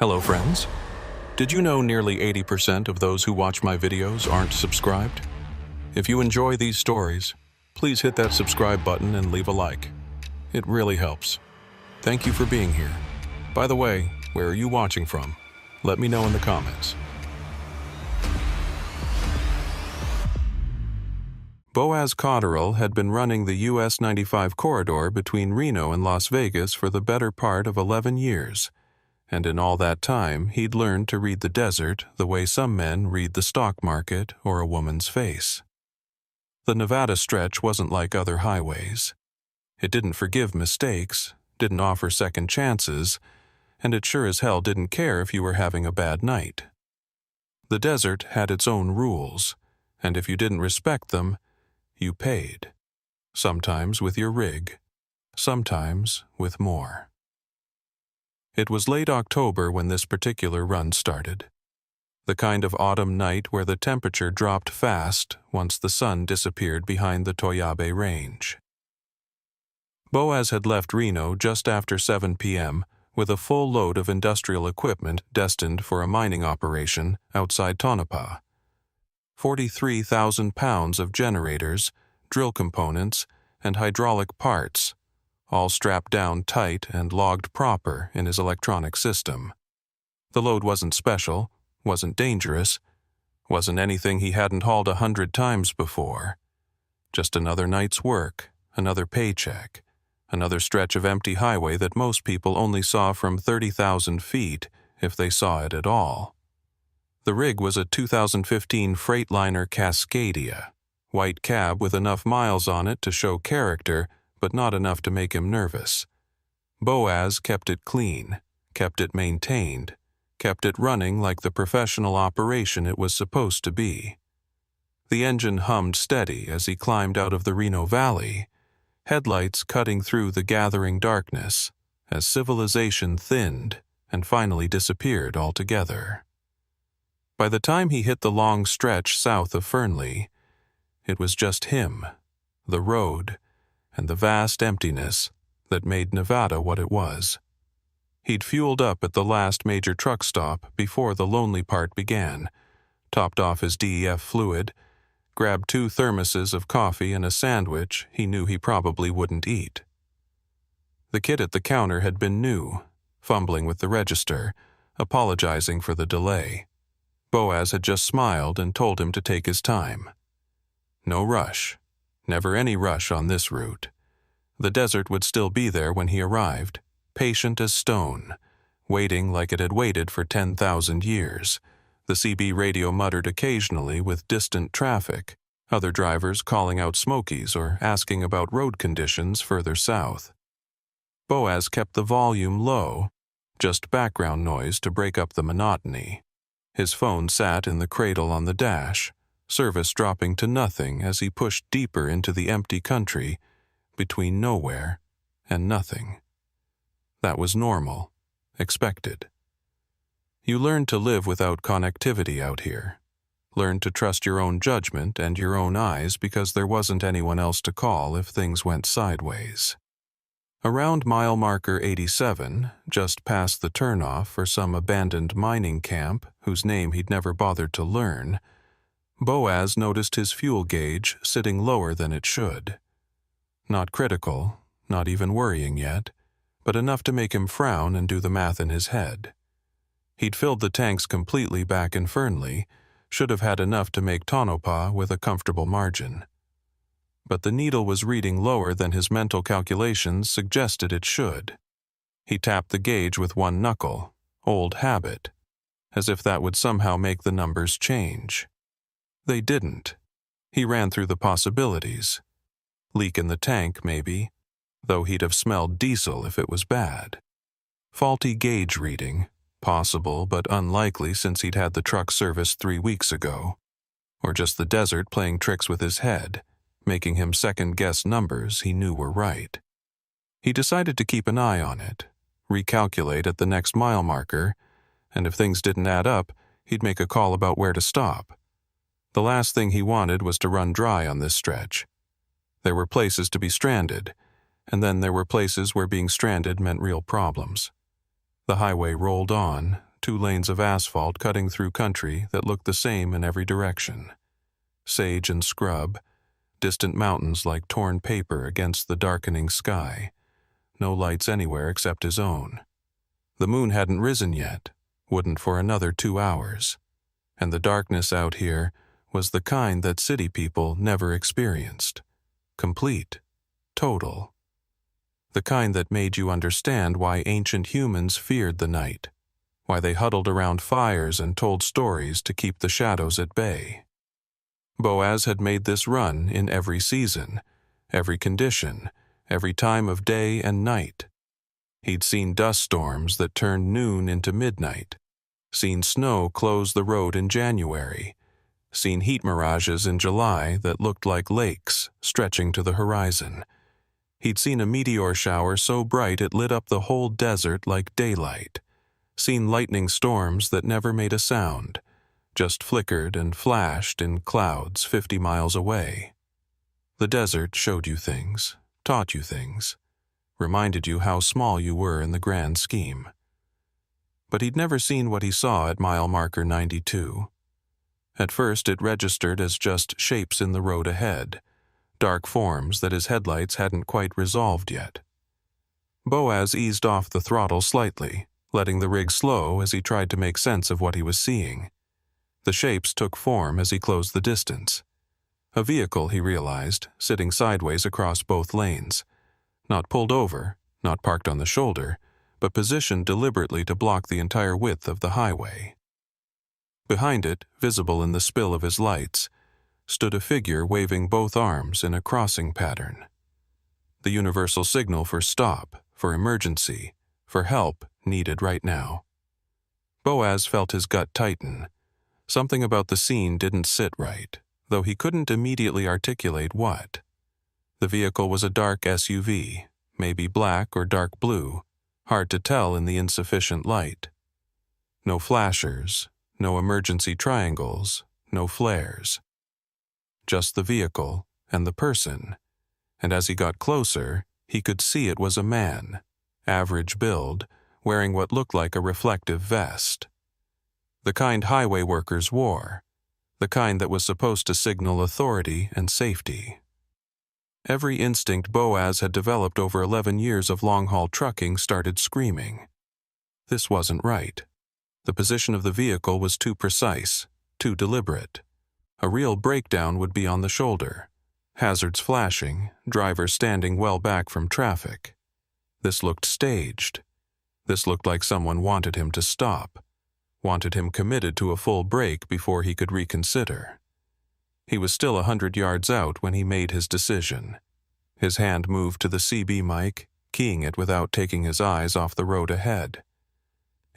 Hello friends. Did you know nearly 80% of those who watch my videos aren't subscribed? If you enjoy these stories, please hit that subscribe button and leave a like. It really helps. Thank you for being here. By the way, where are you watching from? Let me know in the comments. Boaz Cotterill had been running the US 95 corridor between Reno and Las Vegas for the better part of 11 years. And in all that time, he'd learned to read the desert the way some men read the stock market or a woman's face. The Nevada stretch wasn't like other highways. It didn't forgive mistakes, didn't offer second chances, and it sure as hell didn't care if you were having a bad night. The desert had its own rules, and if you didn't respect them, you paid. Sometimes with your rig, sometimes with more. It was late October when this particular run started. The kind of autumn night where the temperature dropped fast once the sun disappeared behind the Toyabe Range. Boaz had left Reno just after 7 p.m. with a full load of industrial equipment destined for a mining operation outside Tonopah. 43,000 pounds of generators, drill components, and hydraulic parts, all strapped down tight and logged proper in his electronic system. The load wasn't special, wasn't dangerous, wasn't anything he hadn't hauled 100 times before. Just another night's work, another paycheck, another stretch of empty highway that most people only saw from 30,000 feet, if they saw it at all. The rig was a 2015 Freightliner Cascadia, white cab with enough miles on it to show character, but not enough to make him nervous. Boaz kept it clean, kept it maintained, kept it running like the professional operation it was supposed to be. The engine hummed steady as he climbed out of the Reno Valley, headlights cutting through the gathering darkness as civilization thinned and finally disappeared altogether. By the time he hit the long stretch south of Fernley, it was just him, the road, and the vast emptiness that made Nevada what it was. He'd fueled up at the last major truck stop before the lonely part began, topped off his DEF fluid, grabbed 2 thermoses of coffee and a sandwich he knew he probably wouldn't eat. The kid at the counter had been new, fumbling with the register, apologizing for the delay. Boaz had just smiled and told him to take his time. No rush. Never any rush on this route. The desert would still be there when he arrived, patient as stone, waiting like it had waited for 10,000 years. The CB radio muttered occasionally with distant traffic, other drivers calling out Smokies or asking about road conditions further south. Boaz kept the volume low, just background noise to break up the monotony. His phone sat in the cradle on the dash, service dropping to nothing as he pushed deeper into the empty country between nowhere and nothing. That was normal, expected. You learned to live without connectivity out here. Learned to trust your own judgment and your own eyes because there wasn't anyone else to call if things went sideways. Around mile marker 87, just past the turnoff for some abandoned mining camp whose name he'd never bothered to learn, Boaz noticed his fuel gauge sitting lower than it should. Not critical, not even worrying yet, but enough to make him frown and do the math in his head. He'd filled the tanks completely back in Fernley, should have had enough to make Tonopah with a comfortable margin. But the needle was reading lower than his mental calculations suggested it should. He tapped the gauge with one knuckle, old habit, as if that would somehow make the numbers change. They didn't. He ran through the possibilities. Leak in the tank, maybe, though he'd have smelled diesel if it was bad. Faulty gauge reading, possible but unlikely since he'd had the truck serviced 3 weeks ago. Or just the desert playing tricks with his head, making him second-guess numbers he knew were right. He decided to keep an eye on it, recalculate at the next mile marker, and if things didn't add up, he'd make a call about where to stop. The last thing he wanted was to run dry on this stretch. There were places to be stranded, and then there were places where being stranded meant real problems. The highway rolled on, 2 lanes of asphalt cutting through country that looked the same in every direction. Sage and scrub, distant mountains like torn paper against the darkening sky. No lights anywhere except his own. The moon hadn't risen yet, wouldn't for another 2 hours. And the darkness out here was the kind that city people never experienced. Complete. Total. The kind that made you understand why ancient humans feared the night, why they huddled around fires and told stories to keep the shadows at bay. Boaz had made this run in every season, every condition, every time of day and night. He'd seen dust storms that turned noon into midnight, seen snow close the road in January, seen heat mirages in July that looked like lakes stretching to the horizon. He'd seen a meteor shower so bright it lit up the whole desert like daylight, seen lightning storms that never made a sound, just flickered and flashed in clouds 50 miles away. The desert showed you things, taught you things, reminded you how small you were in the grand scheme. But he'd never seen what he saw at mile marker 92. At first it registered as just shapes in the road ahead, dark forms that his headlights hadn't quite resolved yet. Boaz eased off the throttle slightly, letting the rig slow as he tried to make sense of what he was seeing. The shapes took form as he closed the distance. A vehicle, he realized, sitting sideways across both lanes. Not pulled over, not parked on the shoulder, but positioned deliberately to block the entire width of the highway. Behind it, visible in the spill of his lights, stood a figure waving both arms in a crossing pattern. The universal signal for stop, for emergency, for help needed right now. Boaz felt his gut tighten. Something about the scene didn't sit right, though he couldn't immediately articulate what. The vehicle was a dark SUV, maybe black or dark blue, hard to tell in the insufficient light. No flashers, no emergency triangles, no flares. Just the vehicle and the person, and as he got closer, he could see it was a man, average build, wearing what looked like a reflective vest. The kind highway workers wore, the kind that was supposed to signal authority and safety. Every instinct Boaz had developed over 11 years of long-haul trucking started screaming. This wasn't right. The position of the vehicle was too precise, too deliberate. A real breakdown would be on the shoulder. Hazards flashing, driver standing well back from traffic. This looked staged. This looked like someone wanted him to stop, wanted him committed to a full break before he could reconsider. He was still 100 yards out when he made his decision. His hand moved to the CB mic, keying it without taking his eyes off the road ahead.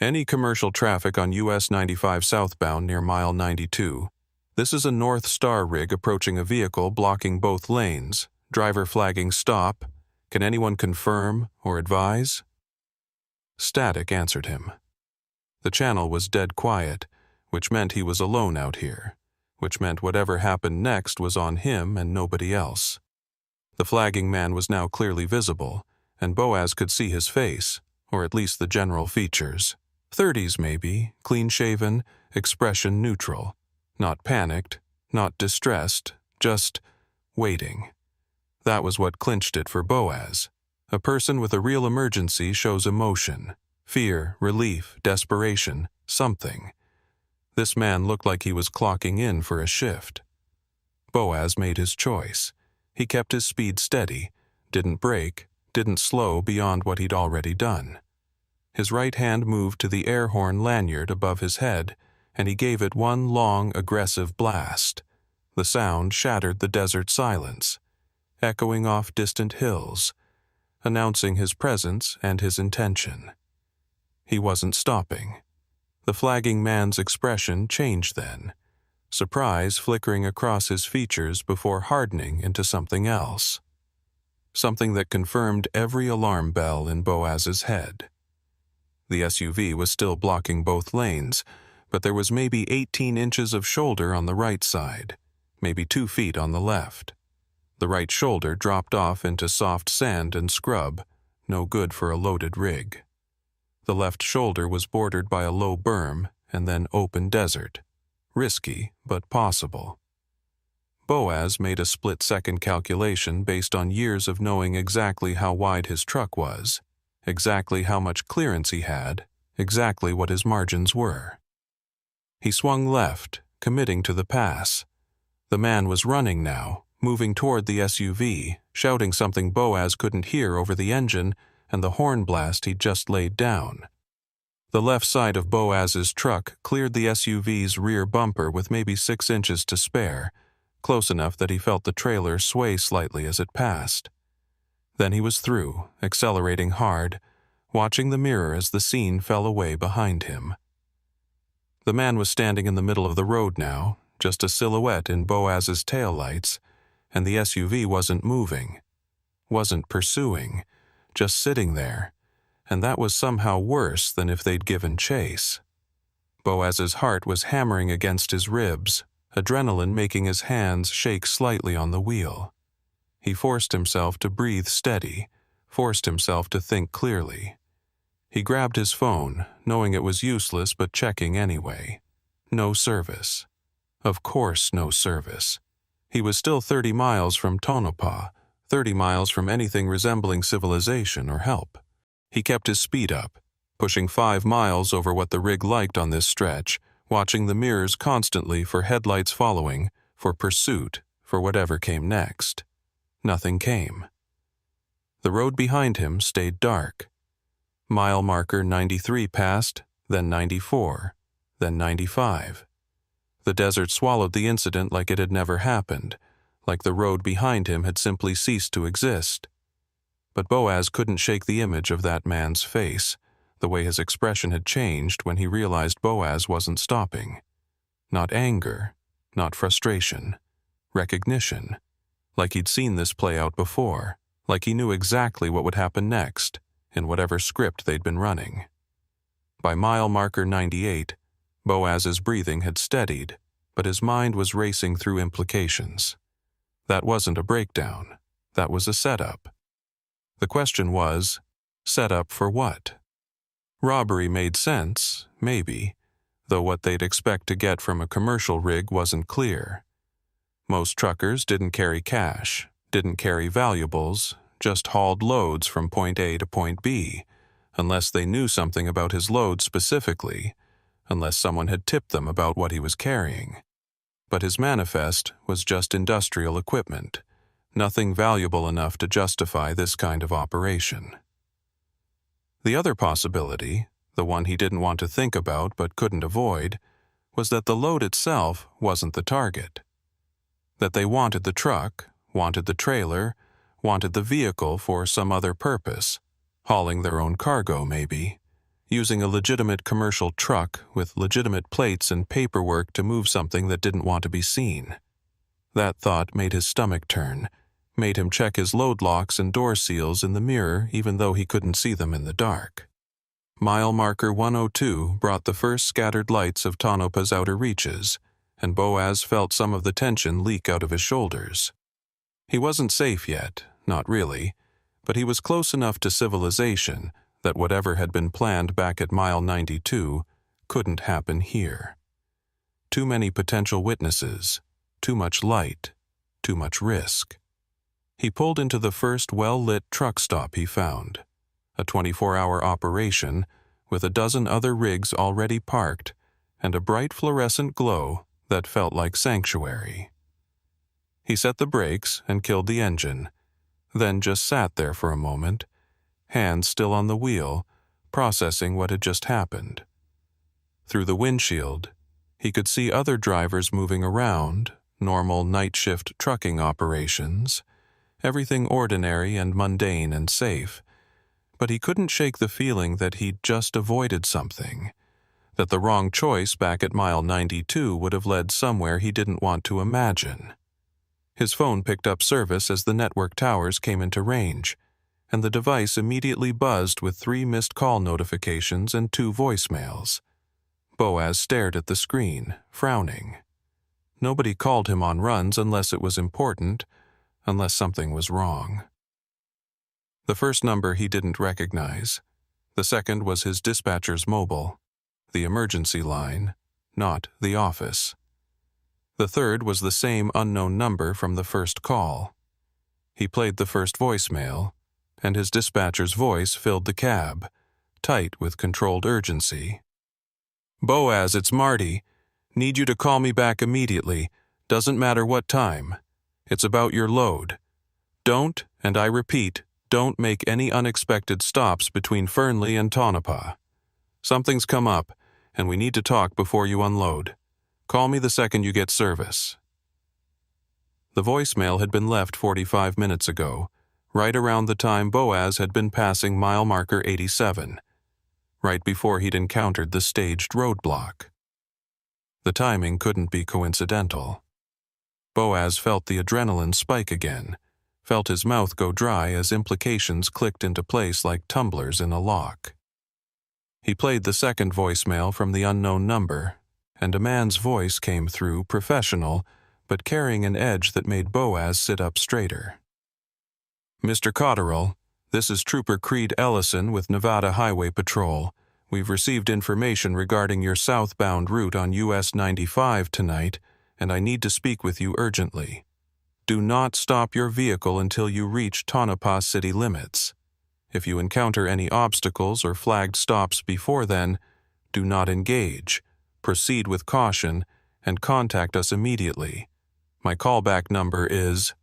Any commercial traffic on US 95 southbound near mile 92. This is a North Star rig approaching a vehicle blocking both lanes, driver flagging stop. Can anyone confirm or advise? Static answered him. The channel was dead quiet, which meant he was alone out here, which meant whatever happened next was on him and nobody else. The flagging man was now clearly visible, and Boaz could see his face, or at least the general features. 30s maybe, clean-shaven, expression neutral. Not panicked, not distressed, just waiting. That was what clinched it for Boaz. A person with a real emergency shows emotion, fear, relief, desperation, something. This man looked like he was clocking in for a shift. Boaz made his choice. He kept his speed steady, didn't brake, didn't slow beyond what he'd already done. His right hand moved to the air horn lanyard above his head, and he gave it one long, aggressive blast. The sound shattered the desert silence, echoing off distant hills, announcing his presence and his intention. He wasn't stopping. The flagging man's expression changed then, surprise flickering across his features before hardening into something else. Something that confirmed every alarm bell in Boaz's head. The SUV was still blocking both lanes, but there was maybe 18 inches of shoulder on the right side, maybe 2 feet on the left. The right shoulder dropped off into soft sand and scrub, no good for a loaded rig. The left shoulder was bordered by a low berm and then open desert. Risky, but possible. Boaz made a split-second calculation based on years of knowing exactly how wide his truck was, exactly how much clearance he had, exactly what his margins were. He swung left, committing to the pass. The man was running now, moving toward the SUV, shouting something Boaz couldn't hear over the engine and the horn blast he'd just laid down. The left side of Boaz's truck cleared the SUV's rear bumper with maybe 6 inches to spare, close enough that he felt the trailer sway slightly as it passed. Then he was through, accelerating hard, watching the mirror as the scene fell away behind him. The man was standing in the middle of the road now, just a silhouette in Boaz's taillights, and the SUV wasn't moving, wasn't pursuing, just sitting there, and that was somehow worse than if they'd given chase. Boaz's heart was hammering against his ribs, adrenaline making his hands shake slightly on the wheel. He forced himself to breathe steady, forced himself to think clearly. He grabbed his phone, knowing it was useless but checking anyway. No service. Of course no service. He was still 30 miles from Tonopah, 30 miles from anything resembling civilization or help. He kept his speed up, pushing 5 miles over what the rig liked on this stretch, watching the mirrors constantly for headlights following, for pursuit, for whatever came next. Nothing came. The road behind him stayed dark. Mile marker 93 passed, then 94, then 95. The desert swallowed the incident like it had never happened, like the road behind him had simply ceased to exist. But Boaz couldn't shake the image of that man's face, the way his expression had changed when he realized Boaz wasn't stopping. Not anger, not frustration, recognition, like he'd seen this play out before, like he knew exactly what would happen next, in whatever script they'd been running. By mile marker 98, Boaz's breathing had steadied, but his mind was racing through implications. That wasn't a breakdown, that was a setup. The question was, set up for what? Robbery made sense, maybe, though what they'd expect to get from a commercial rig wasn't clear. Most truckers didn't carry cash, didn't carry valuables, just hauled loads from point A to point B, unless they knew something about his load specifically, unless someone had tipped them about what he was carrying. But his manifest was just industrial equipment, nothing valuable enough to justify this kind of operation. The other possibility, the one he didn't want to think about but couldn't avoid, was that the load itself wasn't the target. That they wanted the truck, wanted the trailer, wanted the vehicle for some other purpose, hauling their own cargo maybe, using a legitimate commercial truck with legitimate plates and paperwork to move something that didn't want to be seen. That thought made his stomach turn, made him check his load locks and door seals in the mirror even though he couldn't see them in the dark. Mile marker 102 brought the first scattered lights of Tonopah's outer reaches, and Boaz felt some of the tension leak out of his shoulders. He wasn't safe yet, not really, but he was close enough to civilization that whatever had been planned back at mile 92 couldn't happen here. Too many potential witnesses, too much light, too much risk. He pulled into the first well-lit truck stop he found, a 24-hour operation with a dozen other rigs already parked and a bright fluorescent glow that felt like sanctuary. He set the brakes and killed the engine, then just sat there for a moment, hands still on the wheel, processing what had just happened. Through the windshield, he could see other drivers moving around, normal night shift trucking operations, everything ordinary and mundane and safe, but he couldn't shake the feeling that he'd just avoided something, that the wrong choice back at mile 92 would have led somewhere he didn't want to imagine. His phone picked up service as the network towers came into range, and the device immediately buzzed with 3 missed call notifications and 2 voicemails. Boaz stared at the screen, frowning. Nobody called him on runs unless it was important, unless something was wrong. The first number he didn't recognize. The second was his dispatcher's mobile, the emergency line, not the office. The third was the same unknown number from the first call. He played the first voicemail, and his dispatcher's voice filled the cab, tight with controlled urgency. "Boaz, it's Marty. Need you to call me back immediately. Doesn't matter what time. It's about your load. Don't, and I repeat, don't make any unexpected stops between Fernley and Tonopah. Something's come up, and we need to talk before you unload. Call me the second you get service." The voicemail had been left 45 minutes ago, right around the time Boaz had been passing mile marker 87, right before he'd encountered the staged roadblock. The timing couldn't be coincidental. Boaz felt the adrenaline spike again, felt his mouth go dry as implications clicked into place like tumblers in a lock. He played the second voicemail from the unknown number, and a man's voice came through, professional, but carrying an edge that made Boaz sit up straighter. "Mr. Cotterill, this is Trooper Creed Ellison with Nevada Highway Patrol. We've received information regarding your southbound route on US 95 tonight, and I need to speak with you urgently. Do not stop your vehicle until you reach Tonopah city limits. If you encounter any obstacles or flagged stops before then, do not engage. Proceed with caution and contact us immediately. My callback number is—"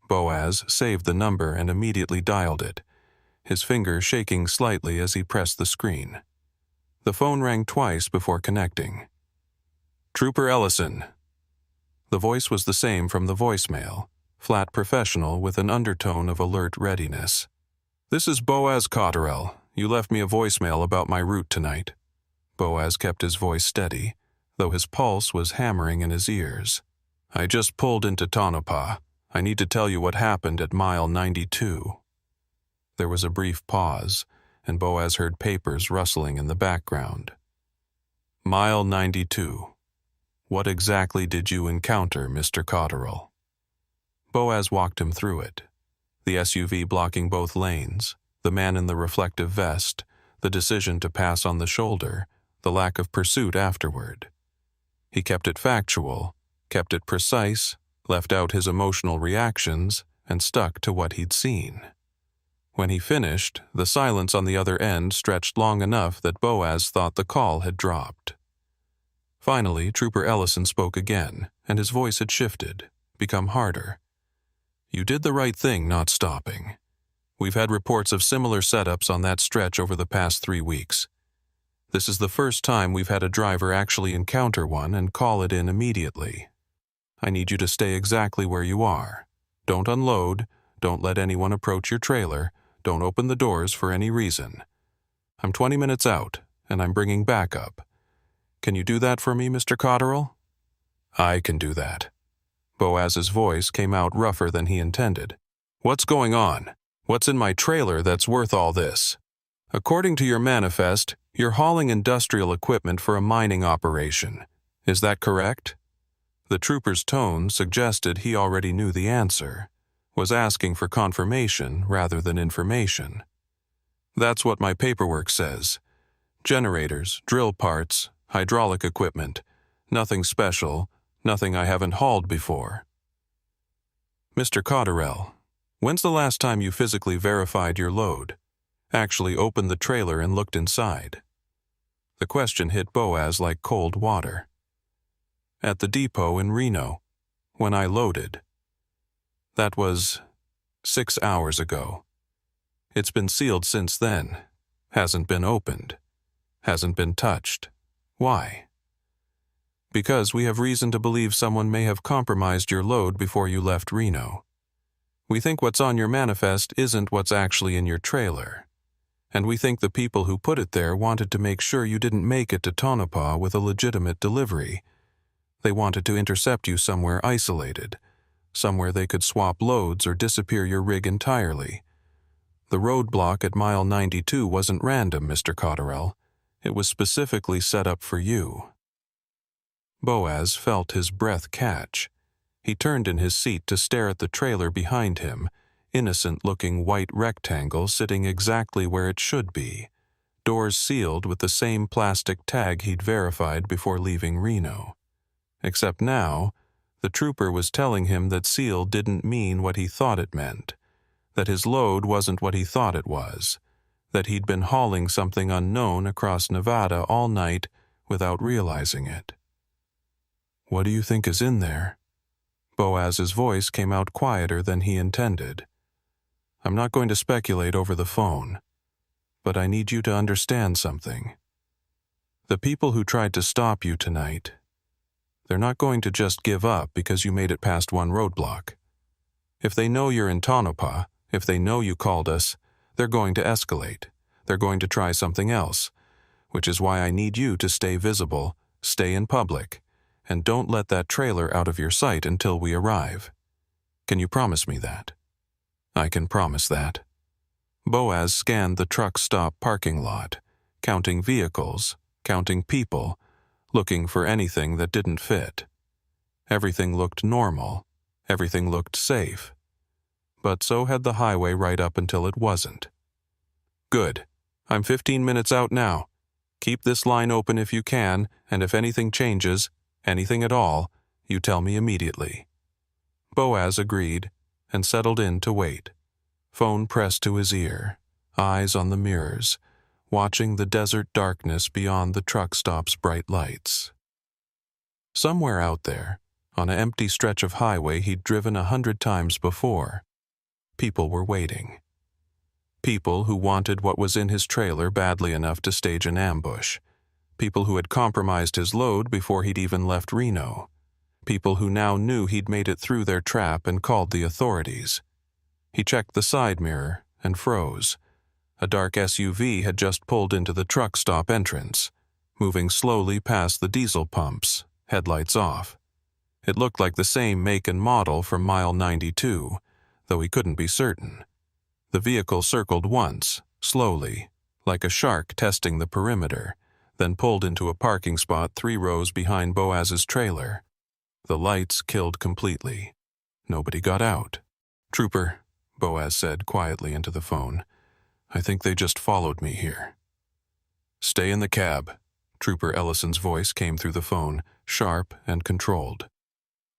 Boaz saved the number and immediately dialed it, his finger shaking slightly as he pressed the screen. The phone rang twice before connecting. "Trooper Ellison." The voice was the same from the voicemail, flat professional with an undertone of alert readiness. "This is Boaz Cotterill. You left me a voicemail about my route tonight." Boaz kept his voice steady, though his pulse was hammering in his ears. "I just pulled into Tonopah. I need to tell you what happened at mile 92. There was a brief pause, and Boaz heard papers rustling in the background. "Mile 92. What exactly did you encounter, Mr. Cotterill?" Boaz walked him through it. The SUV blocking both lanes, the man in the reflective vest, the decision to pass on the shoulder, the lack of pursuit afterward. He kept it factual, kept it precise, left out his emotional reactions, and stuck to what he'd seen. When he finished, the silence on the other end stretched long enough that Boaz thought the call had dropped. Finally, Trooper Ellison spoke again, and his voice had shifted, become harder. "You did the right thing not stopping. We've had reports of similar setups on that stretch over the past 3 weeks. This is the first time we've had a driver actually encounter one and call it in immediately. I need you to stay exactly where you are. Don't unload, don't let anyone approach your trailer, don't open the doors for any reason. I'm 20 minutes out, and I'm bringing backup. Can you do that for me, Mr. Cotterill?" "I can do that." Boaz's voice came out rougher than he intended. "What's going on? What's in my trailer that's worth all this? According to your manifest, you're hauling industrial equipment for a mining operation. Is that correct?" The trooper's tone suggested he already knew the answer, was asking for confirmation rather than information. "That's what my paperwork says. Generators, drill parts, hydraulic equipment. Nothing special, nothing I haven't hauled before." "Mr. Cotterill, when's the last time you physically verified your load? Actually opened the trailer and looked inside?" The question hit Boaz like cold water. "At the depot in Reno, when I loaded. That was 6 hours ago. It's been sealed since then. Hasn't been opened. Hasn't been touched. Why?" "Because we have reason to believe someone may have compromised your load before you left Reno. We think what's on your manifest isn't what's actually in your trailer. And we think the people who put it there wanted to make sure you didn't make it to Tonopah with a legitimate delivery. They wanted to intercept you somewhere isolated, somewhere they could swap loads or disappear your rig entirely. The roadblock at mile 92 wasn't random, Mr. Cotterill. It was specifically set up for you." Boaz felt his breath catch. He turned in his seat to stare at the trailer behind him, innocent-looking white rectangle sitting exactly where it should be, doors sealed with the same plastic tag he'd verified before leaving Reno. Except now, the trooper was telling him that seal didn't mean what he thought it meant, that his load wasn't what he thought it was, that he'd been hauling something unknown across Nevada all night without realizing it. "What do you think is in there?" Boaz's voice came out quieter than he intended. "I'm not going to speculate over the phone, but I need you to understand something. The people who tried to stop you tonight, they're not going to just give up because you made it past one roadblock. If they know you're in Tonopah, if they know you called us, they're going to escalate. They're going to try something else, which is why I need you to stay visible, stay in public, and don't let that trailer out of your sight until we arrive. Can you promise me that?" "I can promise that." Boaz scanned the truck stop parking lot, counting vehicles, counting people, looking for anything that didn't fit. Everything looked normal. Everything looked safe. But so had the highway right up until it wasn't. "Good. I'm 15 minutes out now. Keep this line open if you can, and if anything changes, anything at all, you tell me immediately." Boaz agreed and settled in to wait, phone pressed to his ear, eyes on the mirrors, watching the desert darkness beyond the truck stop's bright lights. Somewhere out there, on an empty stretch of highway he'd driven 100 times before, people were waiting. People who wanted what was in his trailer badly enough to stage an ambush. People who had compromised his load before he'd even left Reno. People who now knew he'd made it through their trap and called the authorities. He checked the side mirror and froze. A dark SUV had just pulled into the truck stop entrance, moving slowly past the diesel pumps, headlights off. It looked like the same make and model from mile 92, though he couldn't be certain. The vehicle circled once, slowly, like a shark testing the perimeter, then pulled into a parking spot 3 rows behind Boaz's trailer. The lights killed completely. Nobody got out. "Trooper," Boaz said quietly into the phone, "I think they just followed me here." "Stay in the cab." Trooper Ellison's voice came through the phone, sharp and controlled.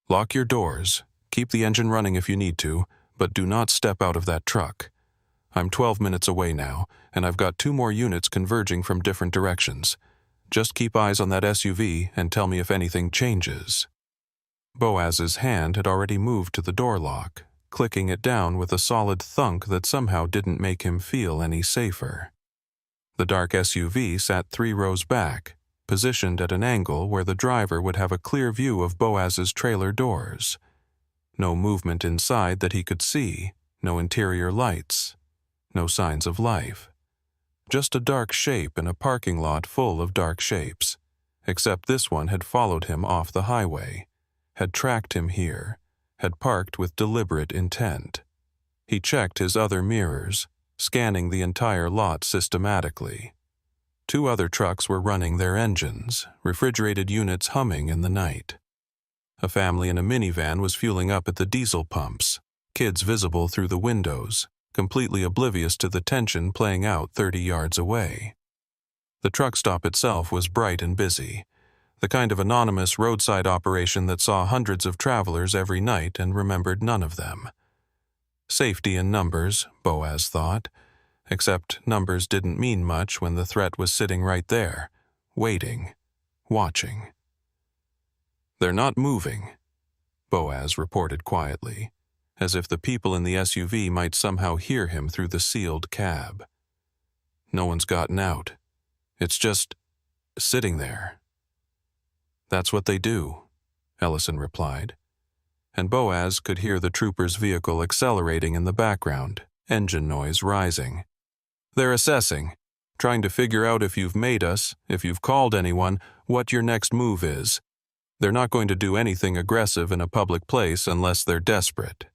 "Lock your doors. Keep the engine running if you need to, but do not step out of that truck. I'm 12 minutes away now, and I've got 2 more units converging from different directions. Just keep eyes on that SUV and tell me if anything changes." Boaz's hand had already moved to the door lock, clicking it down with a solid thunk that somehow didn't make him feel any safer. The dark SUV sat 3 rows back, positioned at an angle where the driver would have a clear view of Boaz's trailer doors. No movement inside that he could see, no interior lights, no signs of life. Just a dark shape in a parking lot full of dark shapes, except this one had followed him off the highway, had tracked him here, had parked with deliberate intent. He checked his other mirrors, scanning the entire lot systematically. 2 other trucks were running their engines, refrigerated units humming in the night. A family in a minivan was fueling up at the diesel pumps, kids visible through the windows, completely oblivious to the tension playing out 30 yards away. The truck stop itself was bright and busy, the kind of anonymous roadside operation that saw hundreds of travelers every night and remembered none of them. Safety in numbers, Boaz thought, except numbers didn't mean much when the threat was sitting right there, waiting, watching. "They're not moving," Boaz reported quietly, as if the people in the SUV might somehow hear him through the sealed cab. "No one's gotten out. It's just sitting there." "That's what they do," Ellison replied, and Boaz could hear the trooper's vehicle accelerating in the background, engine noise rising. "They're assessing, trying to figure out if you've made us, if you've called anyone, what your next move is. They're not going to do anything aggressive in a public place unless they're desperate.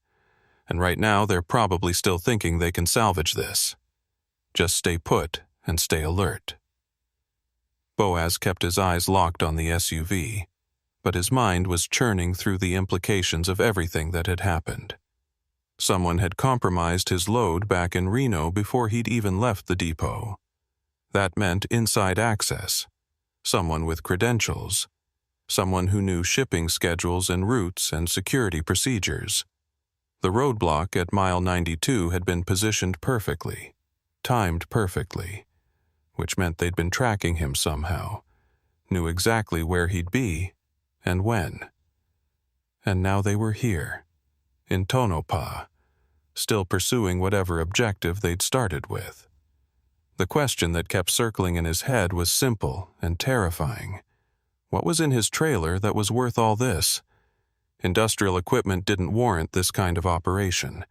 And right now they're probably still thinking they can salvage this. Just stay put and stay alert." Boaz kept his eyes locked on the SUV, but his mind was churning through the implications of everything that had happened. Someone had compromised his load back in Reno before he'd even left the depot. That meant inside access. Someone with credentials. Someone who knew shipping schedules and routes and security procedures. The roadblock at mile 92 had been positioned perfectly, timed perfectly, which meant they'd been tracking him somehow, knew exactly where he'd be and when. And now they were here, in Tonopah, still pursuing whatever objective they'd started with. The question that kept circling in his head was simple and terrifying. What was in his trailer that was worth all this? Industrial equipment didn't warrant this kind of operation.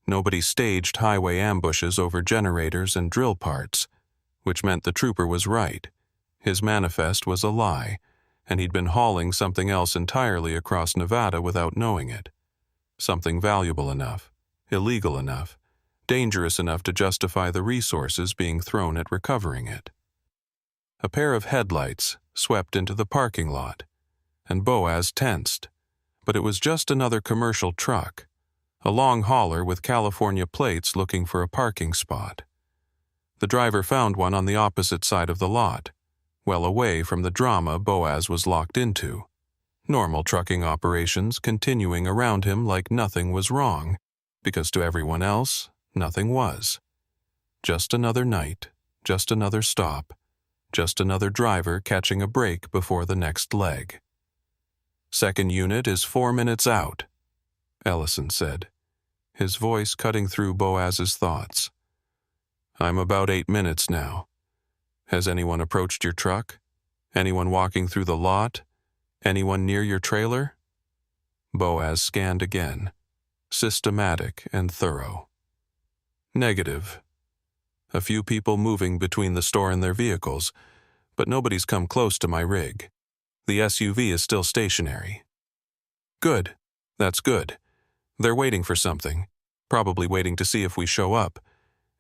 Nobody staged highway ambushes over generators and drill parts, which meant the trooper was right. His manifest was a lie, and he'd been hauling something else entirely across Nevada without knowing it. Something valuable enough, illegal enough, dangerous enough to justify the resources being thrown at recovering it. A pair of headlights swept into the parking lot, and Boaz tensed. But it was just another commercial truck, a long hauler with California plates looking for a parking spot. The driver found one on the opposite side of the lot, well away from the drama Boaz was locked into. Normal trucking operations continuing around him like nothing was wrong, because to everyone else, nothing was. Just another night, just another stop, just another driver catching a break before the next leg. "Second unit is 4 minutes out," Ellison said, his voice cutting through Boaz's thoughts. "I'm about 8 minutes now. Has anyone approached your truck? Anyone walking through the lot? Anyone near your trailer?" Boaz scanned again, systematic and thorough. "Negative. A few people moving between the store and their vehicles, but nobody's come close to my rig. The SUV is still stationary." "Good. That's good. They're waiting for something, probably waiting to see if we show up,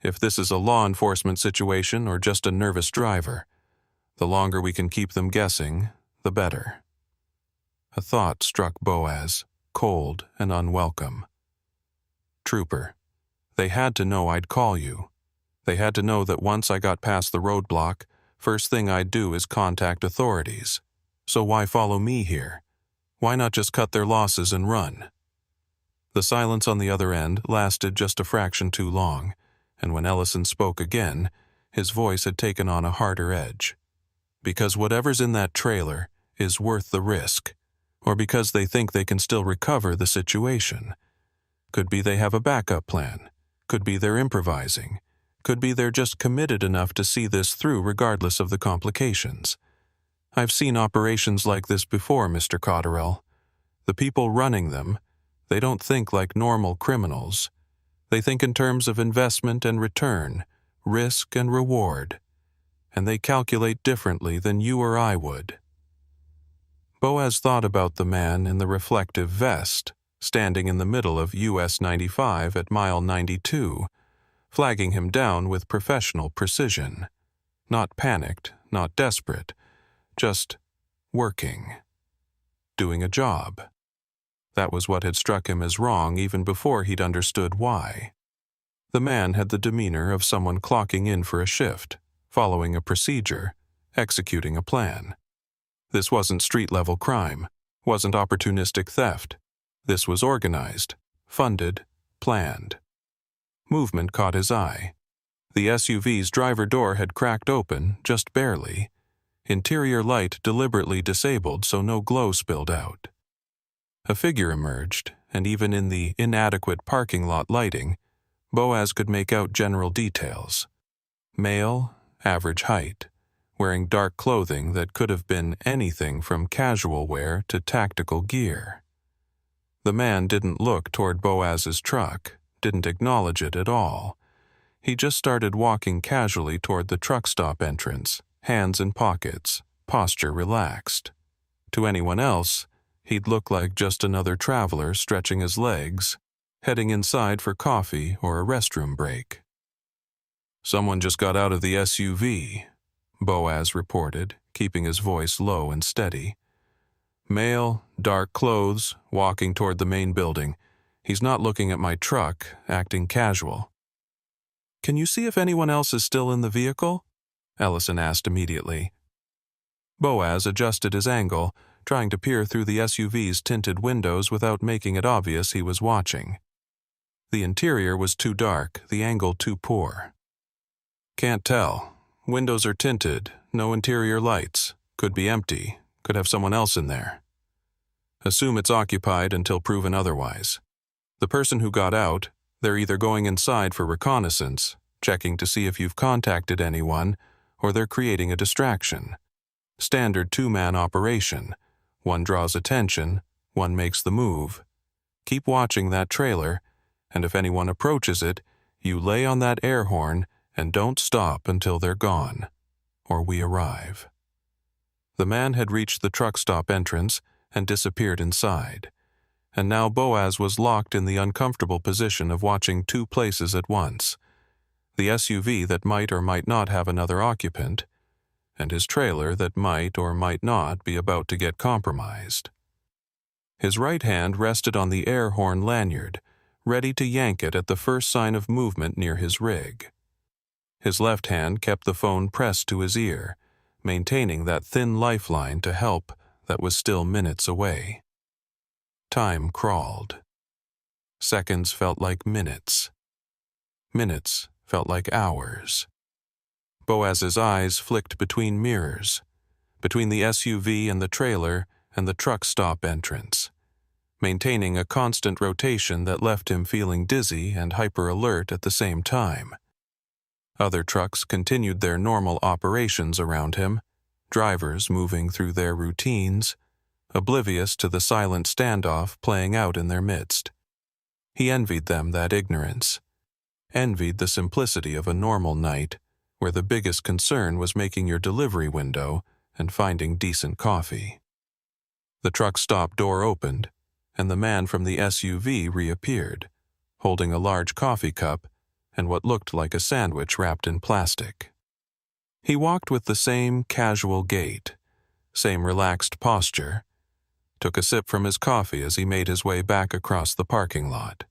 if this is a law enforcement situation or just a nervous driver. The longer we can keep them guessing, the better." A thought struck Boaz, cold and unwelcome. "Trooper, they had to know I'd call you. They had to know that once I got past the roadblock, first thing I'd do is contact authorities. So why follow me here? Why not just cut their losses and run?" The silence on the other end lasted just a fraction too long, and when Ellison spoke again, his voice had taken on a harder edge. "Because whatever's in that trailer is worth the risk, or because they think they can still recover the situation. Could be they have a backup plan. Could be they're improvising. Could be they're just committed enough to see this through regardless of the complications. I've seen operations like this before, Mr. Cotterell. The people running them, they don't think like normal criminals. They think in terms of investment and return, risk and reward, and they calculate differently than you or I would." Boaz thought about the man in the reflective vest, standing in the middle of US 95 at mile 92, flagging him down with professional precision. Not panicked, not desperate, just working. Doing a job. That was what had struck him as wrong even before he'd understood why. The man had the demeanor of someone clocking in for a shift, following a procedure, executing a plan. This wasn't street-level crime, wasn't opportunistic theft. This was organized, funded, planned. Movement caught his eye. The SUV's driver door had cracked open, just barely. Interior light deliberately disabled so no glow spilled out. A figure emerged, and even in the inadequate parking lot lighting, Boaz could make out general details. Male, average height, wearing dark clothing that could have been anything from casual wear to tactical gear. The man didn't look toward Boaz's truck, didn't acknowledge it at all. He just started walking casually toward the truck stop entrance, hands in pockets, posture relaxed. To anyone else, he'd look like just another traveler stretching his legs, heading inside for coffee or a restroom break. "Someone just got out of the SUV," Boaz reported, keeping his voice low and steady. "Male, dark clothes, walking toward the main building. He's not looking at my truck, acting casual. "Can you see if anyone else is still in the vehicle?" Ellison asked immediately. Boaz adjusted his angle, trying to peer through the SUV's tinted windows without making it obvious he was watching. The interior was too dark, the angle too poor. "Can't tell. Windows are tinted, no interior lights. Could be empty, could have someone else in there. Assume it's occupied until proven otherwise. The person who got out, they're either going inside for reconnaissance, checking to see if you've contacted anyone, or they're creating a distraction. Standard two-man operation. One draws attention, one makes the move. Keep watching that trailer, and if anyone approaches it, you lay on that air horn and don't stop until they're gone, or we arrive." The man had reached the truck stop entrance and disappeared inside, and now Boaz was locked in the uncomfortable position of watching two places at once: the SUV that might or might not have another occupant, and his trailer that might or might not be about to get compromised. His right hand rested on the air horn lanyard, ready to yank it at the first sign of movement near his rig. His left hand kept the phone pressed to his ear, maintaining that thin lifeline to help that was still minutes away. Time crawled. Seconds felt like minutes. Minutes felt like hours. Boaz's eyes flicked between mirrors, between the SUV and the trailer and the truck stop entrance, maintaining a constant rotation that left him feeling dizzy and hyper-alert at the same time. Other trucks continued their normal operations around him, drivers moving through their routines, oblivious to the silent standoff playing out in their midst. He envied them that ignorance, envied the simplicity of a normal night, where the biggest concern was making your delivery window and finding decent coffee. The truck stop door opened, and the man from the SUV reappeared, holding a large coffee cup and what looked like a sandwich wrapped in plastic. He walked with the same casual gait, same relaxed posture, took a sip from his coffee as he made his way back across the parking lot.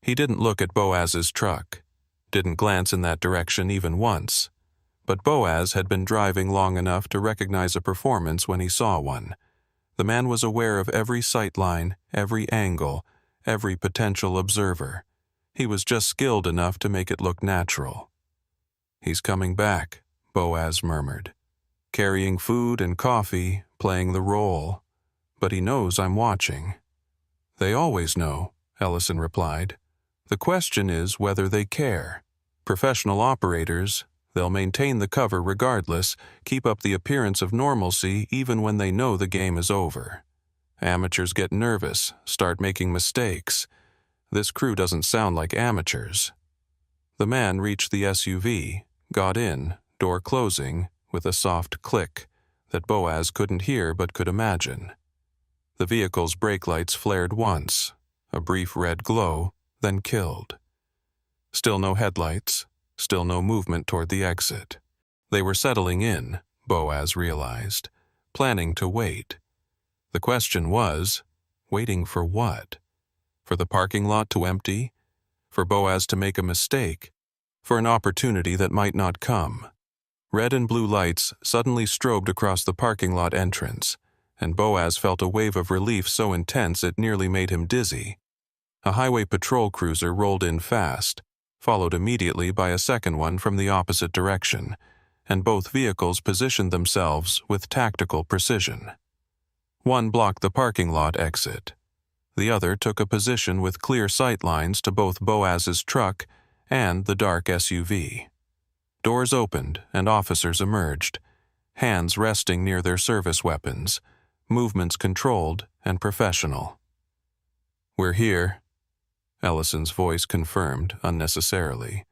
He didn't look at Boaz's truck, didn't glance in that direction even once, but Boaz had been driving long enough to recognize a performance when he saw one. The man was aware of every sightline, every angle, every potential observer. He was just skilled enough to make it look natural. "He's coming back," Boaz murmured, "carrying food and coffee, playing the role. But he knows I'm watching." "They always know," Ellison replied. "The question is whether they care. Professional operators, they'll maintain the cover regardless, keep up the appearance of normalcy even when they know the game is over. Amateurs get nervous, start making mistakes. This crew doesn't sound like amateurs." The man reached the SUV, got in, door closing, with a soft click that Boaz couldn't hear but could imagine. The vehicle's brake lights flared once, a brief red glow, then killed. Still no headlights, still no movement toward the exit. They were settling in, Boaz realized, planning to wait. The question was, waiting for what? For the parking lot to empty? For Boaz to make a mistake? For an opportunity that might not come? Red and blue lights suddenly strobed across the parking lot entrance, and Boaz felt a wave of relief so intense it nearly made him dizzy. A highway patrol cruiser rolled in fast, followed immediately by a second one from the opposite direction, and both vehicles positioned themselves with tactical precision. One blocked the parking lot exit. The other took a position with clear sight lines to both Boaz's truck and the dark SUV. Doors opened and officers emerged, hands resting near their service weapons, movements controlled and professional. "We're here," Ellison's voice confirmed unnecessarily.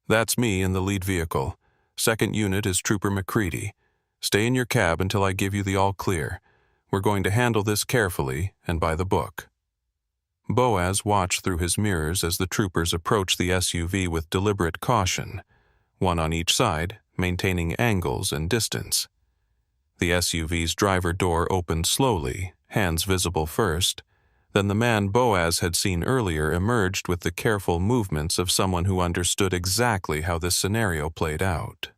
"That's me in the lead vehicle. Second unit is Trooper McCready. Stay in your cab until I give you the all clear. We're going to handle this carefully and by the book." Boaz watched through his mirrors as the troopers approached the SUV with deliberate caution, one on each side, maintaining angles and distance. The SUV's driver door opened slowly, hands visible first, Then the man Boaz had seen earlier emerged with the careful movements of someone who understood exactly how this scenario played out.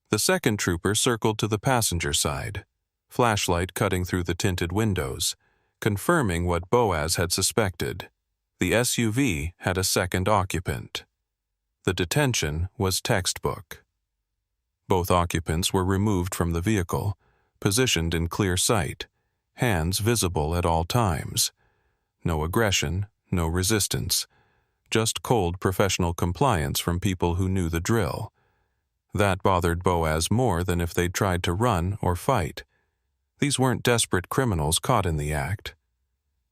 The second trooper circled to the passenger side, flashlight cutting through the tinted windows, confirming what Boaz had suspected. The SUV had a second occupant. The detention was textbook. Both occupants were removed from the vehicle, positioned in clear sight, hands visible at all times. No aggression, no resistance, just cold professional compliance from people who knew the drill. That bothered Boaz more than if they'd tried to run or fight. These weren't desperate criminals caught in the act.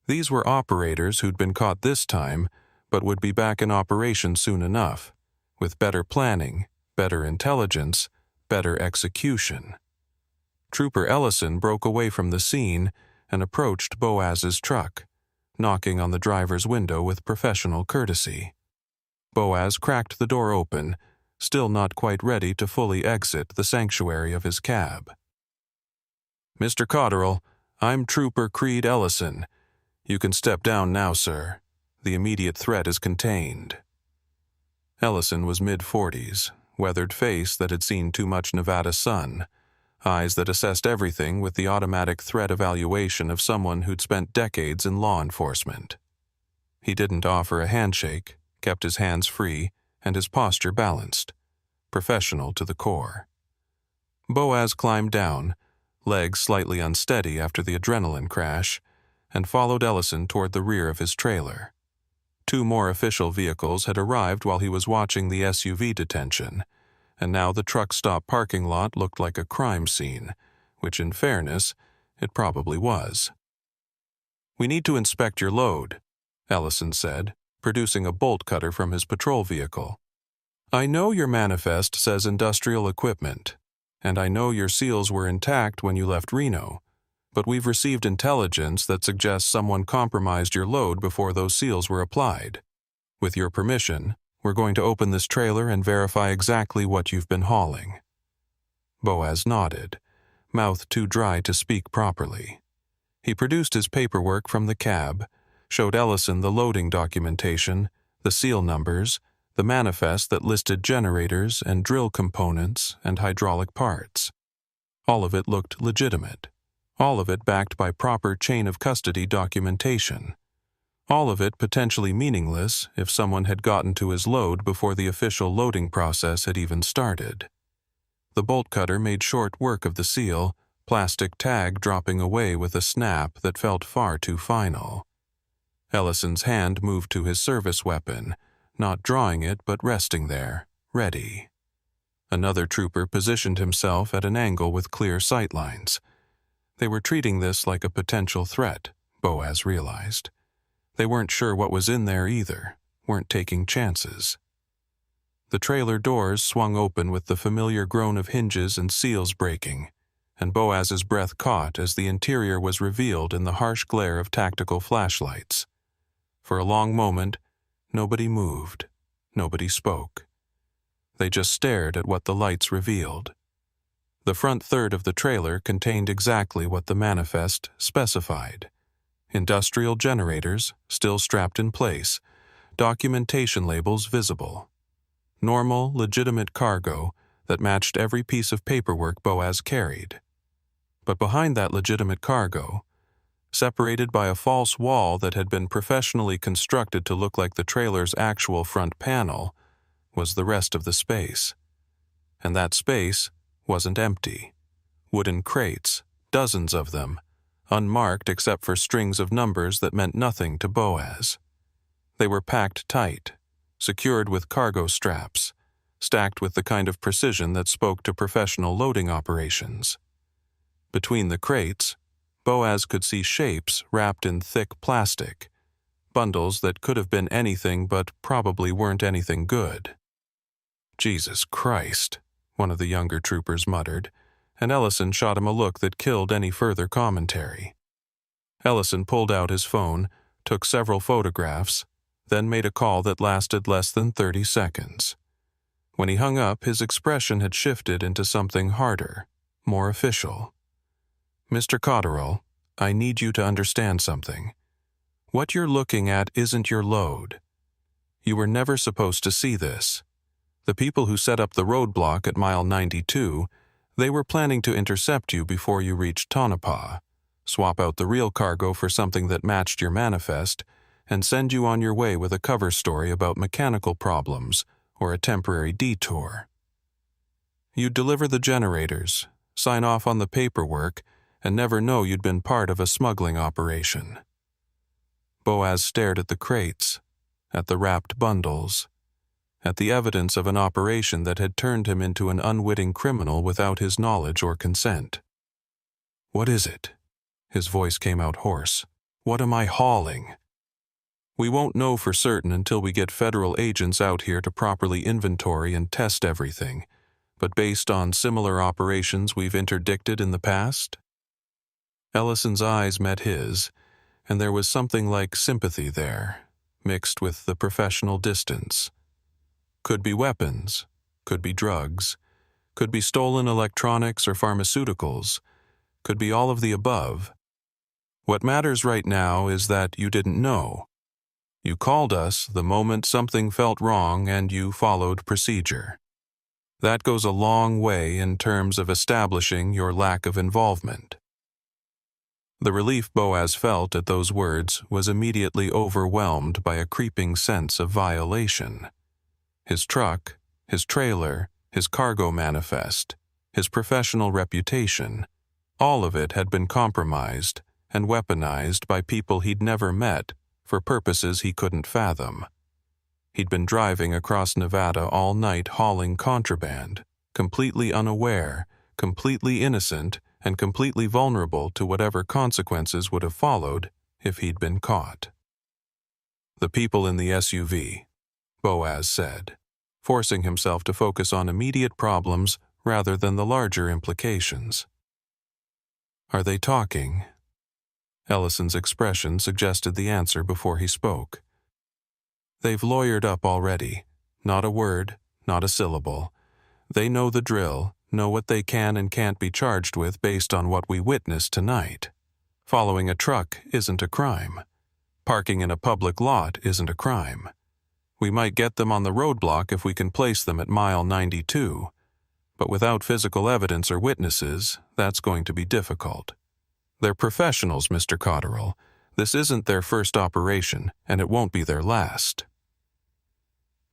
These were operators who'd been caught this time, but would be back in operation soon enough, with better planning, better intelligence, better execution. Trooper Ellison broke away from the scene and approached Boaz's truck, knocking on the driver's window with professional courtesy. Boaz cracked the door open, still not quite ready to fully exit the sanctuary of his cab. "Mr. Cotterill, I'm Trooper Creed Ellison. You can step down now, sir. The immediate threat is contained." Ellison was mid-40s, weathered face that had seen too much Nevada sun, eyes that assessed everything with the automatic threat evaluation of someone who'd spent decades in law enforcement. He didn't offer a handshake, kept his hands free, and his posture balanced, professional to the core. Boaz climbed down, legs slightly unsteady after the adrenaline crash, and followed Ellison toward the rear of his trailer. 2 more official vehicles had arrived while he was watching the SUV detention, and now the truck stop parking lot looked like a crime scene, which in fairness, it probably was. "We need to inspect your load," Ellison said, producing a bolt cutter from his patrol vehicle. "I know your manifest says industrial equipment, and I know your seals were intact when you left Reno, but we've received intelligence that suggests someone compromised your load before those seals were applied. With your permission, we're going to open this trailer and verify exactly what you've been hauling." Boaz nodded, mouth too dry to speak properly. He produced his paperwork from the cab, showed Ellison the loading documentation, the seal numbers, the manifest that listed generators and drill components and hydraulic parts. All of it looked legitimate. All of it backed by proper chain of custody documentation. All of it potentially meaningless if someone had gotten to his load before the official loading process had even started. The bolt cutter made short work of the seal, plastic tag dropping away with a snap that felt far too final. Ellison's hand moved to his service weapon, not drawing it but resting there, ready. Another trooper positioned himself at an angle with clear sightlines. They were treating this like a potential threat, Boaz realized. They weren't sure what was in there either, weren't taking chances. The trailer doors swung open with the familiar groan of hinges and seals breaking, and Boaz's breath caught as the interior was revealed in the harsh glare of tactical flashlights. For a long moment, nobody moved, nobody spoke. They just stared at what the lights revealed. The front third of the trailer contained exactly what the manifest specified. Industrial generators, still strapped in place, documentation labels visible. Normal, legitimate cargo that matched every piece of paperwork Boaz carried. But behind that legitimate cargo, separated by a false wall that had been professionally constructed to look like the trailer's actual front panel, was the rest of the space. And that space wasn't empty. Wooden crates, dozens of them, unmarked except for strings of numbers that meant nothing to Boaz. They were packed tight, secured with cargo straps, stacked with the kind of precision that spoke to professional loading operations. Between the crates, Boaz could see shapes wrapped in thick plastic, bundles that could have been anything but probably weren't anything good. "Jesus Christ," one of the younger troopers muttered, and Ellison shot him a look that killed any further commentary. Ellison pulled out his phone, took several photographs, then made a call that lasted less than 30 seconds. When he hung up, his expression had shifted into something harder, more official. "Mr. Cotterill, I need you to understand something. What you're looking at isn't your load. You were never supposed to see this. The people who set up the roadblock at mile 92, they were planning to intercept you before you reached Tonopah, swap out the real cargo for something that matched your manifest, and send you on your way with a cover story about mechanical problems or a temporary detour. You'd deliver the generators, sign off on the paperwork, and never know you'd been part of a smuggling operation. Boaz stared at the crates, at the wrapped bundles, at the evidence of an operation that had turned him into an unwitting criminal without his knowledge or consent. "What is it?" His voice came out hoarse. "What am I hauling?" "We won't know for certain until we get federal agents out here to properly inventory and test everything, but based on similar operations we've interdicted in the past?" Ellison's eyes met his, and there was something like sympathy there, mixed with the professional distance. Could be weapons, could be drugs, could be stolen electronics or pharmaceuticals, could be all of the above. What matters right now is that you didn't know. You called us the moment something felt wrong and you followed procedure. That goes a long way in terms of establishing your lack of involvement. The relief Boaz felt at those words was immediately overwhelmed by a creeping sense of violation. His truck, his trailer, his cargo manifest, his professional reputation, all of it had been compromised and weaponized by people he'd never met for purposes he couldn't fathom. He'd been driving across Nevada all night hauling contraband, completely unaware, completely innocent, and completely vulnerable to whatever consequences would have followed if he'd been caught. "The people in the SUV," Boaz said, forcing himself to focus on immediate problems rather than the larger implications. "Are they talking?" Ellison's expression suggested the answer before he spoke. "They've lawyered up already. Not a word, not a syllable. They know the drill, know what they can and can't be charged with based on what we witnessed tonight. Following a truck isn't a crime. Parking in a public lot isn't a crime. We might get them on the roadblock if we can place them at mile 92, but without physical evidence or witnesses, that's going to be difficult. They're professionals, Mr. Cotterill. This isn't their first operation, and it won't be their last."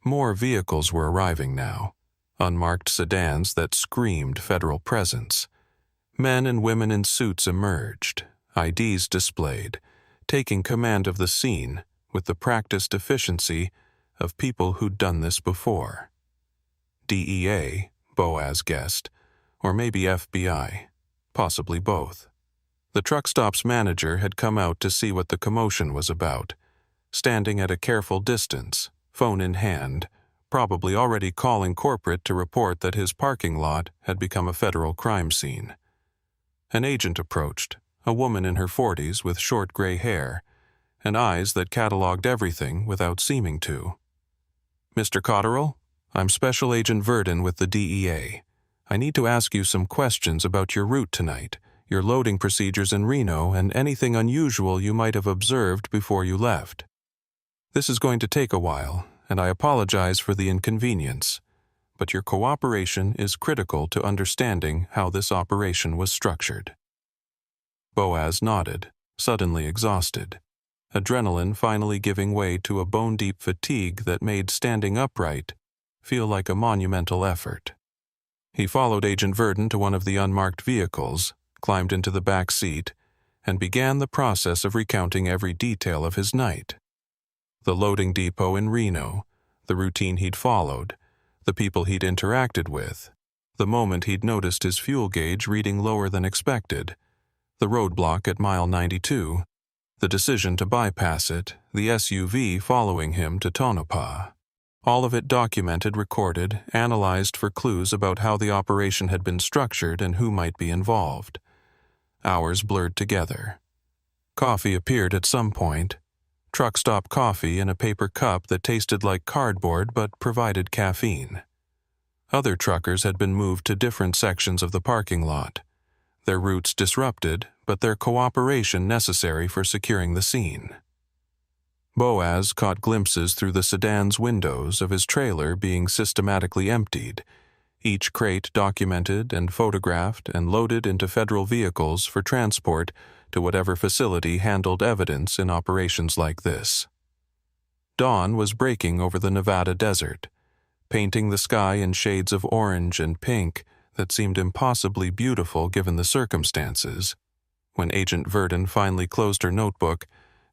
More vehicles were arriving now, unmarked sedans that screamed federal presence. Men and women in suits emerged, IDs displayed, taking command of the scene with the practiced efficiency of people who'd done this before. DEA, Boaz guessed, or maybe FBI, possibly both. The truck stop's manager had come out to see what the commotion was about, standing at a careful distance, phone in hand, probably already calling corporate to report that his parking lot had become a federal crime scene. An agent approached, a woman in her 40s with short gray hair, and eyes that cataloged everything without seeming to. "Mr. Cotterill, I'm Special Agent Verdon with the DEA. I need to ask you some questions about your route tonight, your loading procedures in Reno, and anything unusual you might have observed before you left. This is going to take a while, and I apologize for the inconvenience, but your cooperation is critical to understanding how this operation was structured." Boaz nodded, suddenly exhausted, adrenaline finally giving way to a bone-deep fatigue that made standing upright feel like a monumental effort. He followed Agent Verdon to one of the unmarked vehicles, climbed into the back seat, and began the process of recounting every detail of his night. The loading depot in Reno, the routine he'd followed, the people he'd interacted with, the moment he'd noticed his fuel gauge reading lower than expected, the roadblock at mile 92, the decision to bypass it, the SUV following him to Tonopah. All of it documented, recorded, analyzed for clues about how the operation had been structured and who might be involved. Hours blurred together. Coffee appeared at some point. Truck stop coffee in a paper cup that tasted like cardboard but provided caffeine. Other truckers had been moved to different sections of the parking lot, their routes disrupted, but their cooperation necessary for securing the scene. Boaz caught glimpses through the sedan's windows of his trailer being systematically emptied, each crate documented and photographed and loaded into federal vehicles for transport to whatever facility handled evidence in operations like this. Dawn was breaking over the Nevada desert, painting the sky in shades of orange and pink that seemed impossibly beautiful given the circumstances, when Agent Verdon finally closed her notebook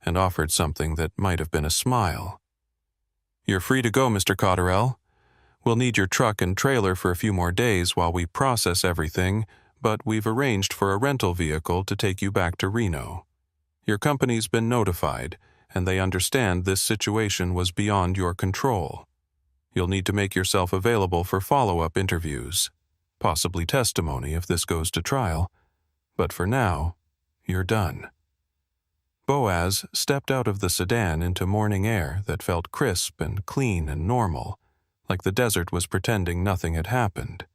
and offered something that might have been a smile. "You're free to go, Mr. Cotterell. We'll need your truck and trailer for a few more days while we process everything, but we've arranged for a rental vehicle to take you back to Reno. Your company's been notified, and they understand this situation was beyond your control. You'll need to make yourself available for follow-up interviews, possibly testimony if this goes to trial, but for now, you're done." Boaz stepped out of the sedan into morning air that felt crisp and clean and normal, like the desert was pretending nothing had happened,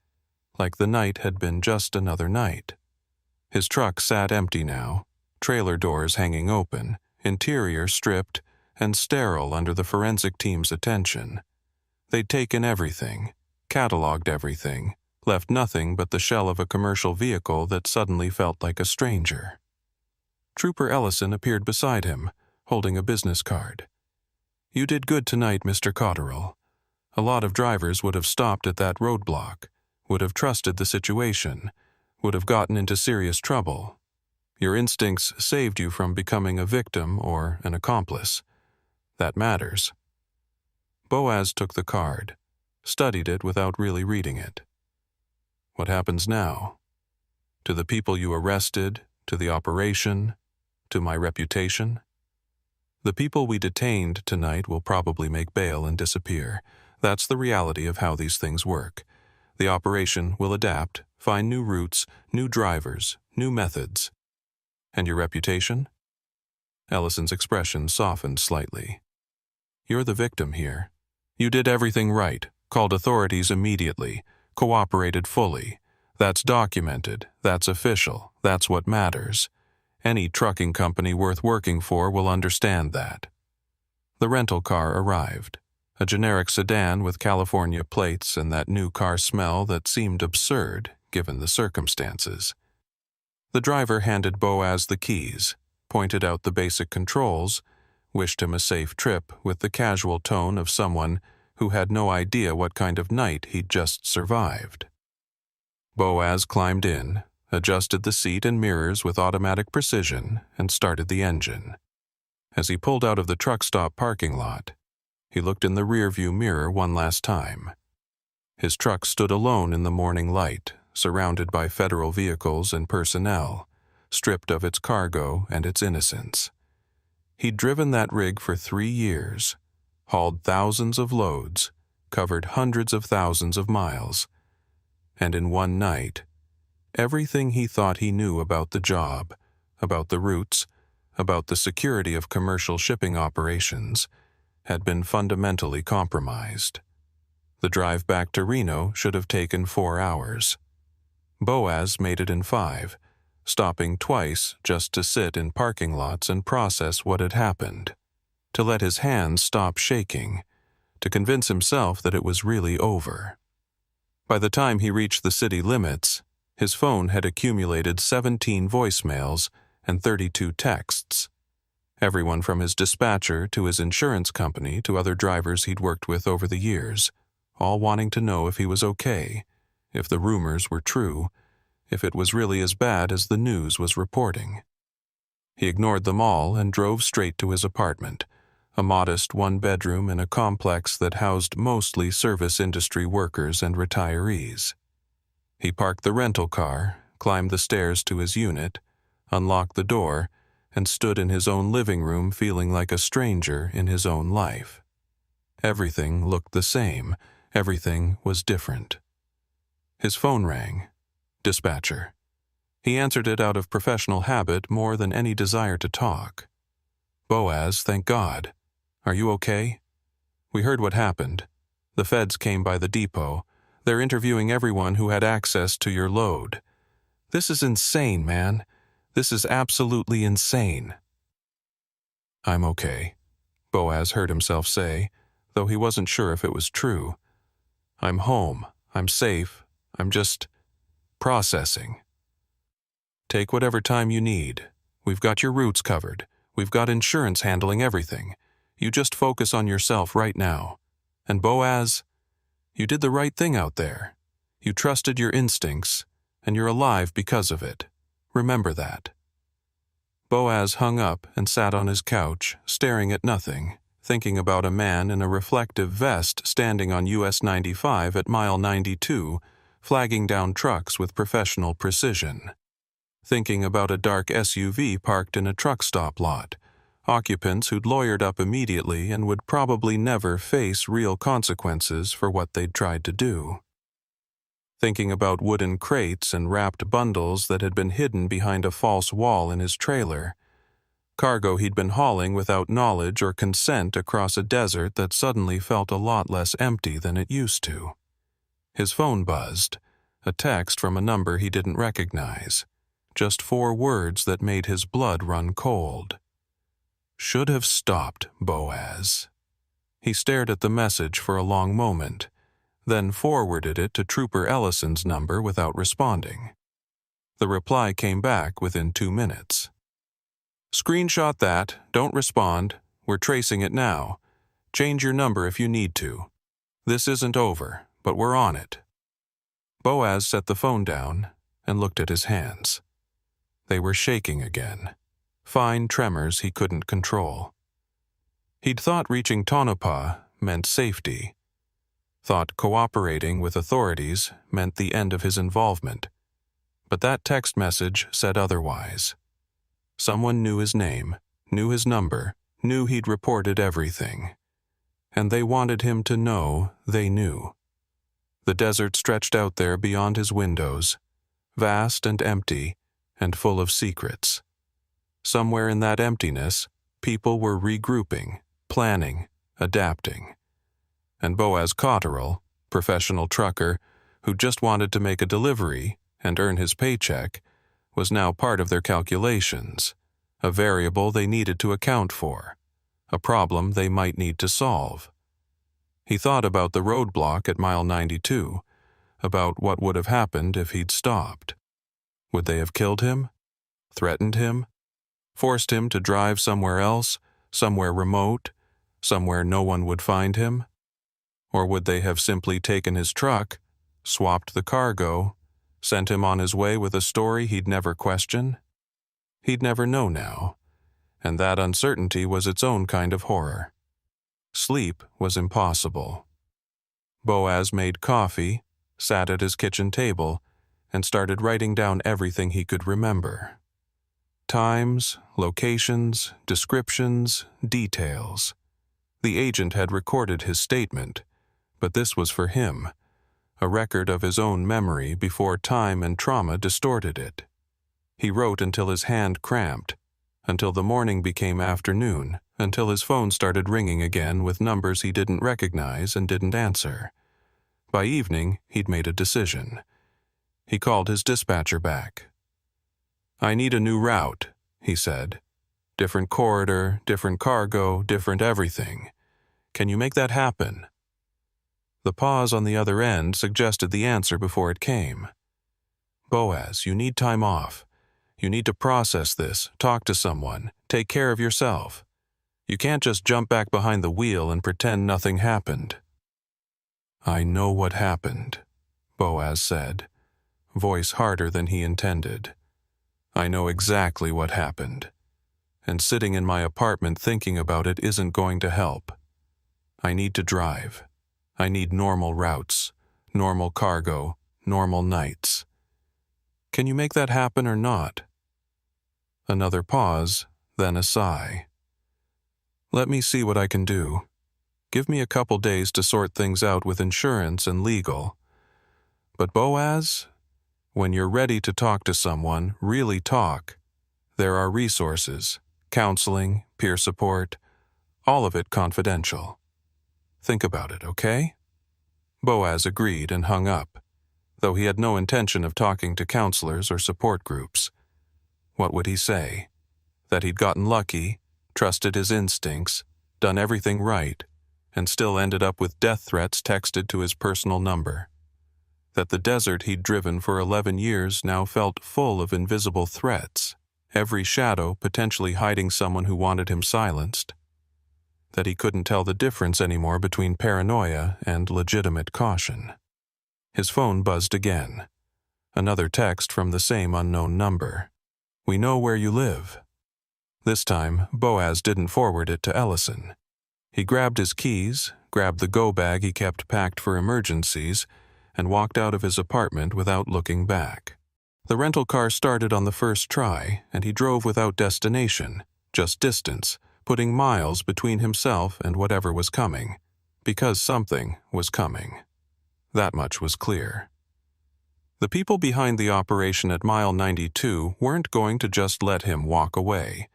like the night had been just another night. His truck sat empty now, trailer doors hanging open, interior stripped and sterile under the forensic team's attention. They'd taken everything, cataloged everything, left nothing but the shell of a commercial vehicle that suddenly felt like a stranger. Trooper Ellison appeared beside him, holding a business card. "You did good tonight, Mr. Cotterell. A lot of drivers would have stopped at that roadblock, would have trusted the situation, would have gotten into serious trouble. Your instincts saved you from becoming a victim or an accomplice. That matters." Boaz took the card, studied it without really reading it. "What happens now? To the people you arrested, to the operation, to my reputation? The people we detained tonight will probably make bail and disappear. That's the reality of how these things work. The operation will adapt, find new routes, new drivers, new methods. And your reputation?" Ellison's expression softened slightly. "You're the victim here. You did everything right, called authorities immediately, cooperated fully. That's documented, that's official, that's what matters. Any trucking company worth working for will understand that." The rental car arrived, a generic sedan with California plates and that new car smell that seemed absurd given the circumstances. The driver handed Boaz the keys, pointed out the basic controls, wished him a safe trip with the casual tone of someone who had no idea what kind of night he'd just survived. Boaz climbed in, adjusted the seat and mirrors with automatic precision, and started the engine. As he pulled out of the truck stop parking lot, he looked in the rearview mirror one last time. His truck stood alone in the morning light, surrounded by federal vehicles and personnel, stripped of its cargo and its innocence. He'd driven that rig for 3 years, hauled thousands of loads, covered hundreds of thousands of miles, and in one night, everything he thought he knew about the job, about the routes, about the security of commercial shipping operations, had been fundamentally compromised. The drive back to Reno should have taken 4 hours. Boaz made it in 5, stopping twice just to sit in parking lots and process what had happened, to let his hands stop shaking, to convince himself that it was really over. By the time he reached the city limits, his phone had accumulated 17 voicemails and 32 texts. Everyone from his dispatcher to his insurance company to other drivers he'd worked with over the years, all wanting to know if he was okay, if the rumors were true, if it was really as bad as the news was reporting. He ignored them all and drove straight to his apartment, a modest one-bedroom in a complex that housed mostly service industry workers and retirees. He parked the rental car, climbed the stairs to his unit, unlocked the door, and stood in his own living room feeling like a stranger in his own life. Everything looked the same. Everything was different. His phone rang. Dispatcher. He answered it out of professional habit more than any desire to talk. "Boaz, thank God. Are you okay? We heard what happened. The feds came by the depot. They're interviewing everyone who had access to your load. This is insane, man. This is absolutely insane." "I'm okay," Boaz heard himself say, though he wasn't sure if it was true. I'm home. I'm safe. I'm just processing. Take whatever time you need. We've got your routes covered. We've got insurance handling everything. You just focus on yourself right now. And Boaz, you did the right thing out there. You trusted your instincts, and you're alive because of it. Remember that. Boaz hung up and sat on his couch, staring at nothing, thinking about a man in a reflective vest standing on US 95 at mile 92, flagging down trucks with professional precision. Thinking about a dark SUV parked in a truck stop lot, occupants who'd lawyered up immediately and would probably never face real consequences for what they'd tried to do. Thinking about wooden crates and wrapped bundles that had been hidden behind a false wall in his trailer, cargo he'd been hauling without knowledge or consent across a desert that suddenly felt a lot less empty than it used to. His phone buzzed, a text from a number he didn't recognize, just 4 words that made his blood run cold. Should have stopped, Boaz. He stared at the message for a long moment, then forwarded it to Trooper Ellison's number without responding. The reply came back within 2 minutes. Screenshot that, don't respond, we're tracing it now. Change your number if you need to. This isn't over, but we're on it. Boaz set the phone down and looked at his hands. They were shaking again, fine tremors he couldn't control. He'd thought reaching Tonopah meant safety, thought cooperating with authorities meant the end of his involvement, but that text message said otherwise. Someone knew his name, knew his number, knew he'd reported everything, and they wanted him to know they knew. The desert stretched out there beyond his windows, vast and empty, and full of secrets. Somewhere in that emptiness, people were regrouping, planning, adapting. And Boaz Cotterill, professional trucker, who just wanted to make a delivery and earn his paycheck, was now part of their calculations, a variable they needed to account for, a problem they might need to solve. He thought about the roadblock at mile 92, about what would have happened if he'd stopped. Would they have killed him? Threatened him? Forced him to drive somewhere else, somewhere remote, somewhere no one would find him? Or would they have simply taken his truck, swapped the cargo, sent him on his way with a story he'd never question? He'd never know now, and that uncertainty was its own kind of horror. Sleep was impossible. Boaz made coffee, sat at his kitchen table, and started writing down everything he could remember. Times, locations, descriptions, details. The agent had recorded his statement, but this was for him, a record of his own memory before time and trauma distorted it. He wrote until his hand cramped, until the morning became afternoon, until his phone started ringing again with numbers he didn't recognize and didn't answer. By evening, he'd made a decision. He called his dispatcher back. I need a new route, he said. Different corridor, different cargo, different everything. Can you make that happen? The pause on the other end suggested the answer before it came. Boaz, you need time off. You need to process this, talk to someone, take care of yourself. You can't just jump back behind the wheel and pretend nothing happened. I know what happened, Boaz said, voice harder than he intended. I know exactly what happened, and sitting in my apartment thinking about it isn't going to help. I need to drive. I need normal routes, normal cargo, normal nights. Can you make that happen or not? Another pause, then a sigh. Let me see what I can do. Give me a couple days to sort things out with insurance and legal. But Boaz, when you're ready to talk to someone, really talk. There are resources, counseling, peer support, all of it confidential. Think about it, okay? Boaz agreed and hung up, though he had no intention of talking to counselors or support groups. What would he say? That he'd gotten lucky, trusted his instincts, done everything right, and still ended up with death threats texted to his personal number. That the desert he'd driven for 11 years now felt full of invisible threats, every shadow potentially hiding someone who wanted him silenced. That he couldn't tell the difference anymore between paranoia and legitimate caution. His phone buzzed again. Another text from the same unknown number. "We know where you live." This time, Boaz didn't forward it to Ellison. He grabbed his keys, grabbed the go bag he kept packed for emergencies, and walked out of his apartment without looking back. The rental car started on the first try, and he drove without destination, just distance, putting miles between himself and whatever was coming, because something was coming. That much was clear. The people behind the operation at mile 92 weren't going to just let him walk away.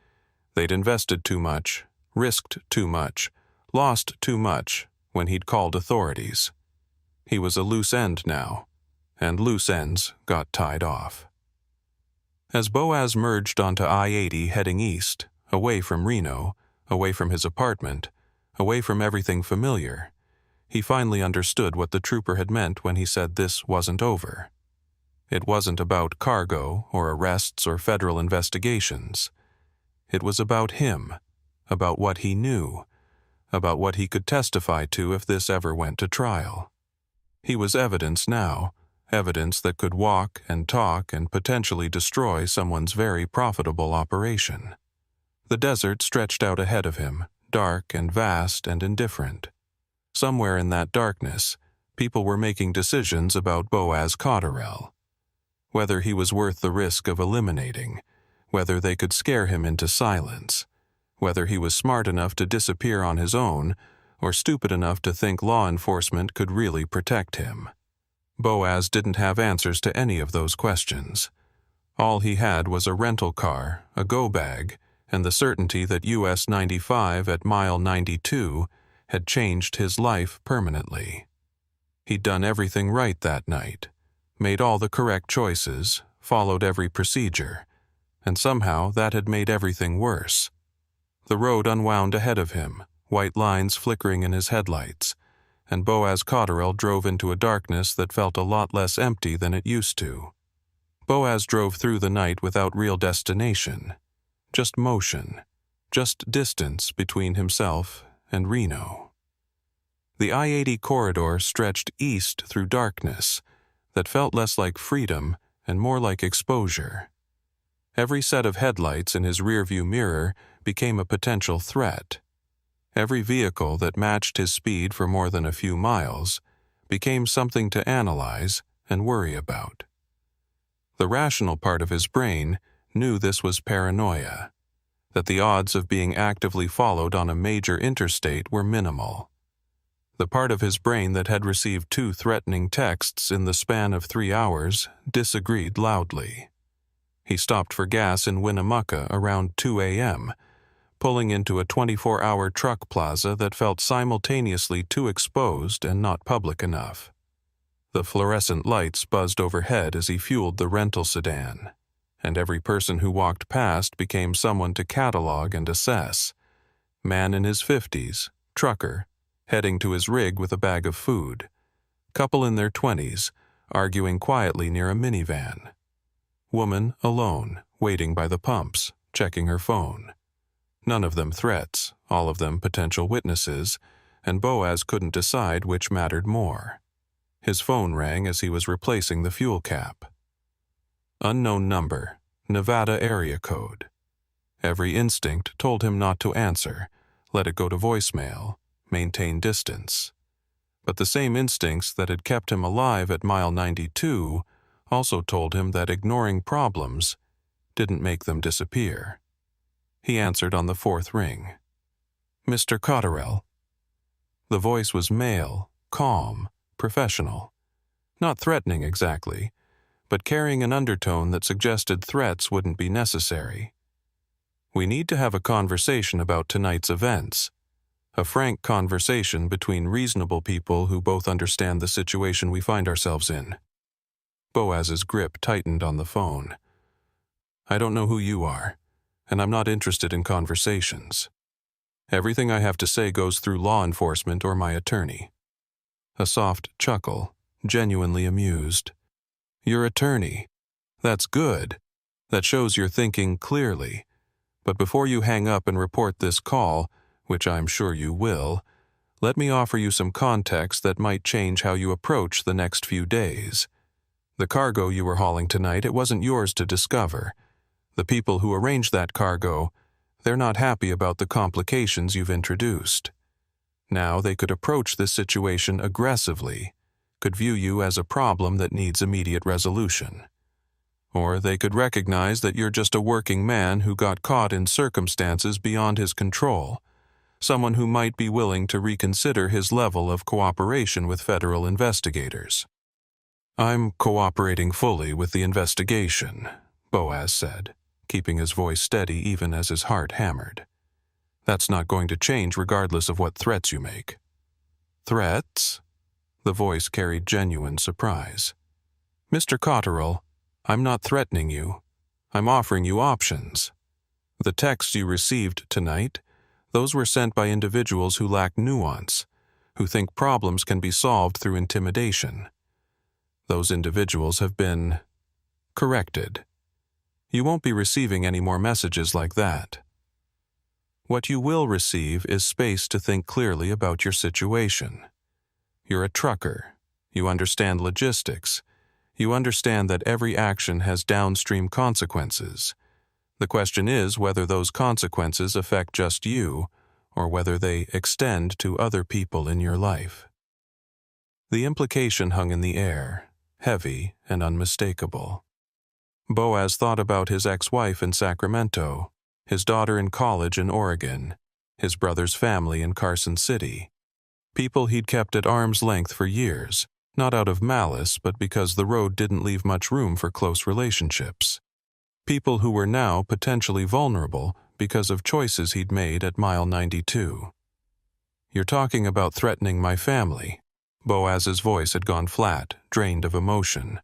They'd invested too much, risked too much, lost too much when he'd called authorities. He was a loose end now, and loose ends got tied off. As Boaz merged onto I-80 heading east, away from Reno, away from his apartment, away from everything familiar, he finally understood what the trooper had meant when he said this wasn't over. It wasn't about cargo or arrests or federal investigations. It was about him, about what he knew, about what he could testify to if this ever went to trial. He was evidence now, evidence that could walk and talk and potentially destroy someone's very profitable operation. The desert stretched out ahead of him, dark and vast and indifferent. Somewhere in that darkness, people were making decisions about Boaz Cotterell. Whether he was worth the risk of eliminating, whether they could scare him into silence, whether he was smart enough to disappear on his own, or stupid enough to think law enforcement could really protect him. Boaz didn't have answers to any of those questions. All he had was a rental car, a go bag, and the certainty that US 95 at mile 92 had changed his life permanently. He'd done everything right that night, made all the correct choices, followed every procedure, and somehow that had made everything worse. The road unwound ahead of him, white lines flickering in his headlights, and Boaz Cotterell drove into a darkness that felt a lot less empty than it used to. Boaz drove through the night without real destination, just motion, just distance between himself and Reno. The I-80 corridor stretched east through darkness that felt less like freedom and more like exposure. Every set of headlights in his rearview mirror became a potential threat. Every vehicle that matched his speed for more than a few miles became something to analyze and worry about. The rational part of his brain knew this was paranoia, that the odds of being actively followed on a major interstate were minimal. The part of his brain that had received 2 threatening texts in the span of 3 hours disagreed loudly. He stopped for gas in Winnemucca around 2 a.m., pulling into a 24-hour truck plaza that felt simultaneously too exposed and not public enough. The fluorescent lights buzzed overhead as he fueled the rental sedan, and every person who walked past became someone to catalog and assess. Man in his 50s, trucker, heading to his rig with a bag of food. Couple in their 20s, arguing quietly near a minivan. Woman alone, waiting by the pumps, checking her phone. None of them threats, all of them potential witnesses, and Boaz couldn't decide which mattered more. His phone rang as he was replacing the fuel cap. Unknown number, Nevada area code. Every instinct told him not to answer, let it go to voicemail, maintain distance. But the same instincts that had kept him alive at mile 92 also told him that ignoring problems didn't make them disappear. He answered on the 4th ring. "Mr. Cotterell." The voice was male, calm, professional. Not threatening exactly, but carrying an undertone that suggested threats wouldn't be necessary. "We need to have a conversation about tonight's events. A frank conversation between reasonable people who both understand the situation we find ourselves in." Boaz's grip tightened on the phone. "I don't know who you are, and I'm not interested in conversations." Everything I have to say goes through law enforcement or my attorney." A soft chuckle, genuinely amused. "Your attorney. That's good. That shows you're thinking clearly. But before you hang up and report this call, which I'm sure you will, let me offer you some context that might change how you approach the next few days. The cargo you were hauling tonight, it wasn't yours to discover. The people who arranged that cargo, they're not happy about the complications you've introduced. Now they could approach this situation aggressively, could view you as a problem that needs immediate resolution. Or they could recognize that you're just a working man who got caught in circumstances beyond his control, someone who might be willing to reconsider his level of cooperation with federal investigators." "I'm cooperating fully with the investigation," Boaz said, keeping his voice steady even as his heart hammered. "That's not going to change regardless of what threats you make." "Threats?" The voice carried genuine surprise. "Mr. Cotterill, I'm not threatening you. I'm offering you options. The texts you received tonight, those were sent by individuals who lack nuance, who think problems can be solved through intimidation. Those individuals have been corrected. You won't be receiving any more messages like that. What you will receive is space to think clearly about your situation. You're a trucker. You understand logistics. You understand that every action has downstream consequences. The question is whether those consequences affect just you, or whether they extend to other people in your life." The implication hung in the air, heavy and unmistakable. Boaz thought about his ex-wife in Sacramento, his daughter in college in Oregon, his brother's family in Carson City. People he'd kept at arm's length for years, not out of malice but because the road didn't leave much room for close relationships. People who were now potentially vulnerable because of choices he'd made at mile 92. "You're talking about threatening my family." Boaz's voice had gone flat, drained of emotion.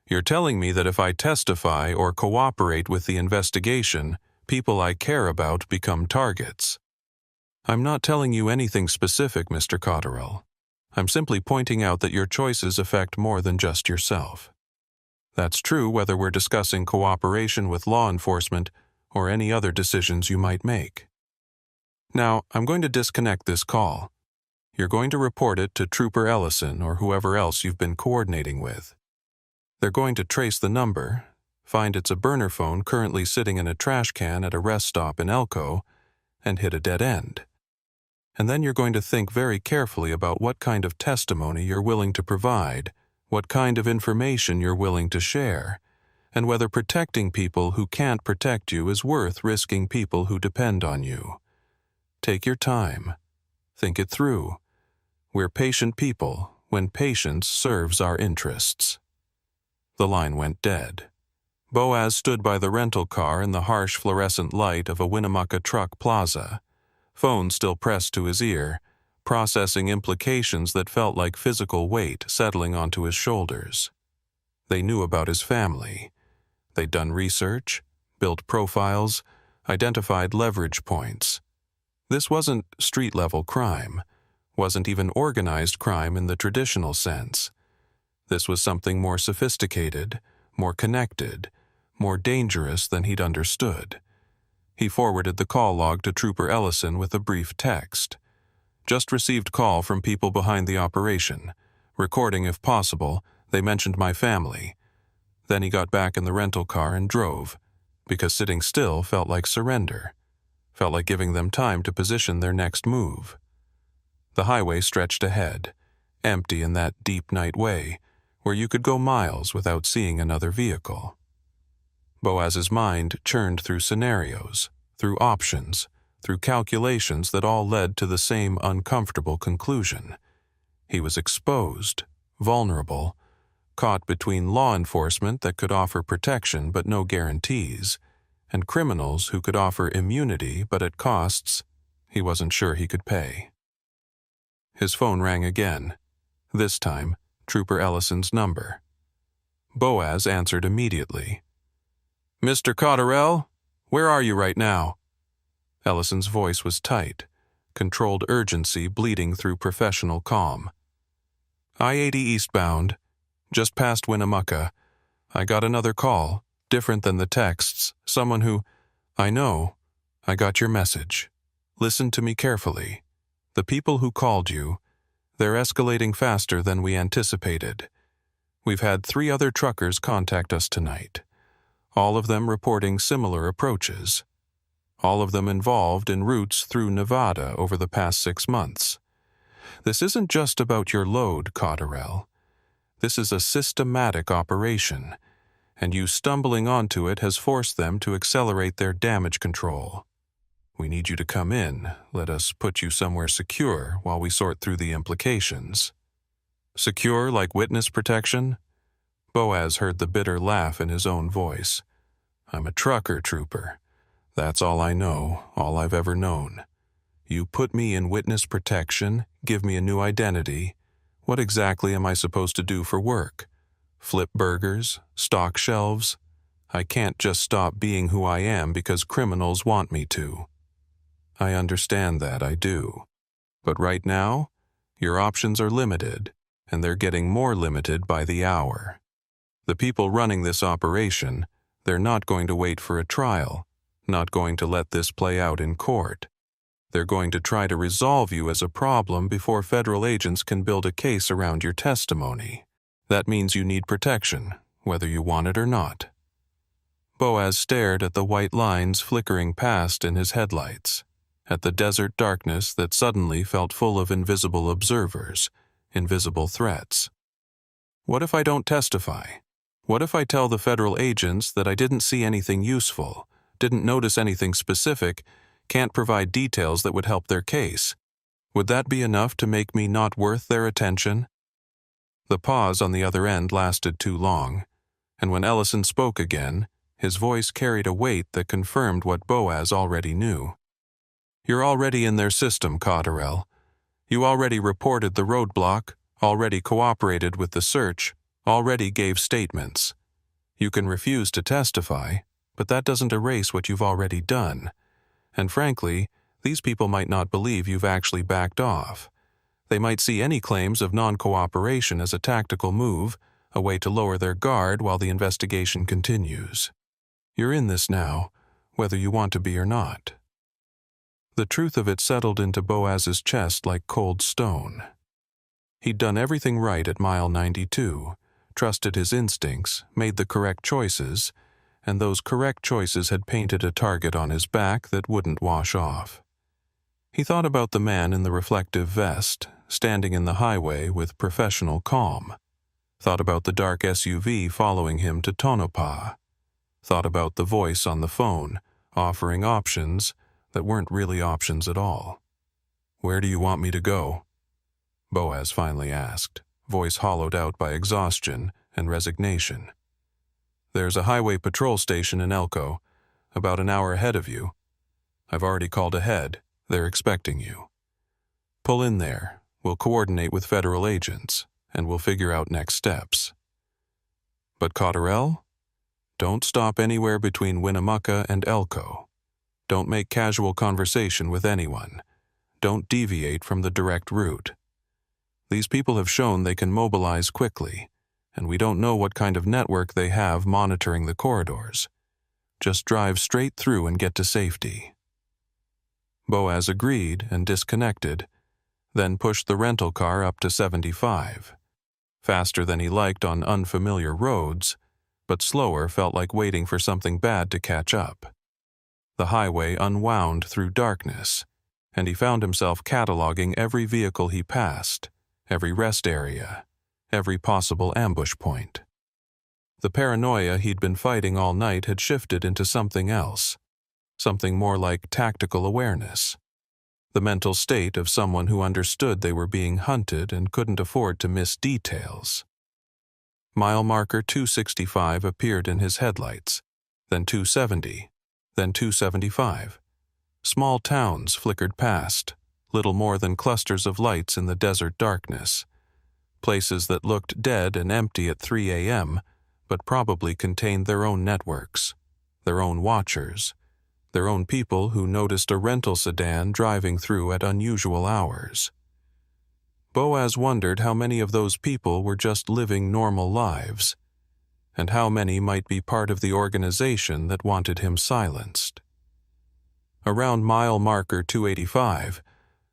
"You're telling me that if I testify or cooperate with the investigation, people I care about become targets." "I'm not telling you anything specific, Mr. Cotterill. I'm simply pointing out that your choices affect more than just yourself. That's true whether we're discussing cooperation with law enforcement or any other decisions you might make. Now, I'm going to disconnect this call. You're going to report it to Trooper Ellison or whoever else you've been coordinating with. They're going to trace the number, find it's a burner phone currently sitting in a trash can at a rest stop in Elko, and hit a dead end. And then you're going to think very carefully about what kind of testimony you're willing to provide, what kind of information you're willing to share, and whether protecting people who can't protect you is worth risking people who depend on you. Take your time. Think it through. We're patient people when patience serves our interests." The line went dead. Boaz stood by the rental car in the harsh fluorescent light of a Winnemucca truck plaza, phone still pressed to his ear, processing implications that felt like physical weight settling onto his shoulders. They knew about his family. They'd done research, built profiles, identified leverage points. This wasn't street-level crime, wasn't even organized crime in the traditional sense. This was something more sophisticated, more connected, more dangerous than he'd understood. He forwarded the call log to Trooper Ellison with a brief text. "Just received call from people behind the operation. Recording if possible, they mentioned my family." Then he got back in the rental car and drove, because sitting still felt like surrender, felt like giving them time to position their next move. The highway stretched ahead, empty in that deep night way, where you could go miles without seeing another vehicle. Boaz's mind churned through scenarios, through options, through calculations that all led to the same uncomfortable conclusion. He was exposed, vulnerable, caught between law enforcement that could offer protection but no guarantees, and criminals who could offer immunity but at costs he wasn't sure he could pay. His phone rang again, this time Trooper Ellison's number. Boaz answered immediately. "Mr. Cotterill, where are you right now?" Ellison's voice was tight, controlled urgency bleeding through professional calm. I-80 eastbound, just past Winnemucca. I got another call, different than the texts, someone who, I know, I got your message. Listen to me carefully. The people who called you, they're escalating faster than we anticipated. We've had 3 other truckers contact us tonight, all of them reporting similar approaches. All of them involved in routes through Nevada over the past 6 months. This isn't just about your load, Cotterell. This is a systematic operation, and you stumbling onto it has forced them to accelerate their damage control. We need you to come in. Let us put you somewhere secure while we sort through the implications. Secure like witness protection? Boaz heard the bitter laugh in his own voice. I'm a trucker, trooper. That's all I know, all I've ever known. You put me in witness protection, give me a new identity. What exactly am I supposed to do for work? Flip burgers? Stock shelves? I can't just stop being who I am because criminals want me to. I understand that, I do. But right now, your options are limited, and they're getting more limited by the hour. The people running this operation, they're not going to wait for a trial, not going to let this play out in court. They're going to try to resolve you as a problem before federal agents can build a case around your testimony. That means you need protection, whether you want it or not. Boaz stared at the white lines flickering past in his headlights, at the desert darkness that suddenly felt full of invisible observers, invisible threats. What if I don't testify? What if I tell the federal agents that I didn't see anything useful, didn't notice anything specific, can't provide details that would help their case? Would that be enough to make me not worth their attention? The pause on the other end lasted too long, and when Ellison spoke again, his voice carried a weight that confirmed what Boaz already knew. You're already in their system, Cotterell. You already reported the roadblock, already cooperated with the search, already gave statements. You can refuse to testify, but that doesn't erase what you've already done. And frankly, these people might not believe you've actually backed off. They might see any claims of non-cooperation as a tactical move, a way to lower their guard while the investigation continues. You're in this now, whether you want to be or not. The truth of it settled into Boaz's chest like cold stone. He'd done everything right at mile 92, trusted his instincts, made the correct choices, and those correct choices had painted a target on his back that wouldn't wash off. He thought about the man in the reflective vest, standing in the highway with professional calm. Thought about the dark SUV following him to Tonopah. Thought about the voice on the phone, offering options that weren't really options at all. Where do you want me to go? Boaz finally asked, voice hollowed out by exhaustion and resignation. There's a highway patrol station in Elko, about an hour ahead of you. I've already called ahead. They're expecting you. Pull in there. We'll coordinate with federal agents, and we'll figure out next steps. But Cotterell? Don't stop anywhere between Winnemucca and Elko. Don't make casual conversation with anyone. Don't deviate from the direct route. These people have shown they can mobilize quickly, and we don't know what kind of network they have monitoring the corridors. Just drive straight through and get to safety. Boaz agreed and disconnected, then pushed the rental car up to 75. Faster than he liked on unfamiliar roads, but slower felt like waiting for something bad to catch up. The highway unwound through darkness, and he found himself cataloging every vehicle he passed, every rest area, every possible ambush point. The paranoia he'd been fighting all night had shifted into something else, something more like tactical awareness, the mental state of someone who understood they were being hunted and couldn't afford to miss details. Mile marker 265 appeared in his headlights, then 270, then 275. Small towns flickered past, little more than clusters of lights in the desert darkness. Places that looked dead and empty at 3 a.m., but probably contained their own networks, their own watchers, their own people who noticed a rental sedan driving through at unusual hours. Boaz wondered how many of those people were just living normal lives, and how many might be part of the organization that wanted him silenced. Around mile marker 285,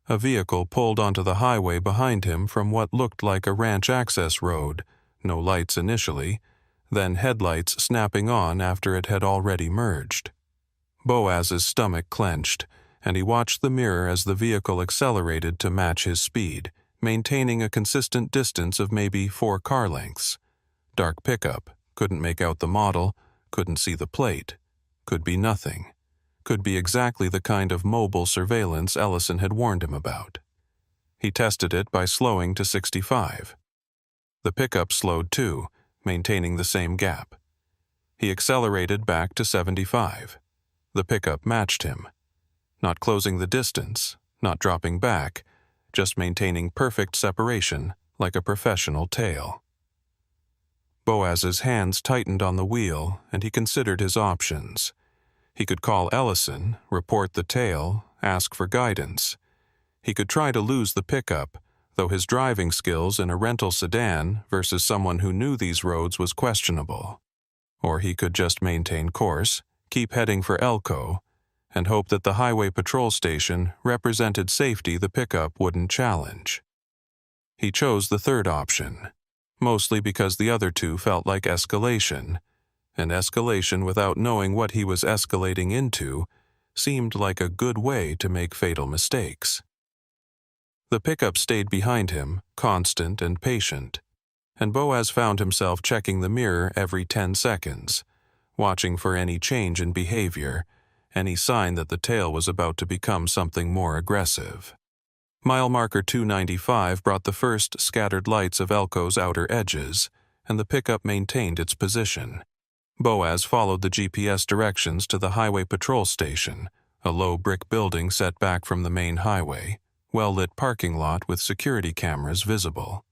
a vehicle pulled onto the highway behind him from what looked like a ranch access road, no lights initially, then headlights snapping on after it had already merged. Boaz's stomach clenched, and he watched the mirror as the vehicle accelerated to match his speed, maintaining a consistent distance of maybe 4 car lengths. Dark pickup, couldn't make out the model, couldn't see the plate, could be nothing. Could be exactly the kind of mobile surveillance Ellison had warned him about. He tested it by slowing to 65. The pickup slowed too, maintaining the same gap. He accelerated back to 75. The pickup matched him. Not closing the distance, not dropping back, just maintaining perfect separation like a professional tail. Boaz's hands tightened on the wheel, and he considered his options. He could call Ellison, report the tail, ask for guidance. He could try to lose the pickup, though his driving skills in a rental sedan versus someone who knew these roads was questionable. Or he could just maintain course, keep heading for Elko, and hope that the highway patrol station represented safety the pickup wouldn't challenge. He chose the third option, mostly because the other two felt like escalation, and escalation without knowing what he was escalating into seemed like a good way to make fatal mistakes. The pickup stayed behind him, constant and patient, and Boaz found himself checking the mirror every 10 seconds, watching for any change in behavior, any sign that the tail was about to become something more aggressive. Mile marker 295 brought the first scattered lights of Elko's outer edges, and the pickup maintained its position. Boaz followed the GPS directions to the highway patrol station, a low brick building set back from the main highway, well-lit parking lot with security cameras visible.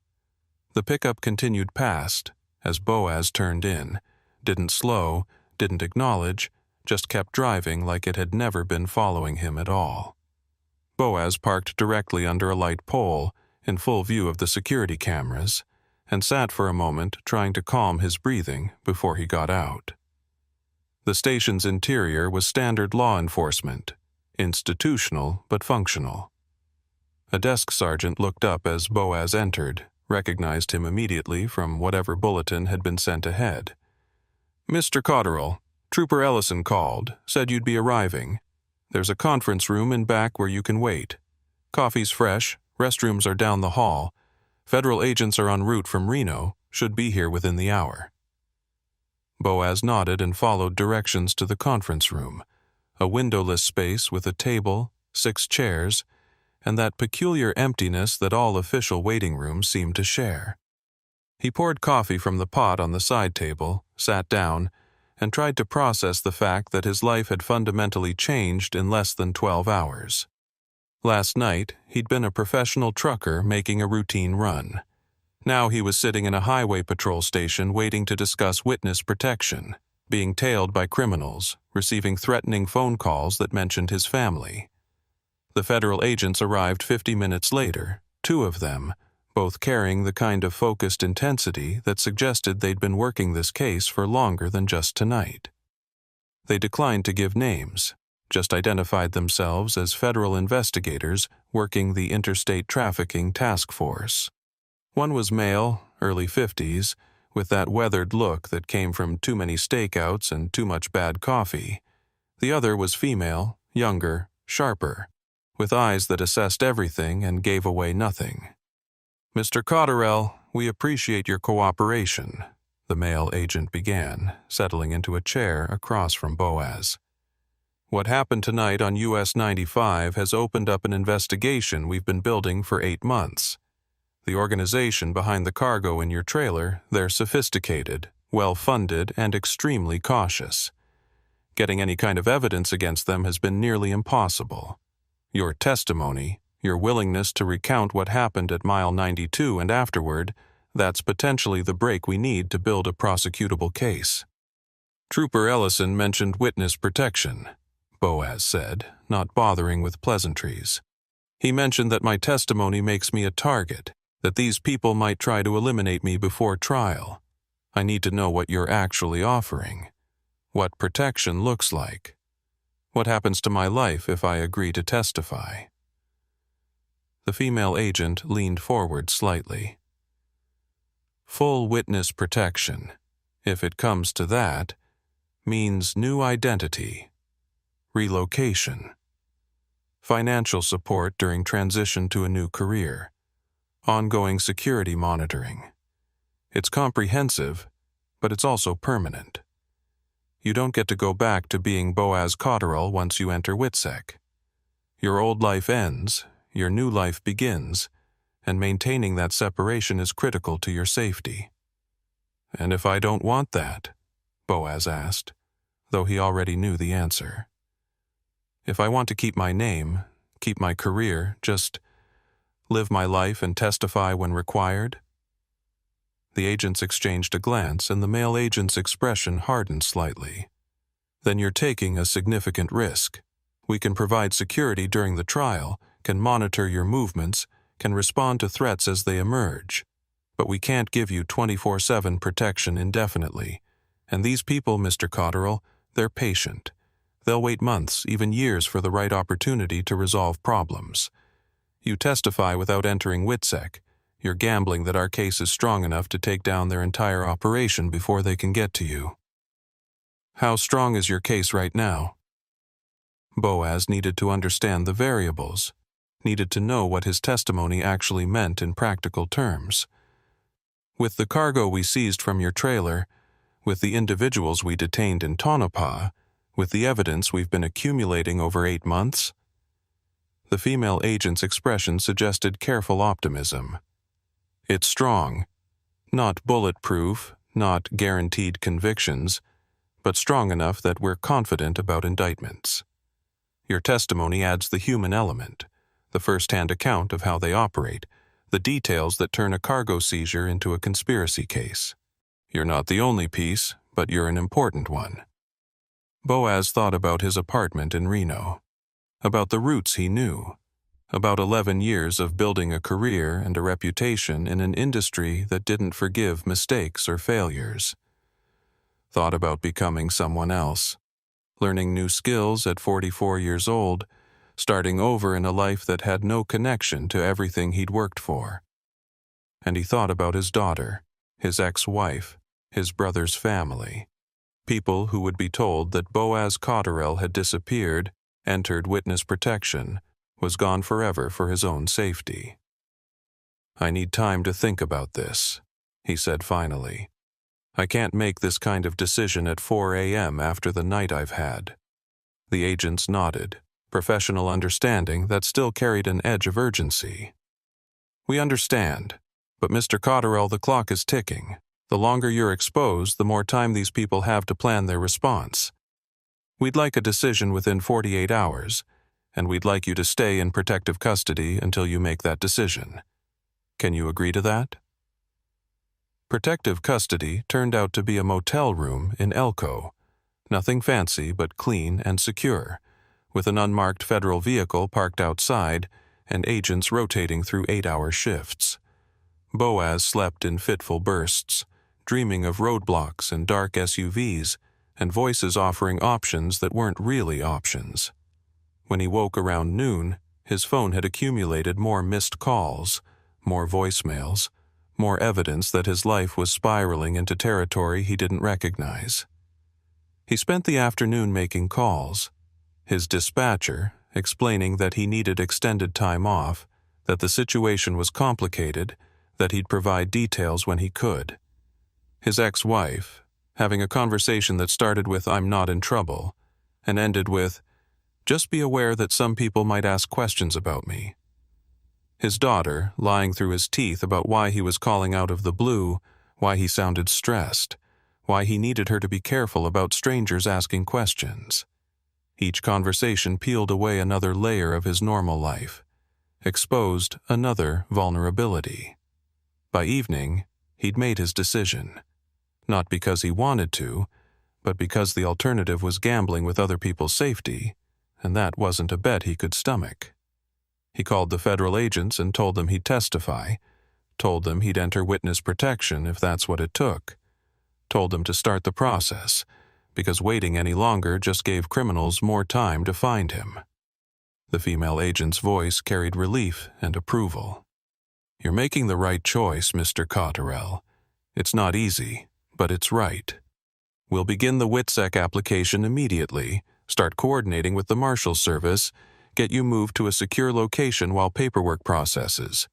The pickup continued past, as Boaz turned in, didn't slow, didn't acknowledge, just kept driving like it had never been following him at all. Boaz parked directly under a light pole, in full view of the security cameras, and sat for a moment trying to calm his breathing before he got out. The station's interior was standard law enforcement, institutional but functional. A desk sergeant looked up as Boaz entered, recognized him immediately from whatever bulletin had been sent ahead. "Mr. Cotterill, Trooper Ellison called, said you'd be arriving. There's a conference room in back where you can wait. Coffee's fresh, restrooms are down the hall. Federal agents are en route from Reno, should be here within the hour." Boaz nodded and followed directions to the conference room, a windowless space with a table, 6 chairs, and that peculiar emptiness that all official waiting rooms seem to share. He poured coffee from the pot on the side table, sat down, and tried to process the fact that his life had fundamentally changed in less than 12 hours. Last night, he'd been a professional trucker making a routine run. Now he was sitting in a highway patrol station waiting to discuss witness protection, being tailed by criminals, receiving threatening phone calls that mentioned his family. The federal agents arrived 50 minutes later, 2 of them, both carrying the kind of focused intensity that suggested they'd been working this case for longer than just tonight. They declined to give names, just identified themselves as federal investigators working the Interstate Trafficking Task Force. One was male, early 50s, with that weathered look that came from too many stakeouts and too much bad coffee. The other was female, younger, sharper, with eyes that assessed everything and gave away nothing. "Mr. Cotterill, we appreciate your cooperation," the male agent began, settling into a chair across from Boaz. "What happened tonight on US 95 has opened up an investigation we've been building for 8 months. The organization behind the cargo in your trailer, they're sophisticated, well-funded, and extremely cautious. Getting any kind of evidence against them has been nearly impossible. Your testimony, your willingness to recount what happened at mile 92 and afterward, that's potentially the break we need to build a prosecutable case." Trooper Ellison mentioned witness protection. Boaz said, not bothering with pleasantries. He mentioned that my testimony makes me a target, that these people might try to eliminate me before trial. I need to know what you're actually offering, what protection looks like, what happens to my life if I agree to testify. The female agent leaned forward slightly. Full witness protection, if it comes to that, means new identity, relocation, financial support during transition to a new career, ongoing security monitoring. It's comprehensive, but it's also permanent. You don't get to go back to being Boaz Cotterill once you enter WITSEC. Your old life ends, your new life begins, and maintaining that separation is critical to your safety. And if I don't want that? Boaz asked, though he already knew the answer. If I want to keep my name, keep my career, just live my life and testify when required? The agents exchanged a glance, and the male agent's expression hardened slightly. Then you're taking a significant risk. We can provide security during the trial, can monitor your movements, can respond to threats as they emerge. But we can't give you 24/7 protection indefinitely. And these people, Mr. Cotterill, they're patient. They'll wait months, even years for the right opportunity to resolve problems. You testify without entering WITSEC. You're gambling that our case is strong enough to take down their entire operation before they can get to you. How strong is your case right now? Boaz needed to understand the variables, needed to know what his testimony actually meant in practical terms. With the cargo we seized from your trailer, with the individuals we detained in Tonopah, with the evidence we've been accumulating over 8 months? The female agent's expression suggested careful optimism. It's strong. Not bulletproof, not guaranteed convictions, but strong enough that we're confident about indictments. Your testimony adds the human element, the first-hand account of how they operate, the details that turn a cargo seizure into a conspiracy case. You're not the only piece, but you're an important one. Boaz thought about his apartment in Reno, about the roots he knew, about 11 years of building a career and a reputation in an industry that didn't forgive mistakes or failures. Thought about becoming someone else, learning new skills at 44 years old, starting over in a life that had no connection to everything he'd worked for. And he thought about his daughter, his ex-wife, his brother's family, people who would be told that Boaz Cotterill had disappeared, entered witness protection, was gone forever for his own safety. I need time to think about this, he said finally. I can't make this kind of decision at 4 a.m. after the night I've had. The agents nodded, professional understanding that still carried an edge of urgency. We understand, but Mr. Cotterill, the clock is ticking. The longer you're exposed, the more time these people have to plan their response. We'd like a decision within 48 hours, and we'd like you to stay in protective custody until you make that decision. Can you agree to that? Protective custody turned out to be a motel room in Elko. Nothing fancy but clean and secure, with an unmarked federal vehicle parked outside and agents rotating through 8-hour shifts. Boaz slept in fitful bursts, dreaming of roadblocks and dark SUVs and voices offering options that weren't really options. When he woke around noon, his phone had accumulated more missed calls, more voicemails, more evidence that his life was spiraling into territory he didn't recognize. He spent the afternoon making calls, his dispatcher explaining that he needed extended time off, that the situation was complicated, that he'd provide details when he could. His ex-wife, having a conversation that started with "I'm not in trouble," and ended with, "Just be aware that some people might ask questions about me." His daughter, lying through his teeth about why he was calling out of the blue, why he sounded stressed, why he needed her to be careful about strangers asking questions. Each conversation peeled away another layer of his normal life, exposed another vulnerability. By evening, he'd made his decision, not because he wanted to, but because the alternative was gambling with other people's safety, and that wasn't a bet he could stomach. He called the federal agents and told them he'd testify, told them he'd enter witness protection if that's what it took, told them to start the process, because waiting any longer just gave criminals more time to find him. The female agent's voice carried relief and approval. "You're making the right choice, Mr. Cotterell. It's not easy, but it's right. We'll begin the WITSEC application immediately, start coordinating with the Marshal's Service, get you moved to a secure location while paperwork processes.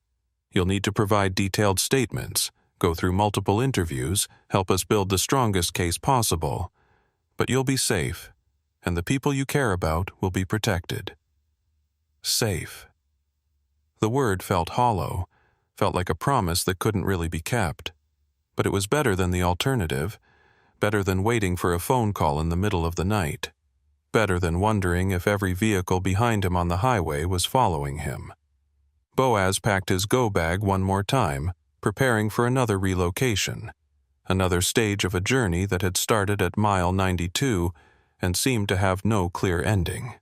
You'll need to provide detailed statements, go through multiple interviews, help us build the strongest case possible. But you'll be safe, and the people you care about will be protected." Safe. The word felt hollow, felt like a promise that couldn't really be kept. But it was better than the alternative, better than waiting for a phone call in the middle of the night, better than wondering if every vehicle behind him on the highway was following him. Boaz packed his go bag one more time, preparing for another relocation, another stage of a journey that had started at mile 92 and seemed to have no clear ending.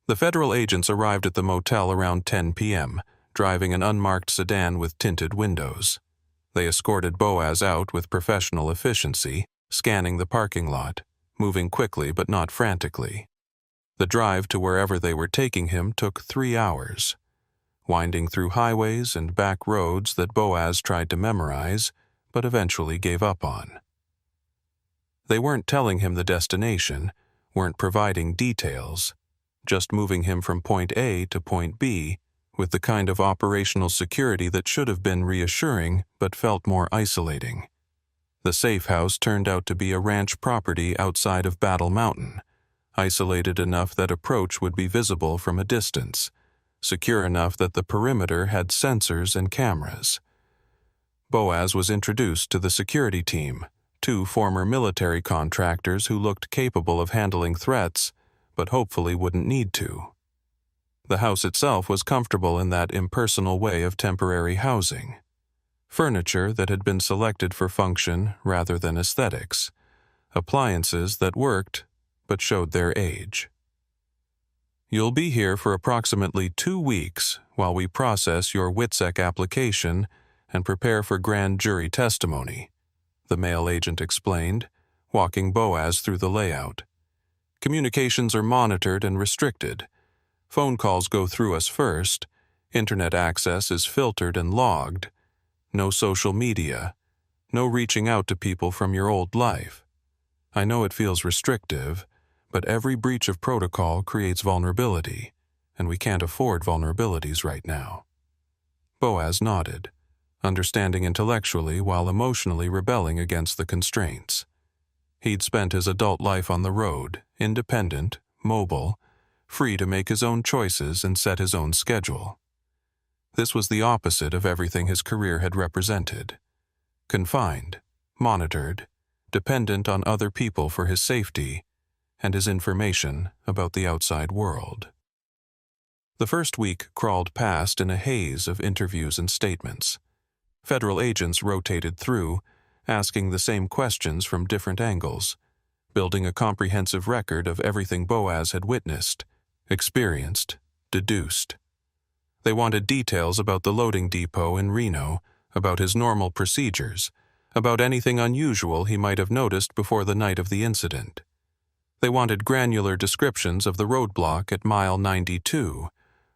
The federal agents arrived at the motel around 10 p.m., driving an unmarked sedan with tinted windows. They escorted Boaz out with professional efficiency, scanning the parking lot, moving quickly but not frantically. The drive to wherever they were taking him took 3 hours, winding through highways and back roads that Boaz tried to memorize, but eventually gave up on. They weren't telling him the destination, weren't providing details, just moving him from point A to point B with the kind of operational security that should have been reassuring but felt more isolating. The safe house turned out to be a ranch property outside of Battle Mountain, isolated enough that approach would be visible from a distance, secure enough that the perimeter had sensors and cameras. Boaz was introduced to the security team, 2 former military contractors who looked capable of handling threats, but hopefully wouldn't need to. The house itself was comfortable in that impersonal way of temporary housing. Furniture that had been selected for function rather than aesthetics. Appliances that worked but showed their age. "You'll be here for approximately 2 weeks while we process your WITSEC application and prepare for grand jury testimony," the male agent explained, walking Boaz through the layout. "Communications are monitored and restricted. Phone calls go through us first. Internet access is filtered and logged. No social media. No reaching out to people from your old life. I know it feels restrictive, but every breach of protocol creates vulnerability, and we can't afford vulnerabilities right now." Boaz nodded, understanding intellectually while emotionally rebelling against the constraints. He'd spent his adult life on the road, independent, mobile, free to make his own choices and set his own schedule. This was the opposite of everything his career had represented. Confined, monitored, dependent on other people for his safety and his information about the outside world. The first week crawled past in a haze of interviews and statements. Federal agents rotated through, asking the same questions from different angles, building a comprehensive record of everything Boaz had witnessed, experienced, deduced. They wanted details about the loading depot in Reno, about his normal procedures, about anything unusual he might have noticed before the night of the incident. They wanted granular descriptions of the roadblock at mile 92,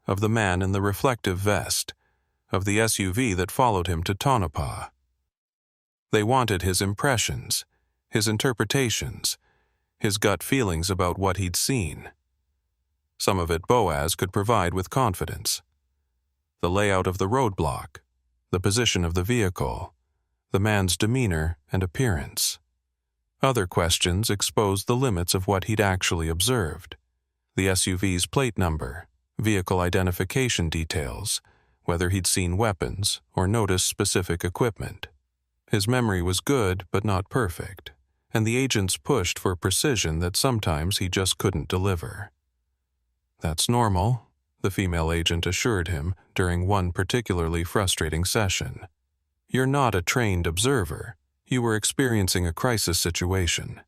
of the man in the reflective vest, of the SUV that followed him to Tonopah. They wanted his impressions, his interpretations, his gut feelings about what he'd seen. Some of it Boaz could provide with confidence. The layout of the roadblock, the position of the vehicle, the man's demeanor and appearance. Other questions exposed the limits of what he'd actually observed. The SUV's plate number, vehicle identification details, whether he'd seen weapons or noticed specific equipment. His memory was good but not perfect, and the agents pushed for precision that sometimes he just couldn't deliver. "That's normal," the female agent assured him during one particularly frustrating session. "You're not a trained observer. You were experiencing a crisis situation.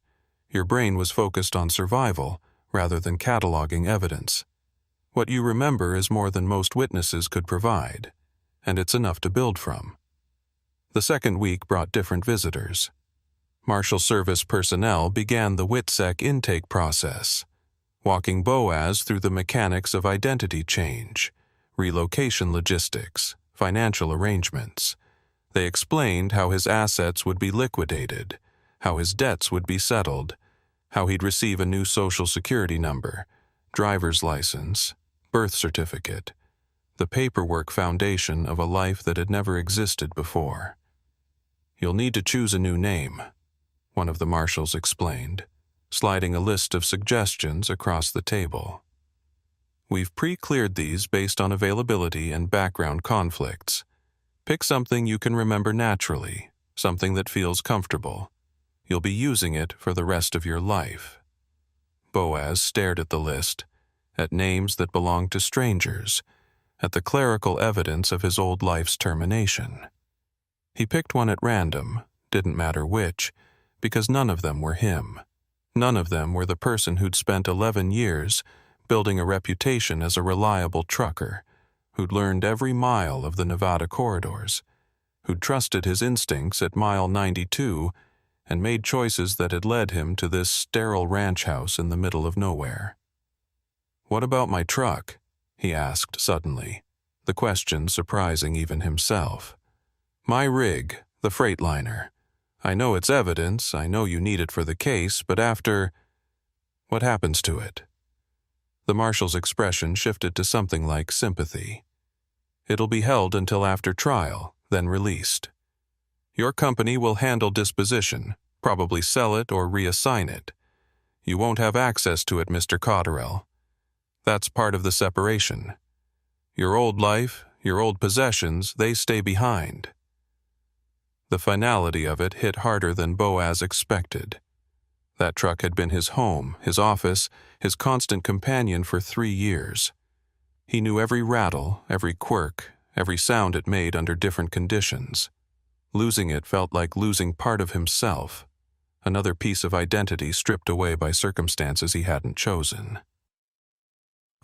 Your brain was focused on survival rather than cataloging evidence. What you remember is more than most witnesses could provide, and it's enough to build from. The second week brought different visitors. Marshal Service personnel began the WITSEC intake process, walking Boaz through the mechanics of identity change, relocation logistics, financial arrangements. They explained how his assets would be liquidated, how his debts would be settled, how he'd receive a new social security number, driver's license, birth certificate, the paperwork foundation of a life that had never existed before. "You'll need to choose a new name," one of the marshals explained, sliding a list of suggestions across the table. "We've pre-cleared these based on availability and background conflicts. Pick something you can remember naturally, something that feels comfortable. You'll be using it for the rest of your life." Boaz stared at the list, at names that belonged to strangers, at the clerical evidence of his old life's termination. He picked one at random, didn't matter which, because none of them were him. None of them were the person who'd spent 11 years building a reputation as a reliable trucker, who'd learned every mile of the Nevada corridors, who'd trusted his instincts at mile 92 and made choices that had led him to this sterile ranch house in the middle of nowhere. "What about my truck?" he asked suddenly, the question surprising even himself. "My rig, the Freightliner. I know it's evidence, I know you need it for the case, but after... what happens to it?" The marshal's expression shifted to something like sympathy. "It'll be held until after trial, then released. Your company will handle disposition, probably sell it or reassign it. You won't have access to it, Mr. Cotterell. That's part of the separation. Your old life, your old possessions, they stay behind." The finality of it hit harder than Boaz expected. That truck had been his home, his office, his constant companion for 3 years. He knew every rattle, every quirk, every sound it made under different conditions. Losing it felt like losing part of himself, another piece of identity stripped away by circumstances he hadn't chosen.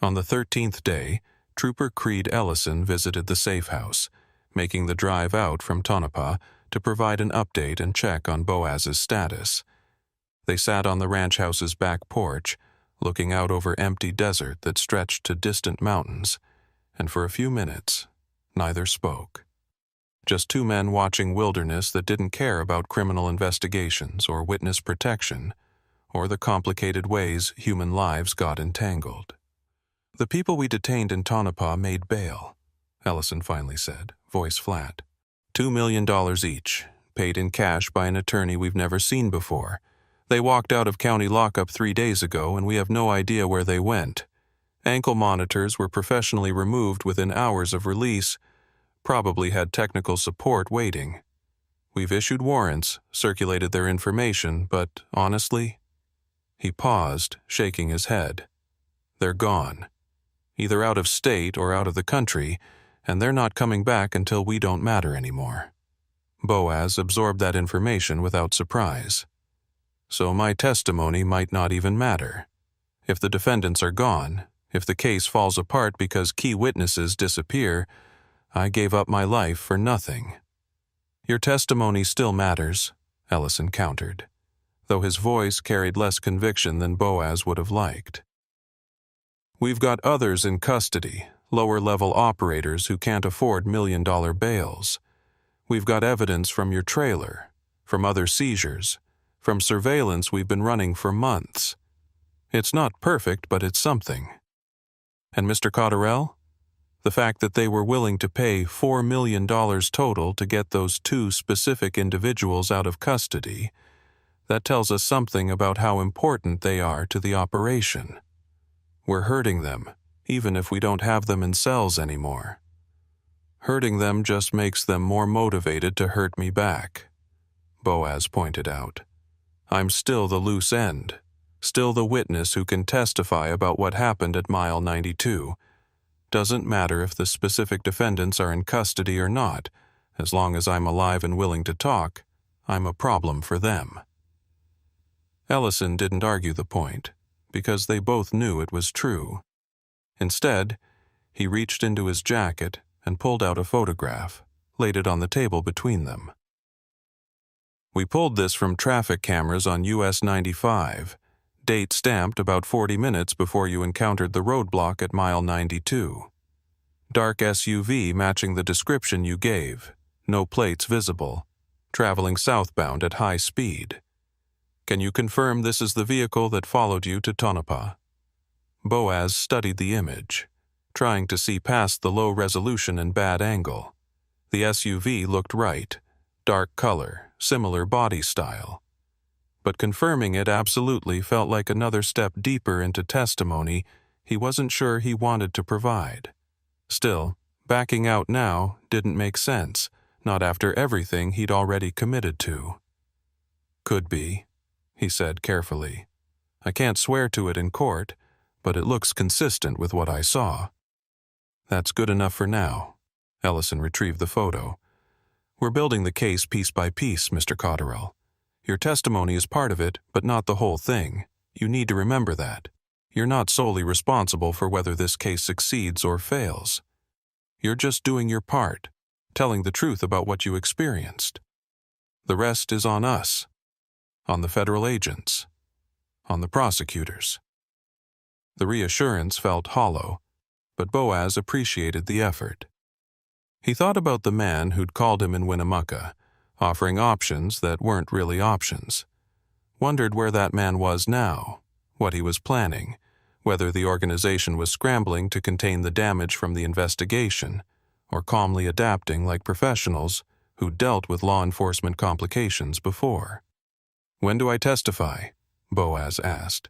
On the 13th day, Trooper Creed Ellison visited the safe house, making the drive out from Tonopah to provide an update and check on Boaz's status. They sat on the ranch house's back porch, looking out over empty desert that stretched to distant mountains, and for a few minutes, neither spoke. Just two men watching wilderness that didn't care about criminal investigations or witness protection, or the complicated ways human lives got entangled. "The people we detained in Tonopah made bail," Ellison finally said, voice flat. $2 million each, paid in cash by an attorney we've never seen before. They walked out of county lockup 3 days ago, and we have no idea where they went. Ankle monitors were professionally removed within hours of release, probably had technical support waiting. We've issued warrants, circulated their information, but honestly..." He paused, shaking his head. "They're gone. Either out of state or out of the country, and they're not coming back until we don't matter anymore." Boaz absorbed that information without surprise. "So my testimony might not even matter. If the defendants are gone, if the case falls apart because key witnesses disappear, I gave up my life for nothing." "Your testimony still matters," Ellison countered, though his voice carried less conviction than Boaz would have liked. "We've got others in custody, lower-level operators who can't afford million-dollar bails. We've got evidence from your trailer, from other seizures, from surveillance we've been running for months. It's not perfect, but it's something. And Mr. Cotterell? The fact that they were willing to pay $4 million total to get those 2 specific individuals out of custody, that tells us something about how important they are to the operation. We're hurting them, even if we don't have them in cells anymore. Hurting them just makes them more motivated to hurt me back," Boaz pointed out. "I'm still the loose end, still the witness who can testify about what happened at mile 92. Doesn't matter if the specific defendants are in custody or not. As long as I'm alive and willing to talk, I'm a problem for them." Ellison didn't argue the point, because they both knew it was true. Instead, he reached into his jacket and pulled out a photograph, laid it on the table between them. "We pulled this from traffic cameras on US 95, date stamped about 40 minutes before you encountered the roadblock at mile 92. Dark SUV matching the description you gave, no plates visible, traveling southbound at high speed. Can you confirm this is the vehicle that followed you to Tonopah?" Boaz studied the image, trying to see past the low resolution and bad angle. The SUV looked right, dark color, similar body style. But confirming it absolutely felt like another step deeper into testimony he wasn't sure he wanted to provide. Still, backing out now didn't make sense, not after everything he'd already committed to. "Could be," he said carefully. "I can't swear to it in court, but it looks consistent with what I saw." "That's good enough for now." Ellison retrieved the photo. "We're building the case piece by piece, Mr. Cotterill. Your testimony is part of it, but not the whole thing. You need to remember that. You're not solely responsible for whether this case succeeds or fails. You're just doing your part, telling the truth about what you experienced. The rest is on us, on the federal agents, on the prosecutors." The reassurance felt hollow, but Boaz appreciated the effort. He thought about the man who'd called him in Winnemucca, offering options that weren't really options. Wondered where that man was now, what he was planning, whether the organization was scrambling to contain the damage from the investigation, or calmly adapting like professionals who dealt with law enforcement complications before. "When do I testify?" Boaz asked.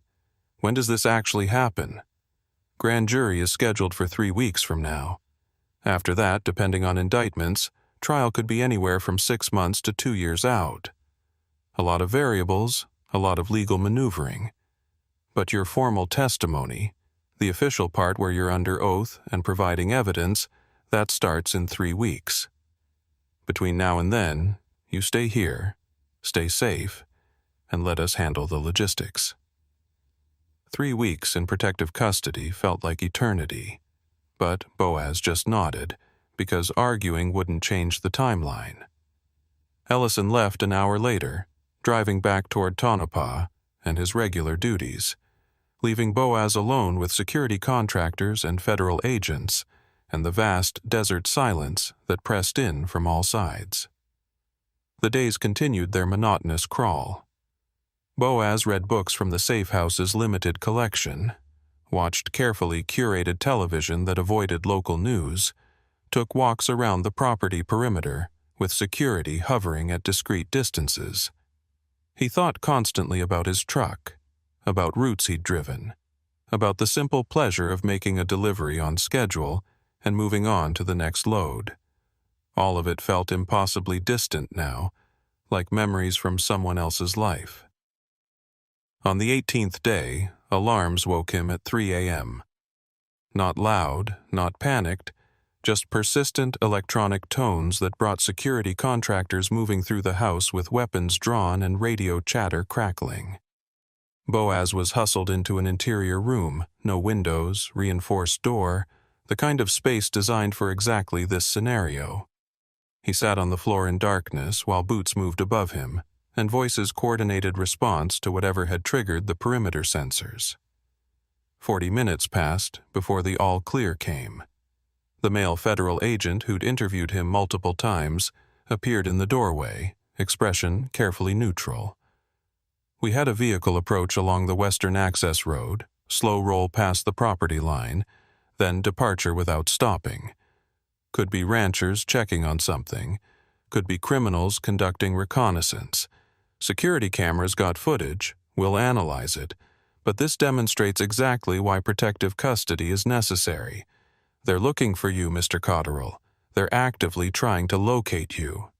"When does this actually happen?" "Grand jury is scheduled for 3 weeks from now. After that, depending on indictments, trial could be anywhere from 6 months to 2 years out. A lot of variables, a lot of legal maneuvering. But your formal testimony, the official part where you're under oath and providing evidence, that starts in 3 weeks. Between now and then, you stay here, stay safe, and let us handle the logistics." 3 weeks in protective custody felt like eternity, but Boaz just nodded, because arguing wouldn't change the timeline. Ellison left an hour later, driving back toward Tonopah and his regular duties, leaving Boaz alone with security contractors and federal agents and the vast desert silence that pressed in from all sides. The days continued their monotonous crawl. Boaz read books from the safe house's limited collection, watched carefully curated television that avoided local news, took walks around the property perimeter with security hovering at discreet distances. He thought constantly about his truck, about routes he'd driven, about the simple pleasure of making a delivery on schedule and moving on to the next load. All of it felt impossibly distant now, like memories from someone else's life. On the 18th day, alarms woke him at 3 a.m. Not loud, not panicked, just persistent electronic tones that brought security contractors moving through the house with weapons drawn and radio chatter crackling. Boaz was hustled into an interior room, no windows, reinforced door, the kind of space designed for exactly this scenario. He sat on the floor in darkness while boots moved above him, and voices coordinated response to whatever had triggered the perimeter sensors. 40 minutes passed before the all-clear came. The male federal agent who'd interviewed him multiple times appeared in the doorway, expression carefully neutral. "We had a vehicle approach along the western access road, slow roll past the property line, then departure without stopping. Could be ranchers checking on something, could be criminals conducting reconnaissance. Security cameras got footage, we'll analyze it, but this demonstrates exactly why protective custody is necessary. They're looking for you, Mr. Cotterill. They're actively trying to locate you."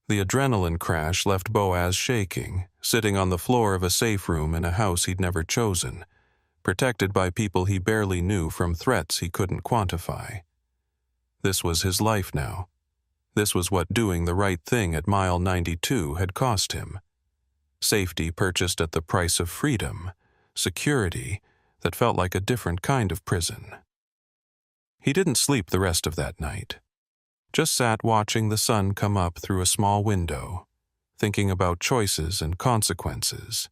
The adrenaline crash left Boaz shaking, sitting on the floor of a safe room in a house he'd never chosen, protected by people he barely knew from threats he couldn't quantify. This was his life now. This was what doing the right thing at mile 92 had cost him. Safety purchased at the price of freedom, security that felt like a different kind of prison. He didn't sleep the rest of that night. Just sat watching the sun come up through a small window, thinking about choices and consequences,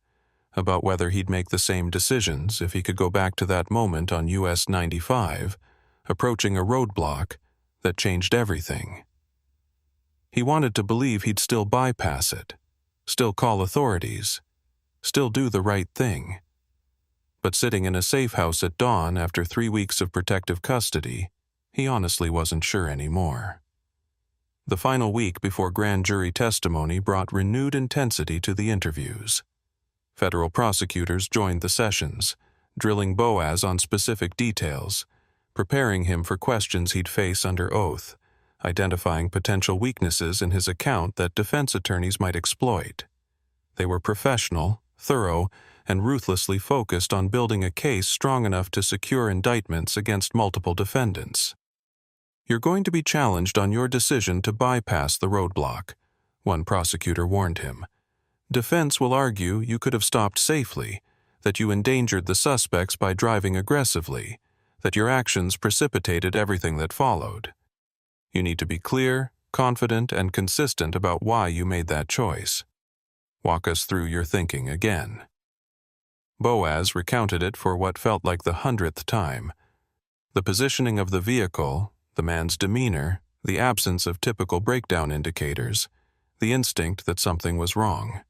about whether he'd make the same decisions if he could go back to that moment on US 95, approaching a roadblock that changed everything. He wanted to believe he'd still bypass it, still call authorities, still do the right thing. But sitting in a safe house at dawn after 3 weeks of protective custody, he honestly wasn't sure anymore. The final week before grand jury testimony brought renewed intensity to the interviews. Federal prosecutors joined the sessions, drilling Boaz on specific details, preparing him for questions he'd face under oath, identifying potential weaknesses in his account that defense attorneys might exploit. They were professional, thorough, and ruthlessly focused on building a case strong enough to secure indictments against multiple defendants. "You're going to be challenged on your decision to bypass the roadblock," one prosecutor warned him. "Defense will argue you could have stopped safely, that you endangered the suspects by driving aggressively, that your actions precipitated everything that followed. You need to be clear, confident, and consistent about why you made that choice. Walk us through your thinking again." Boaz recounted it for what felt like the 100th time. The positioning of the vehicle, the man's demeanor, the absence of typical breakdown indicators, the instinct that something was wrong.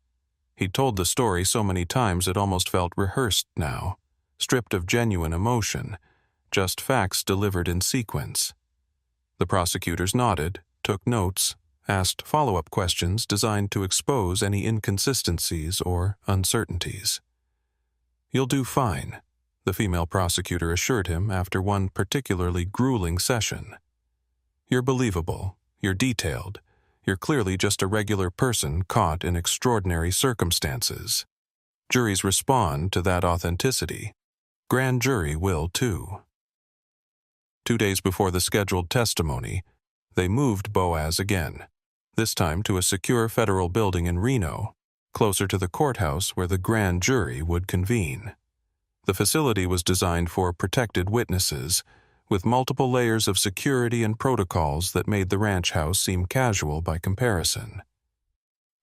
He'd told the story so many times it almost felt rehearsed now, stripped of genuine emotion, just facts delivered in sequence. The prosecutors nodded, took notes, asked follow-up questions designed to expose any inconsistencies or uncertainties. "You'll do fine," the female prosecutor assured him after one particularly grueling session. "You're believable, you're detailed, you're clearly just a regular person caught in extraordinary circumstances. Juries respond to that authenticity. Grand jury will too." 2 days before the scheduled testimony, they moved Boaz again, this time to a secure federal building in Reno, closer to the courthouse where the grand jury would convene. The facility was designed for protected witnesses, with multiple layers of security and protocols that made the ranch house seem casual by comparison.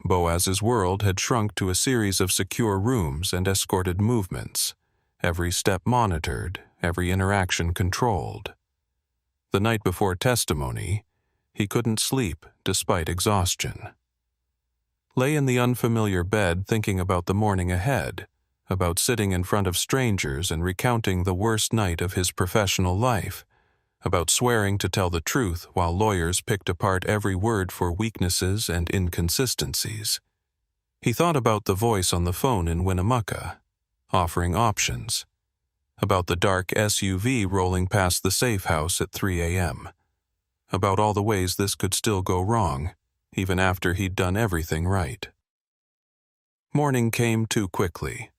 Boaz's world had shrunk to a series of secure rooms and escorted movements, every step monitored, every interaction controlled. The night before testimony, he couldn't sleep despite exhaustion. Lay in the unfamiliar bed thinking about the morning ahead, about sitting in front of strangers and recounting the worst night of his professional life, about swearing to tell the truth while lawyers picked apart every word for weaknesses and inconsistencies. He thought about the voice on the phone in Winnemucca, offering options, about the dark SUV rolling past the safe house at 3 a.m., about all the ways this could still go wrong, even after he'd done everything right. Morning came too quickly.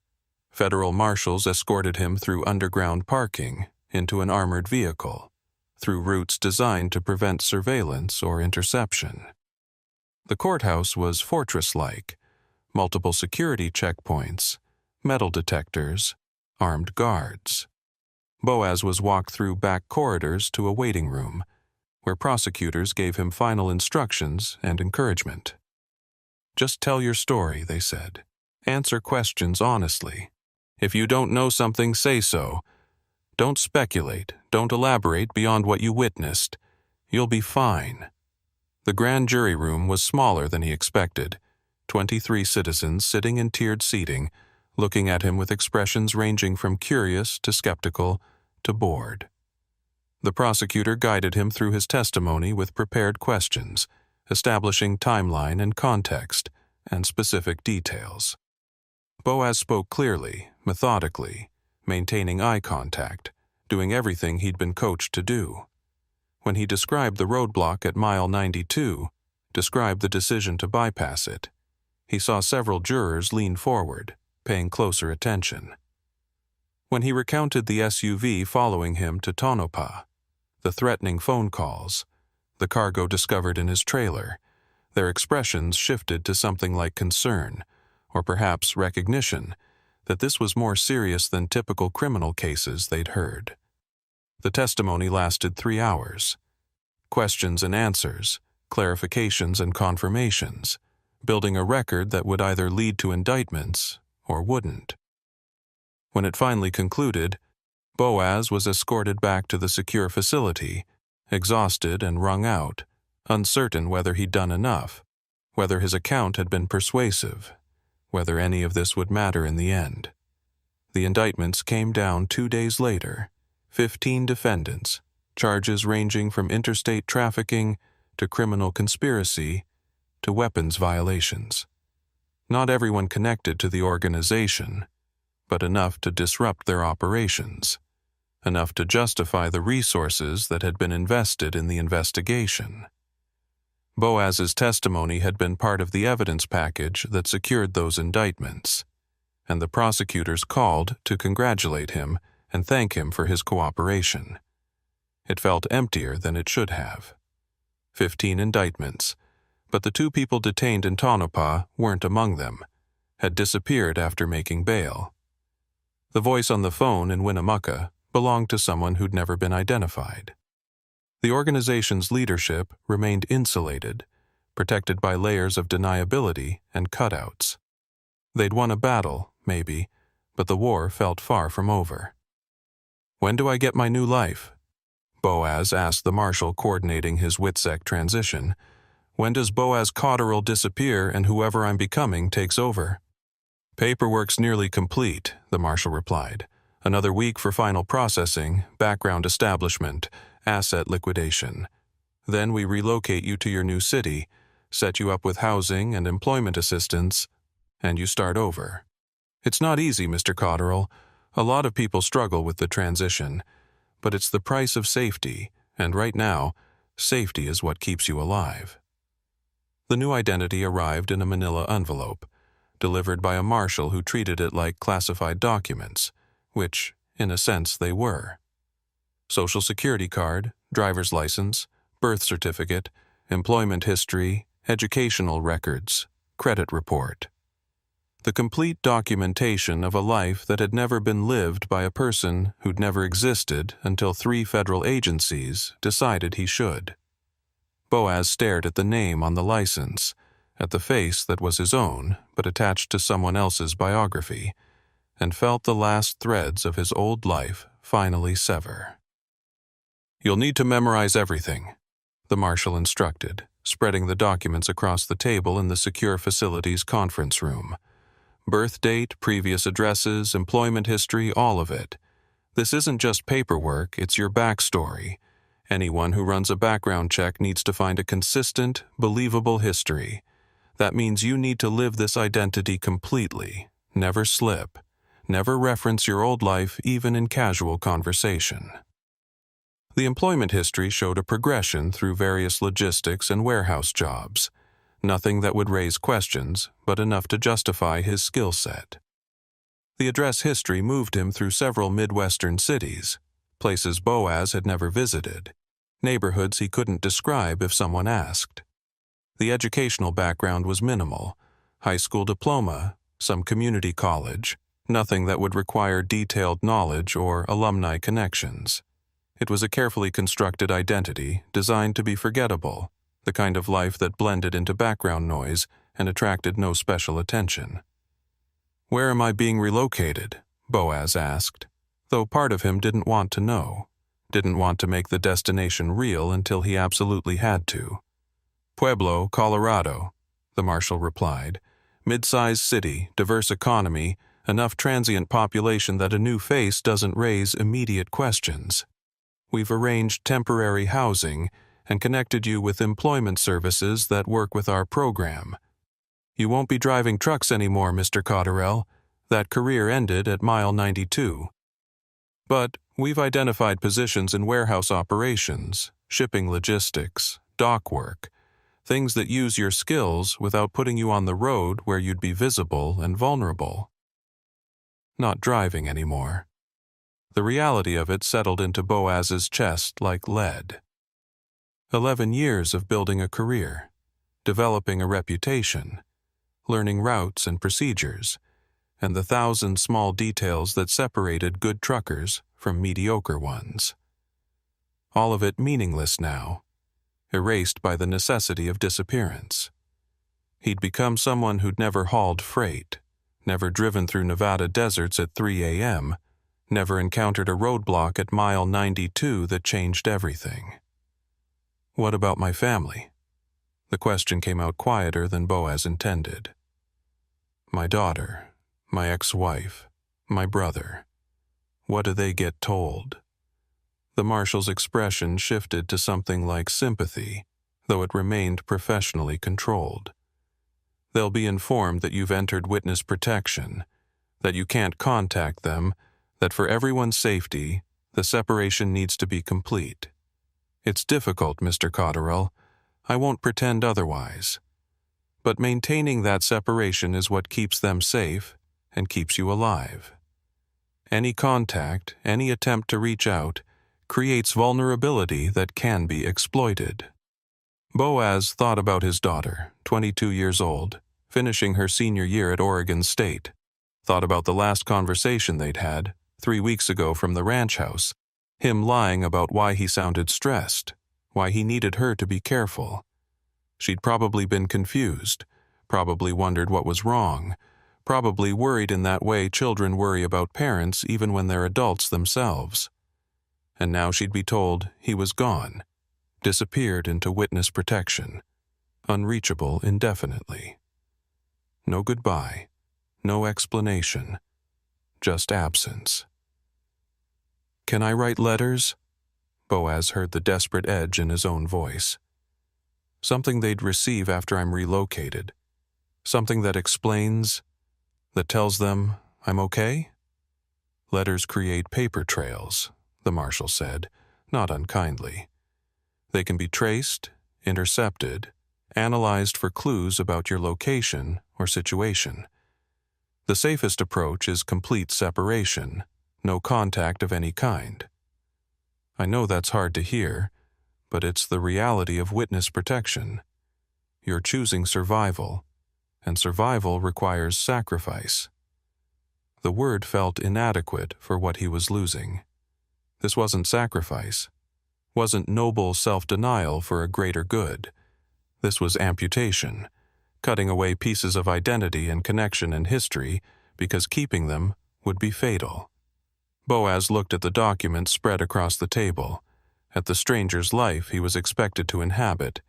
Federal marshals escorted him through underground parking, into an armored vehicle, through routes designed to prevent surveillance or interception. The courthouse was fortress-like, multiple security checkpoints, metal detectors, armed guards. Boaz was walked through back corridors to a waiting room, where prosecutors gave him final instructions and encouragement. "Just tell your story," they said. "Answer questions honestly. If you don't know something, say so. Don't speculate, don't elaborate beyond what you witnessed. You'll be fine." The grand jury room was smaller than he expected, 23 citizens sitting in tiered seating, looking at him with expressions ranging from curious to skeptical to bored. The prosecutor guided him through his testimony with prepared questions, establishing timeline and context, and specific details. Boaz spoke clearly, methodically, maintaining eye contact, doing everything he'd been coached to do. When he described the roadblock at mile 92, described the decision to bypass it, he saw several jurors lean forward, paying closer attention. When he recounted the SUV following him to Tonopah, the threatening phone calls, the cargo discovered in his trailer, their expressions shifted to something like concern, or perhaps recognition, that this was more serious than typical criminal cases they'd heard. The testimony lasted 3 hours. Questions and answers, clarifications and confirmations, building a record that would either lead to indictments or wouldn't. When it finally concluded, Boaz was escorted back to the secure facility, exhausted and wrung out, uncertain whether he'd done enough, whether his account had been persuasive, whether any of this would matter in the end. The indictments came down 2 days later, 15 defendants, charges ranging from interstate trafficking to criminal conspiracy to weapons violations. Not everyone connected to the organization, but enough to disrupt their operations, enough to justify the resources that had been invested in the investigation. Boaz's testimony had been part of the evidence package that secured those indictments, and the prosecutors called to congratulate him and thank him for his cooperation. It felt emptier than it should have. 15 indictments, but the 2 people detained in Tonopah weren't among them, had disappeared after making bail. The voice on the phone in Winnemucca belonged to someone who'd never been identified. The organization's leadership remained insulated, protected by layers of deniability and cutouts. They'd won a battle, maybe, but the war felt far from over. "When do I get my new life?" Boaz asked the marshal coordinating his WITSEC transition. "When does Boaz Cotterill disappear and whoever I'm becoming takes over?" "Paperwork's nearly complete," the marshal replied. "Another week for final processing, background establishment, asset liquidation. Then we relocate you to your new city, set you up with housing and employment assistance, and you start over. It's not easy, Mr. Cotterill. A lot of people struggle with the transition, but it's the price of safety, and right now, safety is what keeps you alive." The new identity arrived in a manila envelope, delivered by a marshal who treated it like classified documents, which, in a sense, they were. Social security card, driver's license, birth certificate, employment history, educational records, credit report. The complete documentation of a life that had never been lived by a person who'd never existed until 3 federal agencies decided he should. Boaz stared at the name on the license, at the face that was his own but attached to someone else's biography, and felt the last threads of his old life finally sever. "You'll need to memorize everything," the marshal instructed, spreading the documents across the table in the secure facility's conference room. "Birth date, previous addresses, employment history, all of it. This isn't just paperwork, it's your backstory. Anyone who runs a background check needs to find a consistent, believable history. That means you need to live this identity completely, never slip, never reference your old life even in casual conversation." The employment history showed a progression through various logistics and warehouse jobs. Nothing that would raise questions, but enough to justify his skill set. The address history moved him through several Midwestern cities, places Boaz had never visited, neighborhoods he couldn't describe if someone asked. The educational background was minimal: high school diploma, some community college, nothing that would require detailed knowledge or alumni connections. It was a carefully constructed identity designed to be forgettable, the kind of life that blended into background noise and attracted no special attention. "Where am I being relocated?" Boaz asked, though part of him didn't want to know, didn't want to make the destination real until he absolutely had to. "Pueblo, Colorado," the marshal replied. "Mid-sized city, diverse economy, enough transient population that a new face doesn't raise immediate questions. We've arranged temporary housing and connected you with employment services that work with our program. You won't be driving trucks anymore, Mr. Cotterill. That career ended at mile 92. But we've identified positions in warehouse operations, shipping logistics, dock work, things that use your skills without putting you on the road where you'd be visible and vulnerable." Not driving anymore. The reality of it settled into Boaz's chest like lead. 11 years of building a career, developing a reputation, learning routes and procedures, and the thousand small details that separated good truckers from mediocre ones. All of it meaningless now, erased by the necessity of disappearance. He'd become someone who'd never hauled freight, never driven through Nevada deserts at 3 a.m., never encountered a roadblock at mile 92 that changed everything. What about my family? The question came out quieter than Boaz intended. My daughter, my ex-wife, my brother. What do they get told? The marshal's expression shifted to something like sympathy, though it remained professionally controlled. They'll be informed that you've entered witness protection, that you can't contact them, that for everyone's safety, the separation needs to be complete. It's difficult, Mr. Cotterill. I won't pretend otherwise. But maintaining that separation is what keeps them safe and keeps you alive. Any contact, any attempt to reach out, creates vulnerability that can be exploited. Boaz thought about his daughter, 22 years old, finishing her senior year at Oregon State. Thought about the last conversation they'd had, 3 weeks ago from the ranch house, him lying about why he sounded stressed, why he needed her to be careful. She'd probably been confused, probably wondered what was wrong, probably worried in that way children worry about parents even when they're adults themselves. And now she'd be told he was gone, disappeared into witness protection, unreachable indefinitely. No goodbye, no explanation, just absence. Can I write letters? Boaz heard the desperate edge in his own voice. Something they'd receive after I'm relocated. Something that explains, that tells them I'm okay? Letters create paper trails, the marshal said, not unkindly. They can be traced, intercepted, analyzed for clues about your location or situation. The safest approach is complete separation, no contact of any kind. I know that's hard to hear, but it's the reality of witness protection. You're choosing survival, and survival requires sacrifice. The word felt inadequate for what he was losing. This wasn't sacrifice, wasn't noble self-denial for a greater good. This was amputation, cutting away pieces of identity and connection and history because keeping them would be fatal. Boaz looked at the documents spread across the table, at the stranger's life he was expected to inhabit,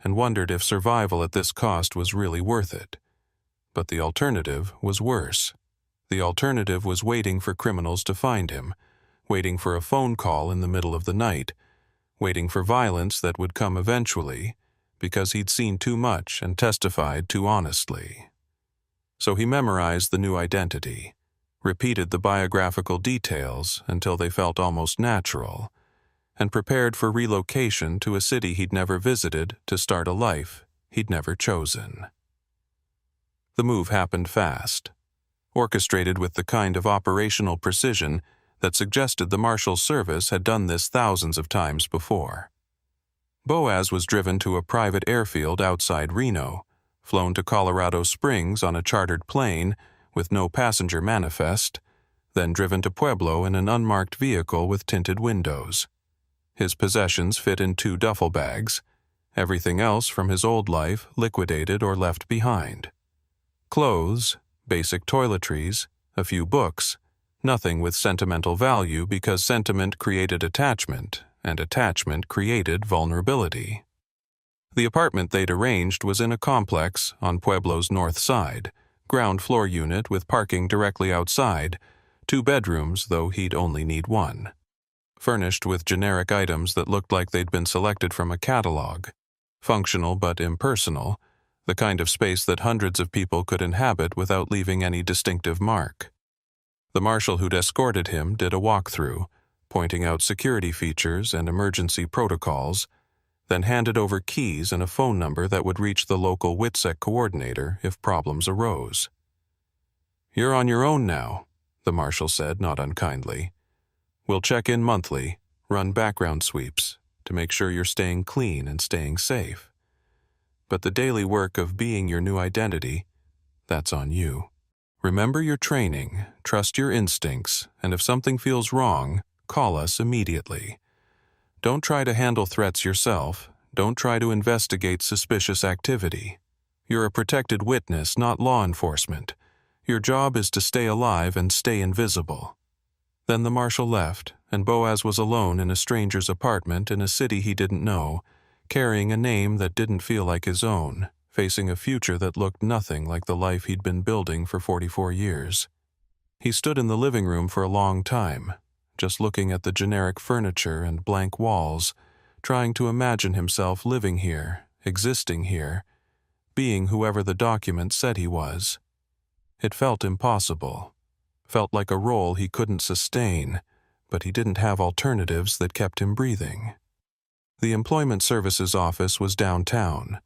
and wondered if survival at this cost was really worth it. But the alternative was worse. The alternative was waiting for criminals to find him, waiting for a phone call in the middle of the night, waiting for violence that would come eventually, because he'd seen too much and testified too honestly. So he memorized the new identity, repeated the biographical details until they felt almost natural, and prepared for relocation to a city he'd never visited to start a life he'd never chosen. The move happened fast, orchestrated with the kind of operational precision that suggested the Marshal's service had done this thousands of times before. Boaz was driven to a private airfield outside Reno, flown to Colorado Springs on a chartered plane with no passenger manifest, then driven to Pueblo in an unmarked vehicle with tinted windows. His possessions fit in 2 duffel bags, everything else from his old life liquidated or left behind. Clothes, basic toiletries, a few books, nothing with sentimental value because sentiment created attachment, and attachment created vulnerability. The apartment they'd arranged was in a complex on Pueblo's north side, ground floor unit with parking directly outside, 2 bedrooms though he'd only need 1. Furnished with generic items that looked like they'd been selected from a catalog, functional but impersonal, the kind of space that hundreds of people could inhabit without leaving any distinctive mark. The marshal who'd escorted him did a walkthrough, pointing out security features and emergency protocols, then handed over keys and a phone number that would reach the local WITSEC coordinator if problems arose. "You're on your own now," the marshal said, not unkindly. "We'll check in monthly, run background sweeps, to make sure you're staying clean and staying safe. But the daily work of being your new identity, that's on you." Remember your training, trust your instincts, and if something feels wrong, call us immediately. Don't try to handle threats yourself. Don't try to investigate suspicious activity. You're a protected witness, not law enforcement. Your job is to stay alive and stay invisible. Then the marshal left, and Boaz was alone in a stranger's apartment in a city he didn't know, carrying a name that didn't feel like his own, facing a future that looked nothing like the life he'd been building for 44 years. He stood in the living room for a long time, just looking at the generic furniture and blank walls, trying to imagine himself living here, existing here, being whoever the document said he was. It felt impossible, felt like a role he couldn't sustain, but he didn't have alternatives that kept him breathing. The Employment Services Office was downtown,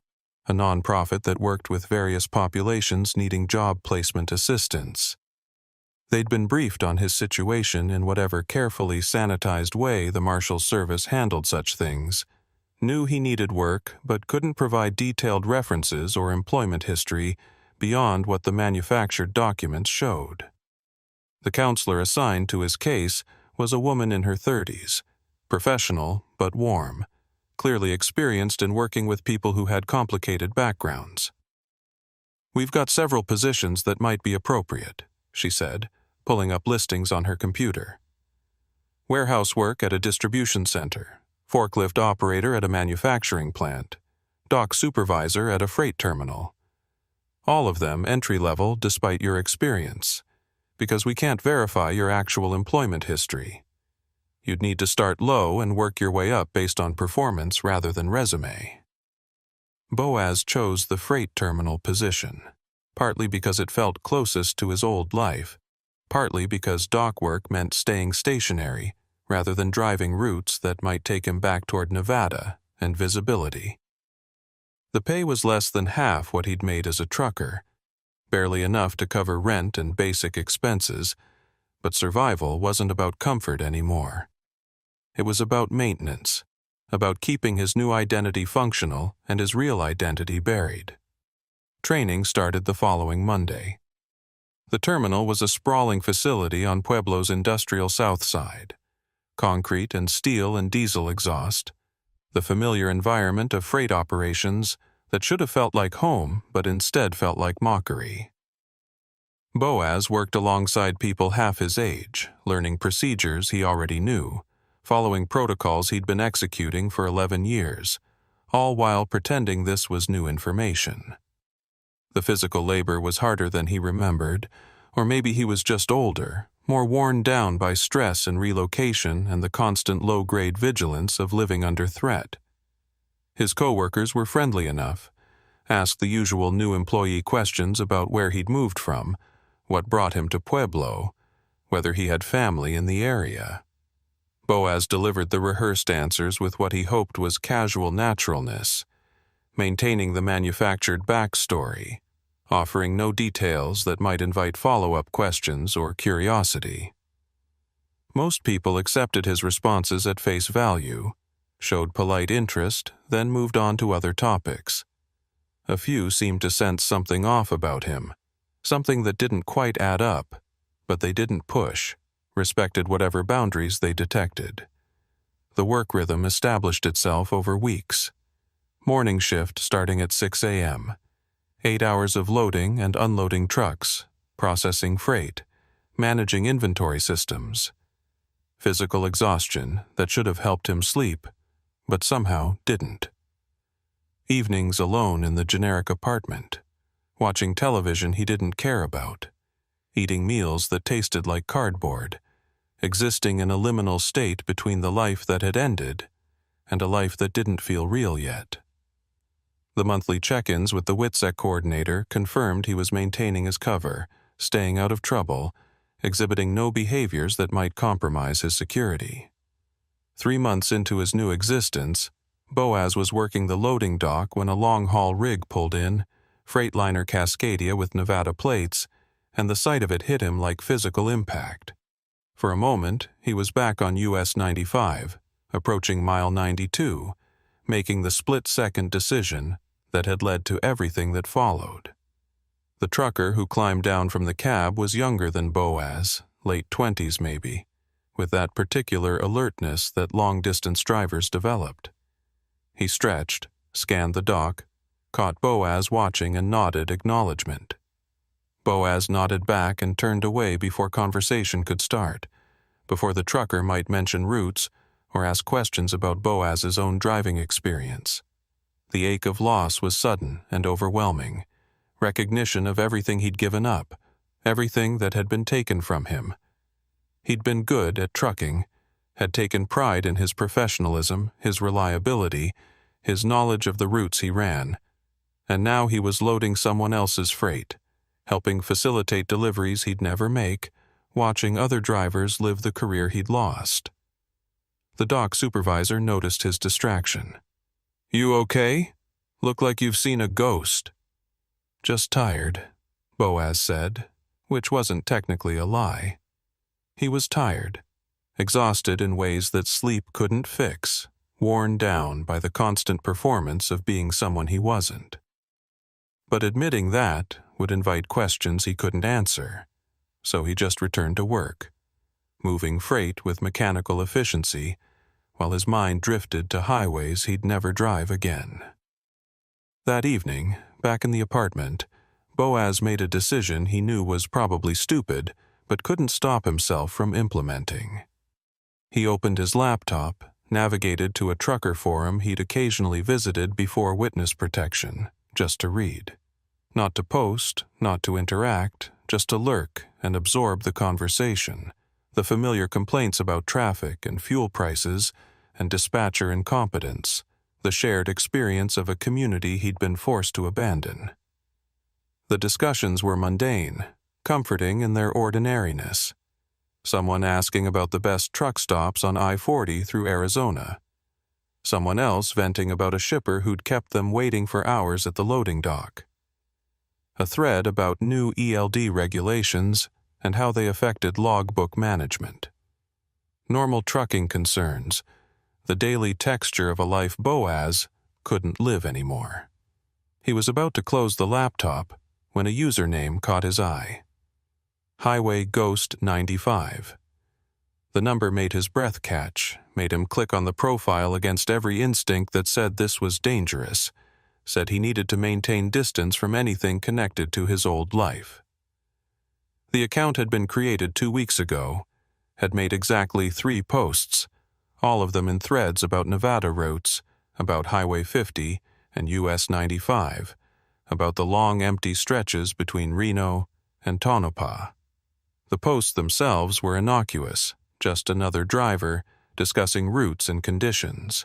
a nonprofit that worked with various populations needing job placement assistance. They'd been briefed on his situation in whatever carefully sanitized way the Marshal's service handled such things, knew he needed work but couldn't provide detailed references or employment history beyond what the manufactured documents showed. The counselor assigned to his case was a woman in her 30s, professional but warm, clearly experienced in working with people who had complicated backgrounds. "We've got several positions that might be appropriate," she said, pulling up listings on her computer. Warehouse work at a distribution center, forklift operator at a manufacturing plant, dock supervisor at a freight terminal. All of them entry-level despite your experience, because we can't verify your actual employment history. You'd need to start low and work your way up based on performance rather than resume. Boaz chose the freight terminal position, partly because it felt closest to his old life, partly because dock work meant staying stationary rather than driving routes that might take him back toward Nevada and visibility. The pay was less than half what he'd made as a trucker, barely enough to cover rent and basic expenses, but survival wasn't about comfort anymore. It was about maintenance, about keeping his new identity functional and his real identity buried. Training started the following Monday. The terminal was a sprawling facility on Pueblo's industrial south side. Concrete and steel and diesel exhaust, the familiar environment of freight operations that should have felt like home but instead felt like mockery. Boaz worked alongside people half his age, learning procedures he already knew, following protocols he'd been executing for 11 years, all while pretending this was new information. The physical labor was harder than he remembered, or maybe he was just older, more worn down by stress and relocation and the constant low-grade vigilance of living under threat. His coworkers were friendly enough, asked the usual new employee questions about where he'd moved from, what brought him to Pueblo, whether he had family in the area. Boaz delivered the rehearsed answers with what he hoped was casual naturalness, maintaining the manufactured backstory, offering no details that might invite follow-up questions or curiosity. Most people accepted his responses at face value, showed polite interest, then moved on to other topics. A few seemed to sense something off about him, something that didn't quite add up, but they didn't push, respected whatever boundaries they detected. The work rhythm established itself over weeks. Morning shift starting at 6 a.m., 8 hours of loading and unloading trucks, processing freight, managing inventory systems. Physical exhaustion that should have helped him sleep, but somehow didn't. Evenings alone in the generic apartment, watching television he didn't care about, eating meals that tasted like cardboard, existing in a liminal state between the life that had ended and a life that didn't feel real yet. The monthly check-ins with the WITSEC coordinator confirmed he was maintaining his cover, staying out of trouble, exhibiting no behaviors that might compromise his security. 3 months into his new existence, Boaz was working the loading dock when a long-haul rig pulled in, Freightliner Cascadia with Nevada plates, and the sight of it hit him like physical impact. For a moment, he was back on US 95, approaching mile 92, making the split-second decision that had led to everything that followed. The trucker who climbed down from the cab was younger than Boaz, late 20s maybe, with that particular alertness that long-distance drivers developed. He stretched, scanned the dock, caught Boaz watching and nodded acknowledgement. Boaz nodded back and turned away before conversation could start, before the trucker might mention routes or ask questions about Boaz's own driving experience. The ache of loss was sudden and overwhelming, recognition of everything he'd given up, everything that had been taken from him. He'd been good at trucking, had taken pride in his professionalism, his reliability, his knowledge of the routes he ran, and now he was loading someone else's freight, helping facilitate deliveries he'd never make, watching other drivers live the career he'd lost. The dock supervisor noticed his distraction. "You okay? Look like you've seen a ghost." "Just tired," Boaz said, which wasn't technically a lie. He was tired, exhausted in ways that sleep couldn't fix, worn down by the constant performance of being someone he wasn't. But admitting that would invite questions he couldn't answer, so he just returned to work, moving freight with mechanical efficiency while his mind drifted to highways he'd never drive again. That evening, back in the apartment, Boaz made a decision he knew was probably stupid, but couldn't stop himself from implementing. He opened his laptop, navigated to a trucker forum he'd occasionally visited before witness protection, just to read. Not to post, not to interact, just to lurk and absorb the conversation, the familiar complaints about traffic and fuel prices and dispatcher incompetence, the shared experience of a community he'd been forced to abandon. The discussions were mundane, comforting in their ordinariness. Someone asking about the best truck stops on I-40 through Arizona. Someone else venting about a shipper who'd kept them waiting for hours at the loading dock. A thread about new ELD regulations and how they affected logbook management. Normal trucking concerns, the daily texture of a life Boaz couldn't live anymore. He was about to close the laptop when a username caught his eye. Highway Ghost 95. The number made his breath catch, made him click on the profile against every instinct that said this was dangerous, said he needed to maintain distance from anything connected to his old life. The account had been created 2 weeks ago, had made exactly 3 posts, all of them in threads about Nevada routes, about Highway 50 and US 95, about the long empty stretches between Reno and Tonopah. The posts themselves were innocuous, just another driver discussing routes and conditions.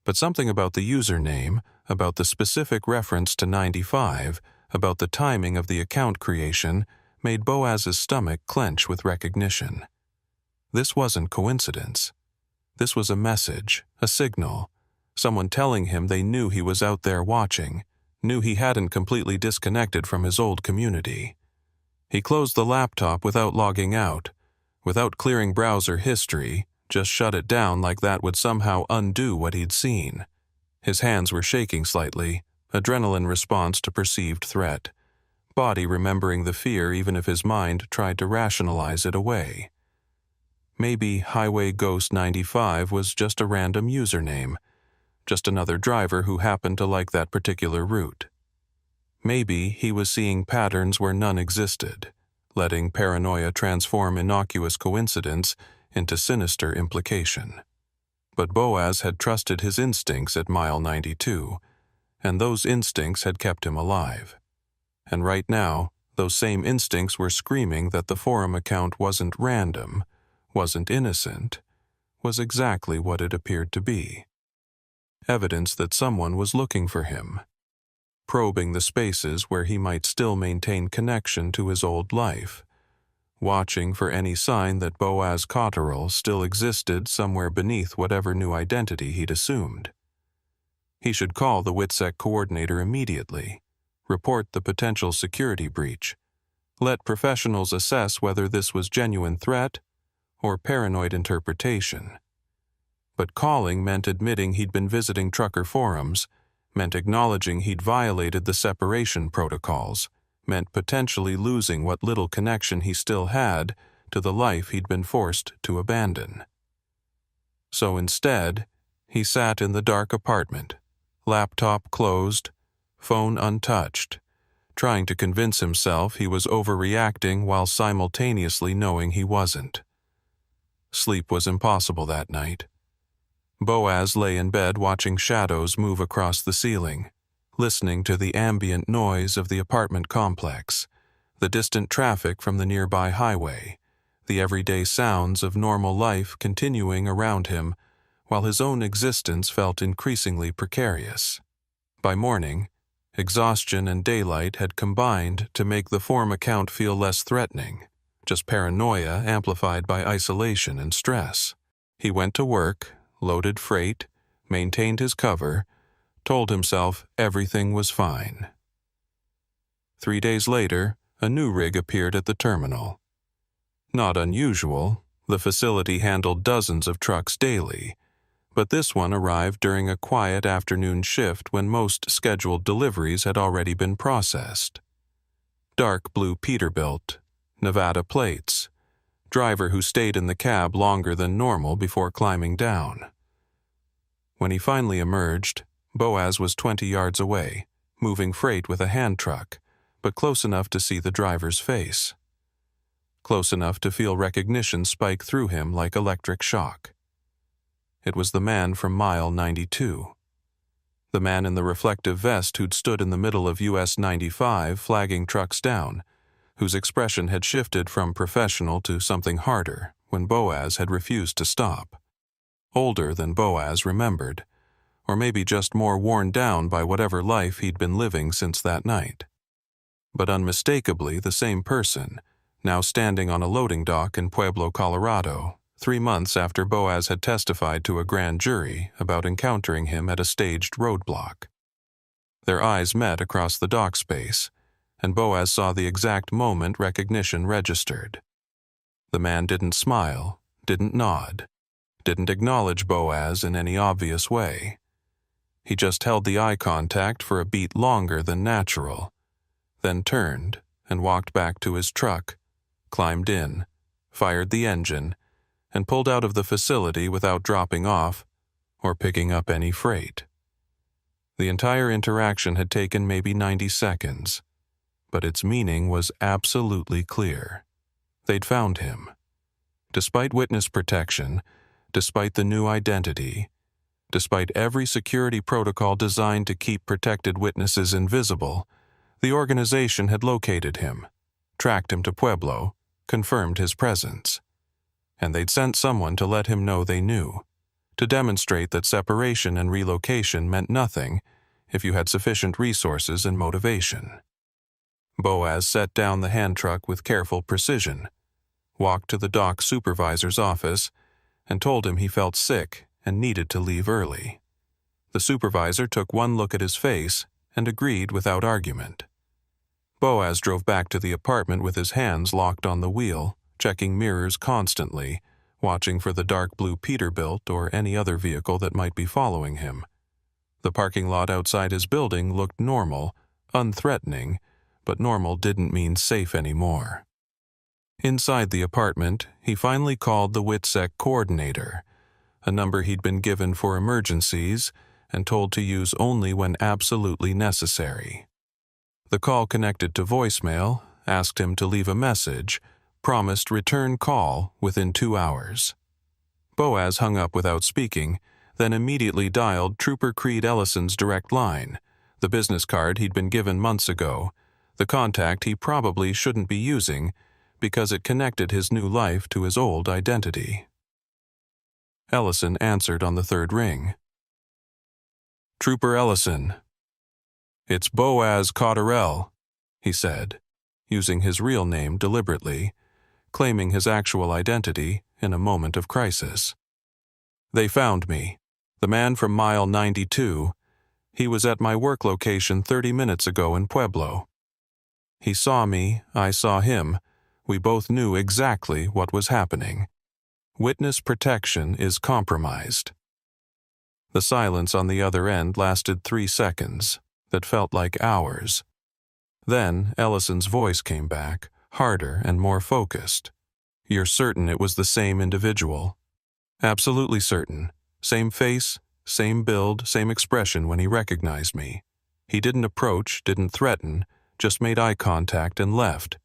But something about the username, about the specific reference to 95, about the timing of the account creation, made Boaz's stomach clench with recognition. This wasn't coincidence. This was a message, a signal, someone telling him they knew he was out there watching, knew he hadn't completely disconnected from his old community. He closed the laptop without logging out, without clearing browser history, just shut it down like that would somehow undo what he'd seen. His hands were shaking slightly, adrenaline response to perceived threat, body remembering the fear even if his mind tried to rationalize it away. Maybe Highway Ghost 95 was just a random username, just another driver who happened to like that particular route. Maybe he was seeing patterns where none existed, letting paranoia transform innocuous coincidence into sinister implication. But Boaz had trusted his instincts at mile 92, and those instincts had kept him alive. And right now, those same instincts were screaming that the forum account wasn't random, wasn't innocent, was exactly what it appeared to be. Evidence that someone was looking for him, probing the spaces where he might still maintain connection to his old life, watching for any sign that Boaz Cotterill still existed somewhere beneath whatever new identity he'd assumed. He should call the WITSEC coordinator immediately, report the potential security breach, let professionals assess whether this was genuine threat or paranoid interpretation. But calling meant admitting he'd been visiting trucker forums, meant acknowledging he'd violated the separation protocols, meant potentially losing what little connection he still had to the life he'd been forced to abandon. So instead, he sat in the dark apartment, laptop closed, phone untouched, trying to convince himself he was overreacting while simultaneously knowing he wasn't. Sleep was impossible that night. Boaz lay in bed watching shadows move across the ceiling, listening to the ambient noise of the apartment complex, the distant traffic from the nearby highway, the everyday sounds of normal life continuing around him, while his own existence felt increasingly precarious. By morning, exhaustion and daylight had combined to make the form account feel less threatening, just paranoia amplified by isolation and stress. He went to work, loaded freight, maintained his cover, told himself everything was fine. 3 days later, a new rig appeared at the terminal. Not unusual, the facility handled dozens of trucks daily, but this one arrived during a quiet afternoon shift when most scheduled deliveries had already been processed. Dark blue Peterbilt, Nevada plates, driver who stayed in the cab longer than normal before climbing down. When he finally emerged, Boaz was 20 yards away, moving freight with a hand truck, but close enough to see the driver's face. Close enough to feel recognition spike through him like electric shock. It was the man from mile 92. The man in the reflective vest who'd stood in the middle of US 95 flagging trucks down, whose expression had shifted from professional to something harder when Boaz had refused to stop. Older than Boaz remembered, or maybe just more worn down by whatever life he'd been living since that night. But unmistakably the same person, now standing on a loading dock in Pueblo, Colorado, 3 months after Boaz had testified to a grand jury about encountering him at a staged roadblock. Their eyes met across the dock space, and Boaz saw the exact moment recognition registered. The man didn't smile, didn't nod, didn't acknowledge Boaz in any obvious way. He just held the eye contact for a beat longer than natural, then turned and walked back to his truck, climbed in, fired the engine, and pulled out of the facility without dropping off or picking up any freight. The entire interaction had taken maybe 90 seconds, but its meaning was absolutely clear. They'd found him. Despite witness protection, despite the new identity, despite every security protocol designed to keep protected witnesses invisible, the organization had located him, tracked him to Pueblo, confirmed his presence. And they'd sent someone to let him know they knew, to demonstrate that separation and relocation meant nothing if you had sufficient resources and motivation. Boaz set down the hand truck with careful precision, walked to the dock supervisor's office, and told him he felt sick and needed to leave early. The supervisor took one look at his face and agreed without argument. Boaz drove back to the apartment with his hands locked on the wheel, checking mirrors constantly, watching for the dark blue Peterbilt or any other vehicle that might be following him. The parking lot outside his building looked normal, unthreatening, but normal didn't mean safe anymore. Inside the apartment, he finally called the WITSEC coordinator, a number he'd been given for emergencies and told to use only when absolutely necessary. The call connected to voicemail, asked him to leave a message, promised return call within 2 hours. Boaz hung up without speaking, then immediately dialed Trooper Creed Ellison's direct line, the business card he'd been given months ago, the contact he probably shouldn't be using because it connected his new life to his old identity. Ellison answered on the third ring. "Trooper Ellison." "It's Boaz Cotterell," he said, using his real name deliberately, claiming his actual identity in a moment of crisis. "They found me. The man from mile 92. He was at my work location 30 minutes ago in Pueblo. He saw me, I saw him. We both knew exactly what was happening. Witness protection is compromised." The silence on the other end lasted 3 seconds that felt like hours. Then Ellison's voice came back, harder and more focused. "You're certain it was the same individual?" "Absolutely certain. Same face, same build, same expression when he recognized me. He didn't approach, didn't threaten, just made eye contact and left.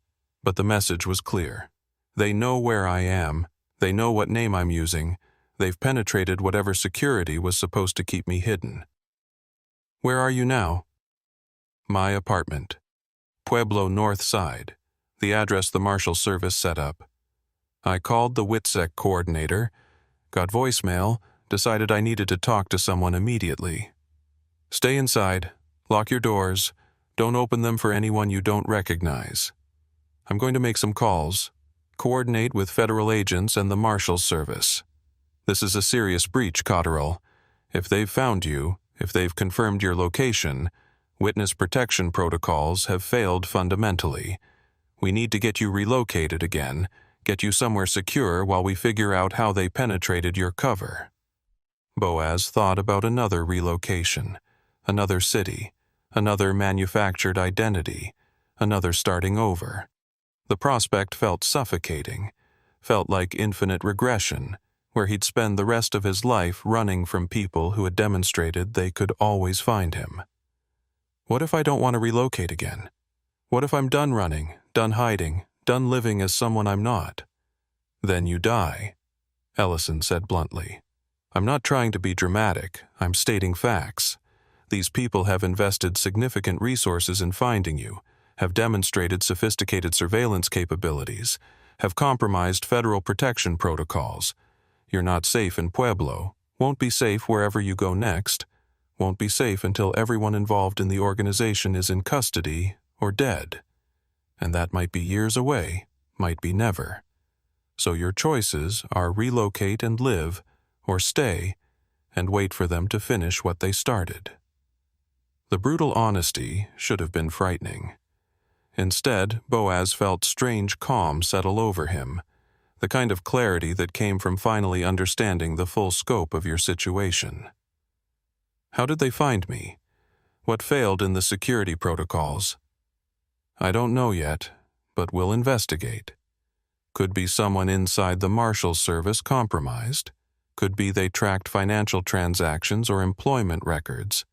But the message was clear. They know where I am. They know what name I'm using. They've penetrated whatever security was supposed to keep me hidden." "Where are you now?" "My apartment. Pueblo North Side, the address the Marshal Service set up. I called the WITSEC coordinator, got voicemail, decided I needed to talk to someone immediately. Stay inside, lock your doors, don't open them for anyone you don't recognize. I'm going to make some calls, coordinate with federal agents and the Marshal's Service. This is a serious breach, Cotterill. If they've found you, if they've confirmed your location, witness protection protocols have failed fundamentally. We need to get you relocated again, get you somewhere secure while we figure out how they penetrated your cover." Boaz thought about another relocation, another city, another manufactured identity, another starting over. The prospect felt suffocating, felt like infinite regression, where he'd spend the rest of his life running from people who had demonstrated they could always find him. What if I don't want to relocate again? What if I'm done running, done hiding, done living as someone I'm not? "Then you die," Ellison said bluntly. "I'm not trying to be dramatic, I'm stating facts. These people have invested significant resources in finding you, have demonstrated sophisticated surveillance capabilities, have compromised federal protection protocols. You're not safe in Pueblo, won't be safe wherever you go next, won't be safe until everyone involved in the organization is in custody or dead. And that might be years away, might be never. So your choices are relocate and live, or stay, and wait for them to finish what they started." The brutal honesty should have been frightening. Instead, Boaz felt strange calm settle over him, the kind of clarity that came from finally understanding the full scope of your situation. "How did they find me? What failed in the security protocols?" "I don't know yet, but we'll investigate. Could be someone inside the Marshal's Service compromised. Could be they tracked financial transactions or employment records.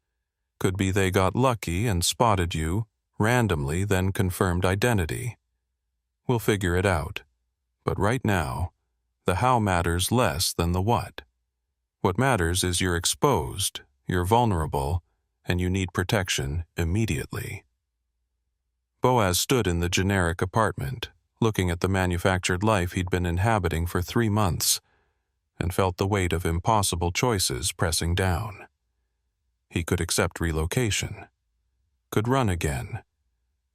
Could be they got lucky and spotted you, randomly then confirmed identity. We'll figure it out. But right now, the how matters less than the what. What matters is you're exposed, you're vulnerable, and you need protection immediately." Boaz stood in the generic apartment, looking at the manufactured life he'd been inhabiting for 3 months, and felt the weight of impossible choices pressing down. He could accept relocation, could run again,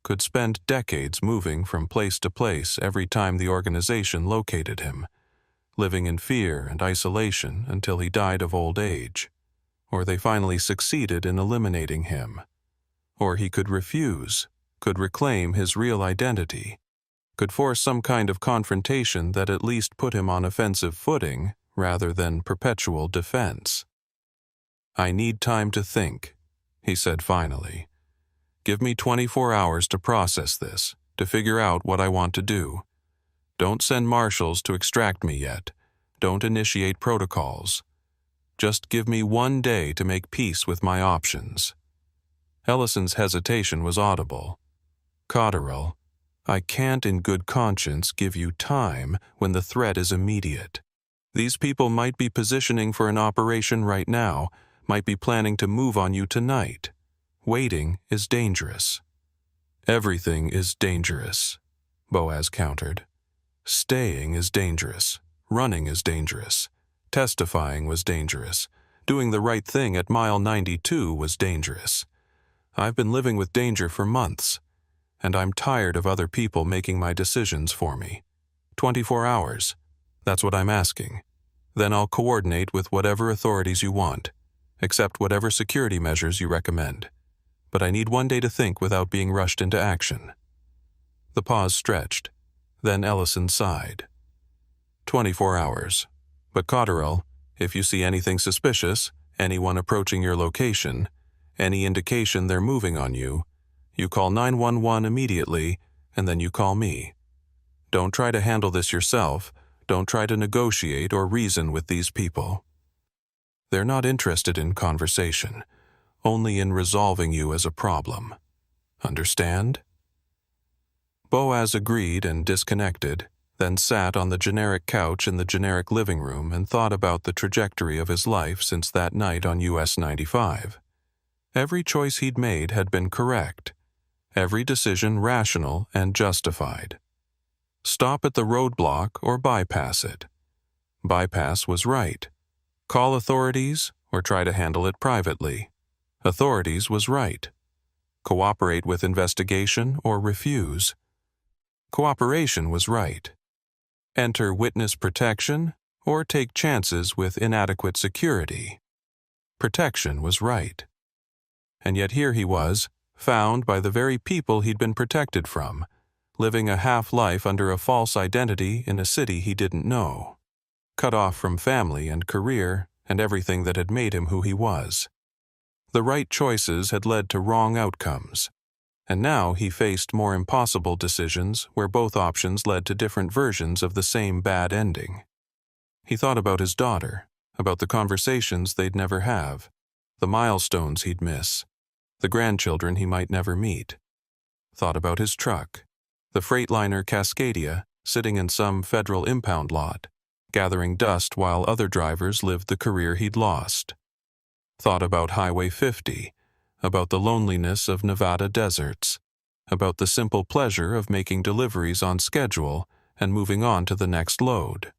could spend decades moving from place to place every time the organization located him, living in fear and isolation until he died of old age, or they finally succeeded in eliminating him. Or he could refuse, could reclaim his real identity, could force some kind of confrontation that at least put him on offensive footing rather than perpetual defense. "I need time to think," he said finally. "Give me 24 hours to process this, to figure out what I want to do. Don't send marshals to extract me yet. Don't initiate protocols. Just give me 1 day to make peace with my options." Ellison's hesitation was audible. "Cotterill, I can't in good conscience give you time when the threat is immediate. These people might be positioning for an operation right now, might be planning to move on you tonight. Waiting is dangerous." "Everything is dangerous," Boaz countered. "Staying is dangerous. Running is dangerous. Testifying was dangerous. Doing the right thing at mile 92 was dangerous. I've been living with danger for months, and I'm tired of other people making my decisions for me. 24 hours. That's what I'm asking. Then I'll coordinate with whatever authorities you want, accept whatever security measures you recommend. But I need 1 day to think without being rushed into action." The pause stretched. Then Ellison sighed. 24 hours. But Cotterill, if you see anything suspicious, anyone approaching your location, any indication they're moving on you, You call 911 immediately, and then you call me. Don't try to handle this yourself. Don't try to negotiate or reason with these people. They're not interested in conversation, only in resolving you as a problem. Understand?" Boaz agreed and disconnected, then sat on the generic couch in the generic living room and thought about the trajectory of his life since that night on US 95. Every choice he'd made had been correct, every decision rational and justified. Stop at the roadblock or bypass it. Bypass was right. Call authorities or try to handle it privately. Authorities was right. Cooperate with investigation or refuse. Cooperation was right. Enter witness protection or take chances with inadequate security. Protection was right. And yet here he was, found by the very people he'd been protected from, living a half-life under a false identity in a city he didn't know, cut off from family and career and everything that had made him who he was. The right choices had led to wrong outcomes, and now he faced more impossible decisions where both options led to different versions of the same bad ending. He thought about his daughter, about the conversations they'd never have, the milestones he'd miss, the grandchildren he might never meet. Thought about his truck, the Freightliner Cascadia sitting in some federal impound lot, gathering dust while other drivers lived the career he'd lost. Thought about Highway 50, about the loneliness of Nevada deserts, about the simple pleasure of making deliveries on schedule and moving on to the next load.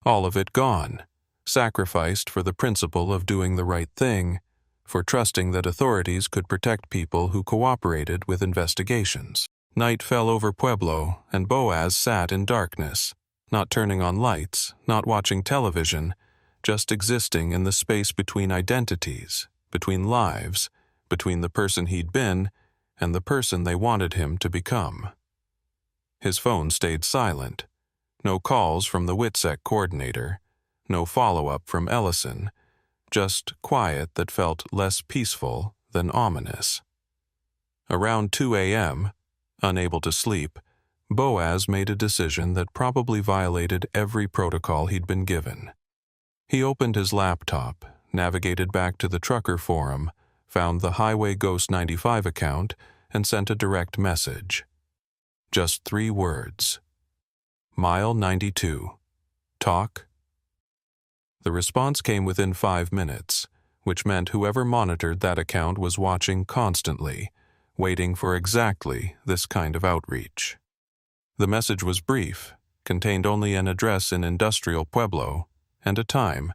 All of it gone, sacrificed for the principle of doing the right thing, for trusting that authorities could protect people who cooperated with investigations. Night fell over Pueblo, and Boaz sat in darkness, not turning on lights, not watching television, just existing in the space between identities, between lives, between the person he'd been and the person they wanted him to become. His phone stayed silent. No calls from the WITSEC coordinator, no follow-up from Ellison, just quiet that felt less peaceful than ominous. Around 2 a.m., unable to sleep, Boaz made a decision that probably violated every protocol he'd been given. He opened his laptop, navigated back to the trucker forum, found the Highway Ghost 95 account, and sent a direct message. Just 3 words. Mile 92. Talk? The response came within 5 minutes, which meant whoever monitored that account was watching constantly, waiting for exactly this kind of outreach. The message was brief, contained only an address in Industrial Pueblo, and a time,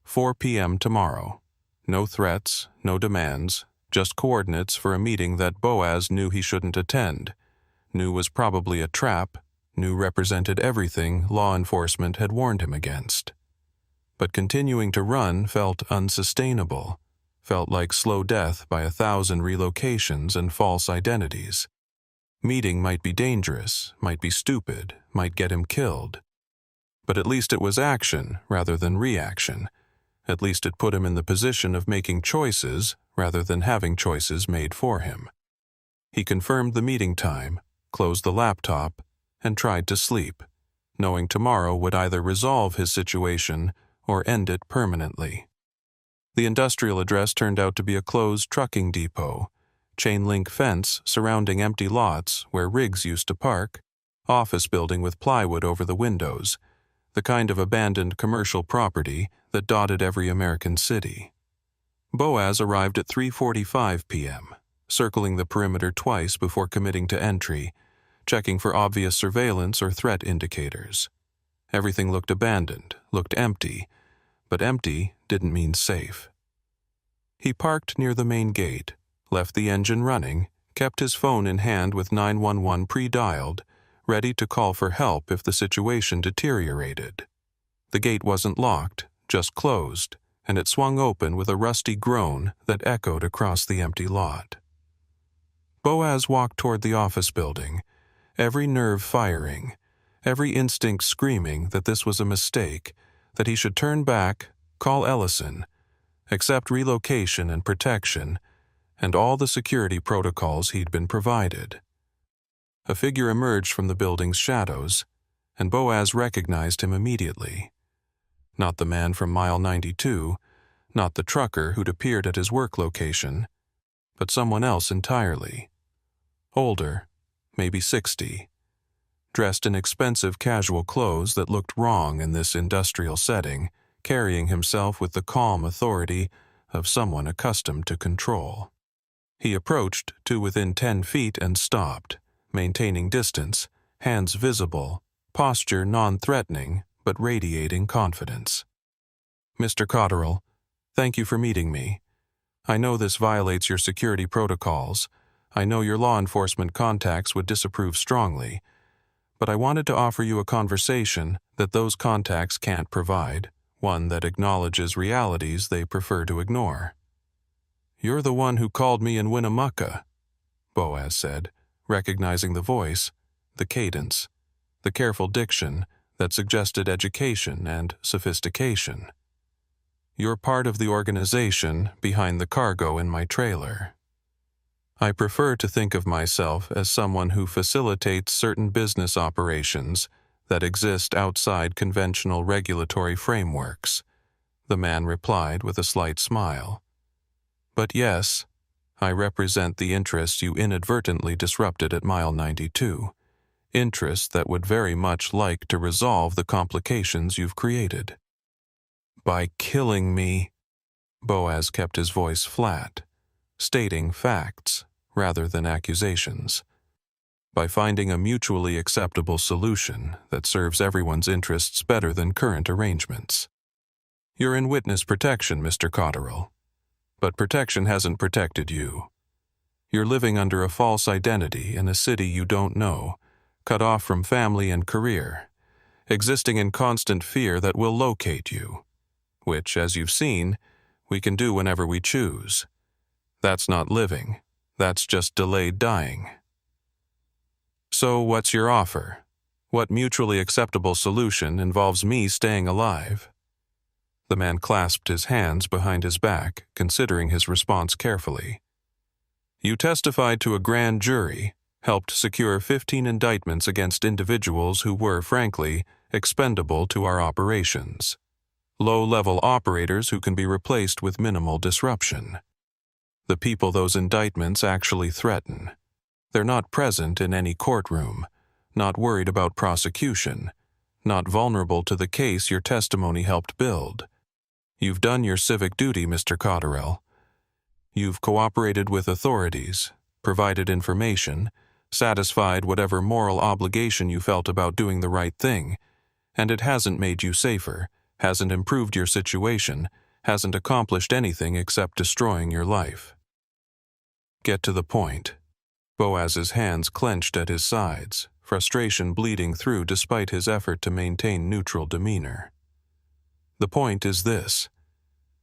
4 p.m. tomorrow. No threats, no demands, just coordinates for a meeting that Boaz knew he shouldn't attend, knew was probably a trap, knew represented everything law enforcement had warned him against. But continuing to run felt unsustainable, felt like slow death by 1,000 relocations and false identities. Meeting might be dangerous, might be stupid, might get him killed. But at least it was action rather than reaction. At least it put him in the position of making choices rather than having choices made for him. He confirmed the meeting time, closed the laptop, and tried to sleep, knowing tomorrow would either resolve his situation or end it permanently. The industrial address turned out to be a closed trucking depot, chain-link fence surrounding empty lots where rigs used to park, office building with plywood over the windows, the kind of abandoned commercial property that dotted every American city. Boaz arrived at 3:45 p.m., circling the perimeter twice before committing to entry, checking for obvious surveillance or threat indicators. Everything looked abandoned, looked empty, but empty didn't mean safe. He parked near the main gate, left the engine running, kept his phone in hand with 911 pre-dialed, ready to call for help if the situation deteriorated. The gate wasn't locked, just closed, and it swung open with a rusty groan that echoed across the empty lot. Boaz walked toward the office building, every nerve firing, every instinct screaming that this was a mistake, that he should turn back, call Ellison, accept relocation and protection, and all the security protocols he'd been provided. A figure emerged from the building's shadows, and Boaz recognized him immediately. Not the man from mile 92, not the trucker who'd appeared at his work location, but someone else entirely. Older, maybe 60, dressed in expensive casual clothes that looked wrong in this industrial setting, carrying himself with the calm authority of someone accustomed to control. He approached to within 10 feet and stopped, maintaining distance, hands visible, posture non-threatening but radiating confidence. "Mr. Cotterill, thank you for meeting me. I know this violates your security protocols. I know your law enforcement contacts would disapprove strongly, but I wanted to offer you a conversation that those contacts can't provide, one that acknowledges realities they prefer to ignore." "You're the one who called me in Winnemucca," Boaz said, recognizing the voice, the cadence, the careful diction that suggested education and sophistication. "You're part of the organization behind the cargo in my trailer." "I prefer to think of myself as someone who facilitates certain business operations that exist outside conventional regulatory frameworks," the man replied with a slight smile. "But yes, I represent the interests you inadvertently disrupted at mile 92, interests that would very much like to resolve the complications you've created." "By killing me," Boaz kept his voice flat, stating facts rather than accusations. "By finding a mutually acceptable solution that serves everyone's interests better than current arrangements. You're in witness protection, Mr. Cotterill, but protection hasn't protected you. You're living under a false identity in a city you don't know, cut off from family and career, existing in constant fear that we'll locate you, which, as you've seen, we can do whenever we choose. That's not living. That's just delayed dying. So what's your offer? What mutually acceptable solution involves me staying alive?" The man clasped his hands behind his back, considering his response carefully. "You testified to a grand jury, helped secure 15 indictments against individuals who were, frankly, expendable to our operations. Low-level operators who can be replaced with minimal disruption. The people those indictments actually threaten. They're not present in any courtroom, not worried about prosecution, not vulnerable to the case your testimony helped build. You've done your civic duty, Mr. Cotterill. You've cooperated with authorities, provided information, satisfied whatever moral obligation you felt about doing the right thing, and it hasn't made you safer, hasn't improved your situation, hasn't accomplished anything except destroying your life. Get to the point." Boaz's hands clenched at his sides, frustration bleeding through despite his effort to maintain neutral demeanor. "The point is this.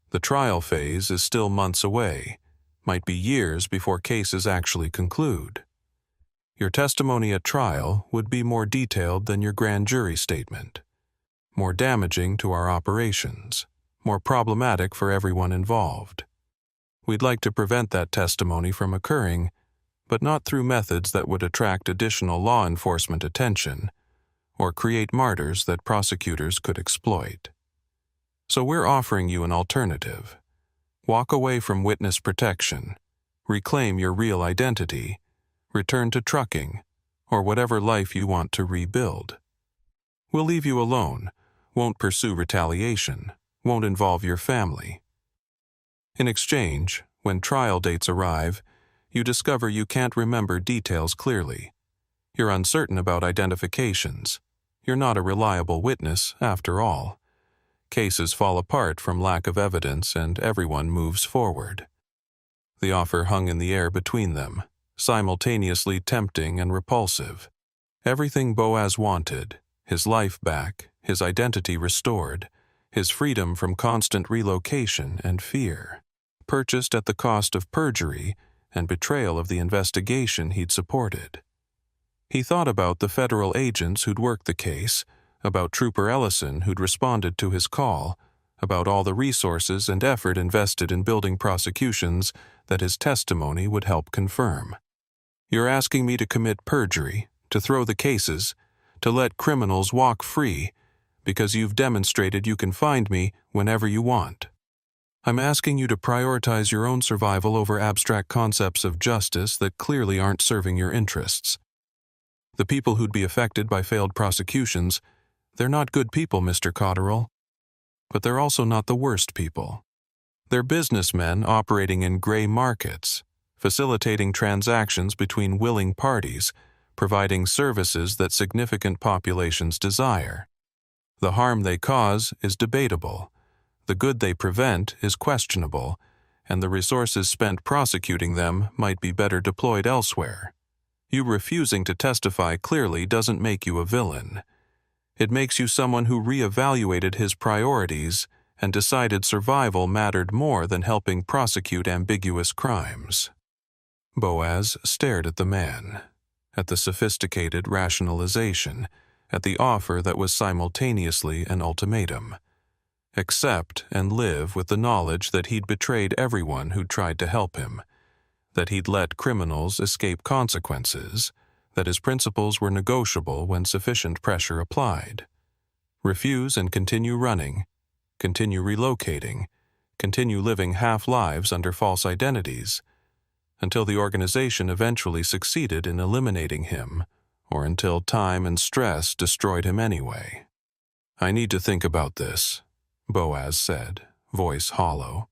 The trial phase is still months away, might be years before cases actually conclude. Your testimony at trial would be more detailed than your grand jury statement, more damaging to our operations, more problematic for everyone involved. We'd like to prevent that testimony from occurring, but not through methods that would attract additional law enforcement attention or create martyrs that prosecutors could exploit. So we're offering you an alternative. Walk away from witness protection, reclaim your real identity, return to trucking, or whatever life you want to rebuild. We'll leave you alone, won't pursue retaliation, won't involve your family. In exchange, when trial dates arrive, you discover you can't remember details clearly. You're uncertain about identifications. You're not a reliable witness, after all. Cases fall apart from lack of evidence and everyone moves forward." The offer hung in the air between them, simultaneously tempting and repulsive. Everything Boaz wanted, his life back, his identity restored, his freedom from constant relocation and fear, purchased at the cost of perjury and betrayal of the investigation he'd supported. He thought about the federal agents who'd worked the case, about Trooper Ellison who'd responded to his call, about all the resources and effort invested in building prosecutions that his testimony would help confirm. You're asking me to commit perjury, to throw the cases, to let criminals walk free, because you've demonstrated you can find me whenever you want. I'm asking you to prioritize your own survival over abstract concepts of justice that clearly aren't serving your interests. The people who'd be affected by failed prosecutions, they're not good people, Mr. Cotterill. But they're also not the worst people. They're businessmen operating in gray markets, facilitating transactions between willing parties, providing services that significant populations desire. The harm they cause is debatable, the good they prevent is questionable, and the resources spent prosecuting them might be better deployed elsewhere. You refusing to testify clearly doesn't make you a villain. It makes you someone who reevaluated his priorities and decided survival mattered more than helping prosecute ambiguous crimes. Boaz stared at the man, at the sophisticated rationalization, at the offer that was simultaneously an ultimatum. Accept and live with the knowledge that he'd betrayed everyone who'd tried to help him, that he'd let criminals escape consequences, that his principles were negotiable when sufficient pressure applied. Refuse and continue running, continue relocating, continue living half-lives under false identities, until the organization eventually succeeded in eliminating him, or until time and stress destroyed him anyway. I need to think about this, Boaz said, voice hollow.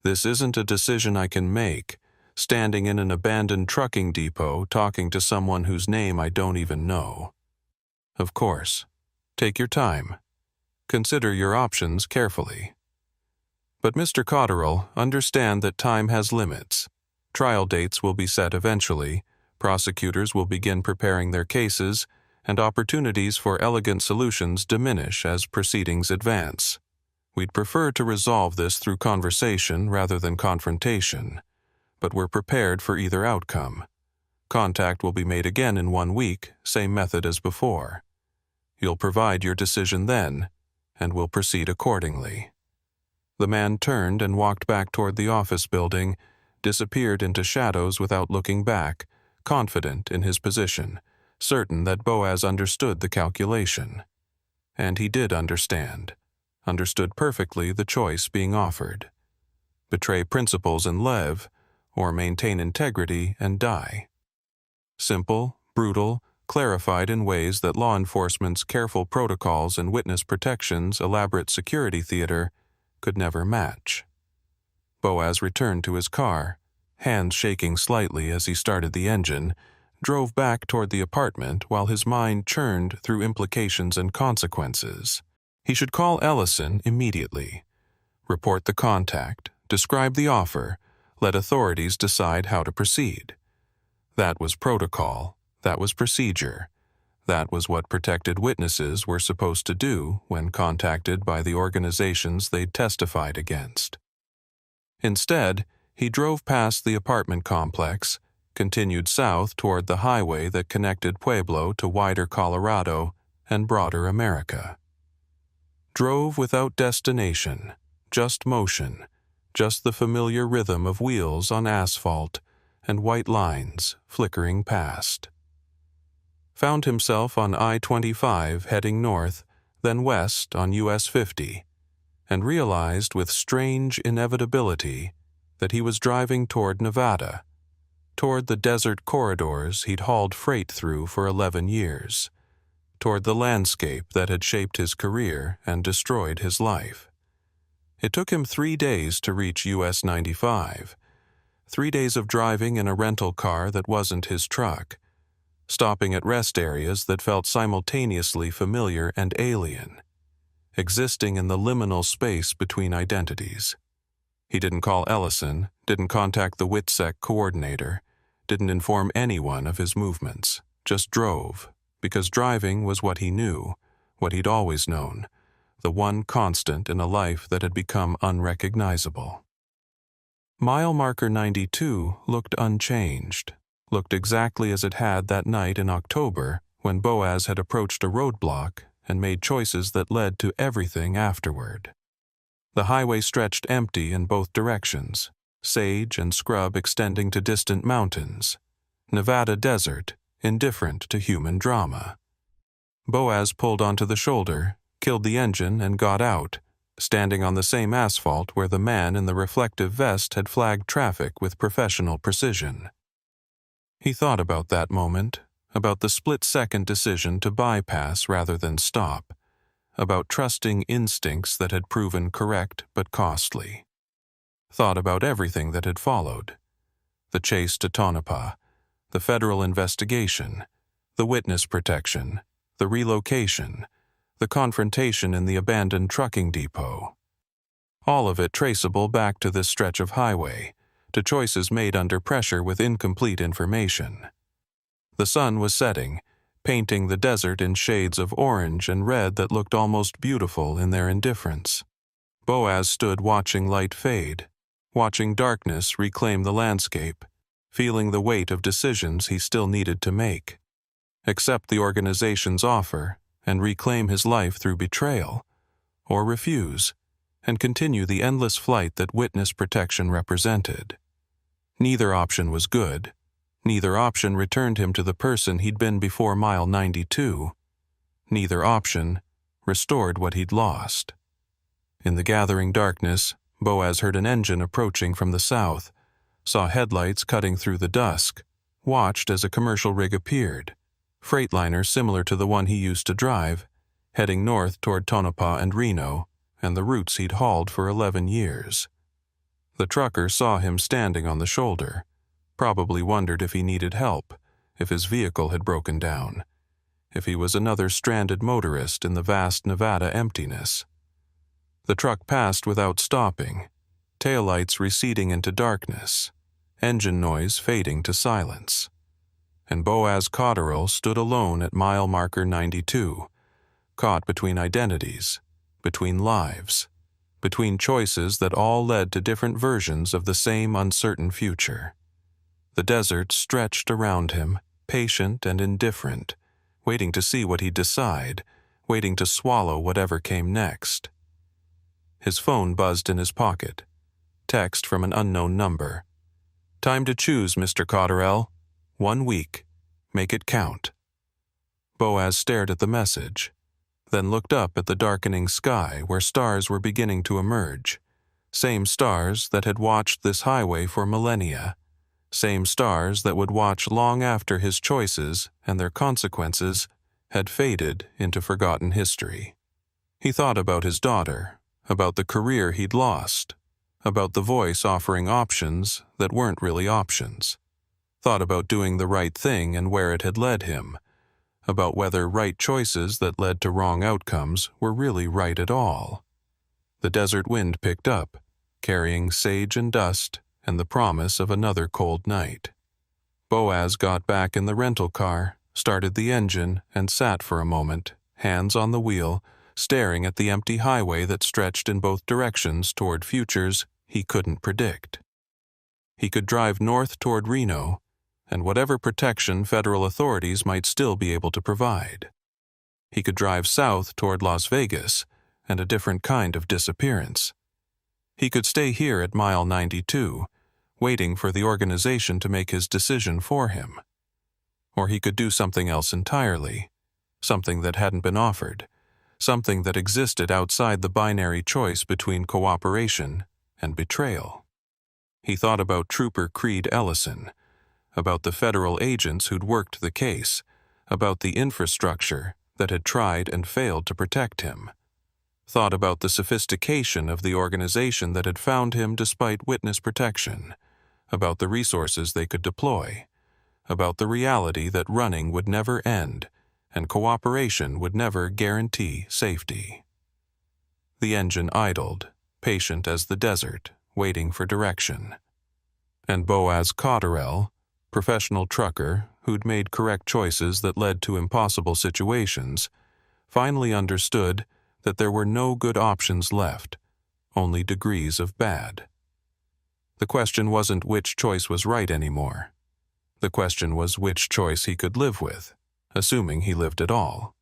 This isn't a decision I can make, standing in an abandoned trucking depot talking to someone whose name I don't even know. Of course, take your time. Consider your options carefully. But Mr. Cotterill, understand that time has limits. Trial dates will be set eventually, prosecutors will begin preparing their cases, and opportunities for elegant solutions diminish as proceedings advance. We'd prefer to resolve this through conversation rather than confrontation, but we're prepared for either outcome. Contact will be made again in 1 week, same method as before. You'll provide your decision then, and we'll proceed accordingly. The man turned and walked back toward the office building, disappeared into shadows without looking back, confident in his position, certain that Boaz understood the calculation. And he did understood perfectly the choice being offered. Betray principles and live, or maintain integrity and die. Simple, brutal, clarified in ways that law enforcement's careful protocols and witness protection's elaborate security theater could never match. Boaz returned to his car, hands shaking slightly as he started the engine, drove back toward the apartment while his mind churned through implications and consequences. He should call Ellison immediately, report the contact, describe the offer, let authorities decide how to proceed. That was protocol, that was procedure, that was what protected witnesses were supposed to do when contacted by the organizations they'd testified against. Instead, he drove past the apartment complex, continued south toward the highway that connected Pueblo to wider Colorado and broader America. Drove without destination, just motion, just the familiar rhythm of wheels on asphalt and white lines flickering past. Found himself on I-25 heading north, then west on US 50, and realized with strange inevitability that he was driving toward Nevada, toward the desert corridors he'd hauled freight through for 11 years, toward the landscape that had shaped his career and destroyed his life. It took him 3 days to reach US 95, 3 days of driving in a rental car that wasn't his truck, stopping at rest areas that felt simultaneously familiar and alien, existing in the liminal space between identities. He didn't call Ellison, didn't contact the WITSEC coordinator, didn't inform anyone of his movements, just drove, because driving was what he knew, what he'd always known, the one constant in a life that had become unrecognizable. Mile marker 92 looked unchanged, looked exactly as it had that night in October when Boaz had approached a roadblock and made choices that led to everything afterward. The highway stretched empty in both directions, sage and scrub extending to distant mountains, Nevada desert, indifferent to human drama. Boaz pulled onto the shoulder, killed the engine, and got out, standing on the same asphalt where the man in the reflective vest had flagged traffic with professional precision. He thought about that moment, about the split-second decision to bypass rather than stop, about trusting instincts that had proven correct but costly. Thought about everything that had followed: the chase to Tonopah, the federal investigation, the witness protection, the relocation, the confrontation in the abandoned trucking depot. All of it traceable back to this stretch of highway, to choices made under pressure with incomplete information. The sun was setting, painting the desert in shades of orange and red that looked almost beautiful in their indifference. Boaz stood watching light fade, watching darkness reclaim the landscape, feeling the weight of decisions he still needed to make. Accept the organization's offer and reclaim his life through betrayal, or refuse and continue the endless flight that witness protection represented. Neither option was good. Neither option returned him to the person he'd been before mile 92. Neither option restored what he'd lost. In the gathering darkness, Boaz heard an engine approaching from the south, saw headlights cutting through the dusk, watched as a commercial rig appeared, freightliner similar to the one he used to drive, heading north toward Tonopah and Reno, and the routes he'd hauled for 11 years. The trucker saw him standing on the shoulder, probably wondered if he needed help, if his vehicle had broken down, if he was another stranded motorist in the vast Nevada emptiness. The truck passed without stopping, taillights receding into darkness, engine noise fading to silence. And Boaz Cotterill stood alone at mile marker 92, caught between identities, between lives, between choices that all led to different versions of the same uncertain future. The desert stretched around him, patient and indifferent, waiting to see what he'd decide, waiting to swallow whatever came next. His phone buzzed in his pocket. Text from an unknown number. "Time to choose, Mr. Cotterill. 1 week. Make it count." Boaz stared at the message, then looked up at the darkening sky where stars were beginning to emerge. Same stars that had watched this highway for millennia. Same stars that would watch long after his choices and their consequences had faded into forgotten history. He thought about his daughter, about the career he'd lost, about the voice offering options that weren't really options. Thought about doing the right thing and where it had led him, about whether right choices that led to wrong outcomes were really right at all. The desert wind picked up, carrying sage and dust and the promise of another cold night. Boaz got back in the rental car, started the engine, and sat for a moment, hands on the wheel, staring at the empty highway that stretched in both directions toward futures he couldn't predict. He could drive north toward Reno, and whatever protection federal authorities might still be able to provide. He could drive south toward Las Vegas, and a different kind of disappearance. He could stay here at mile 92, waiting for the organization to make his decision for him. Or he could do something else entirely, something that hadn't been offered, something that existed outside the binary choice between cooperation and betrayal. He thought about Trooper Creed Ellison, about the federal agents who'd worked the case, about the infrastructure that had tried and failed to protect him. Thought about the sophistication of the organization that had found him despite witness protection, about the resources they could deploy, about the reality that running would never end and cooperation would never guarantee safety. The engine idled, patient as the desert, waiting for direction. And Boaz Cotterill, professional trucker who'd made correct choices that led to impossible situations, finally understood that there were no good options left, only degrees of bad. The question wasn't which choice was right anymore. The question was which choice he could live with, assuming he lived at all.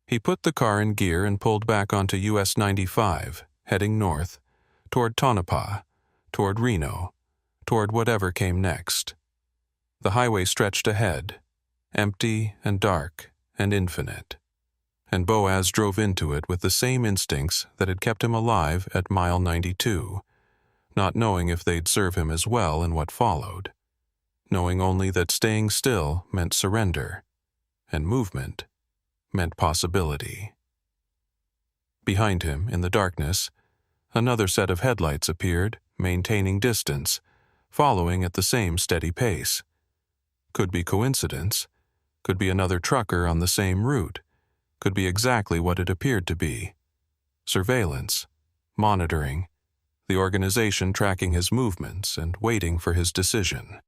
He put the car in gear and pulled back onto US 95, heading north, toward Tonopah, toward Reno, toward whatever came next. The highway stretched ahead, empty and dark and infinite, and Boaz drove into it with the same instincts that had kept him alive at mile 92, not knowing if they'd serve him as well in what followed, knowing only that staying still meant surrender, and movement meant possibility. Behind him, in the darkness, another set of headlights appeared, maintaining distance, following at the same steady pace. Could be coincidence, could be another trucker on the same route, could be exactly what it appeared to be. Surveillance, monitoring, the organization tracking his movements and waiting for his decision.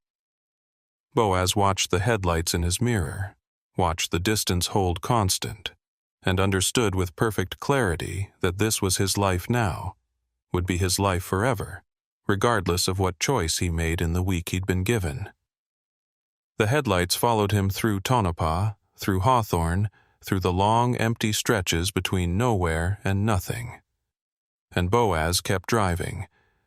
Boaz watched the headlights in his mirror, watched the distance hold constant, and understood with perfect clarity that this was his life now, would be his life forever, regardless of what choice he made in the week he'd been given. The headlights followed him through Tonopah, through Hawthorne, through the long, empty stretches between nowhere and nothing. And Boaz kept driving,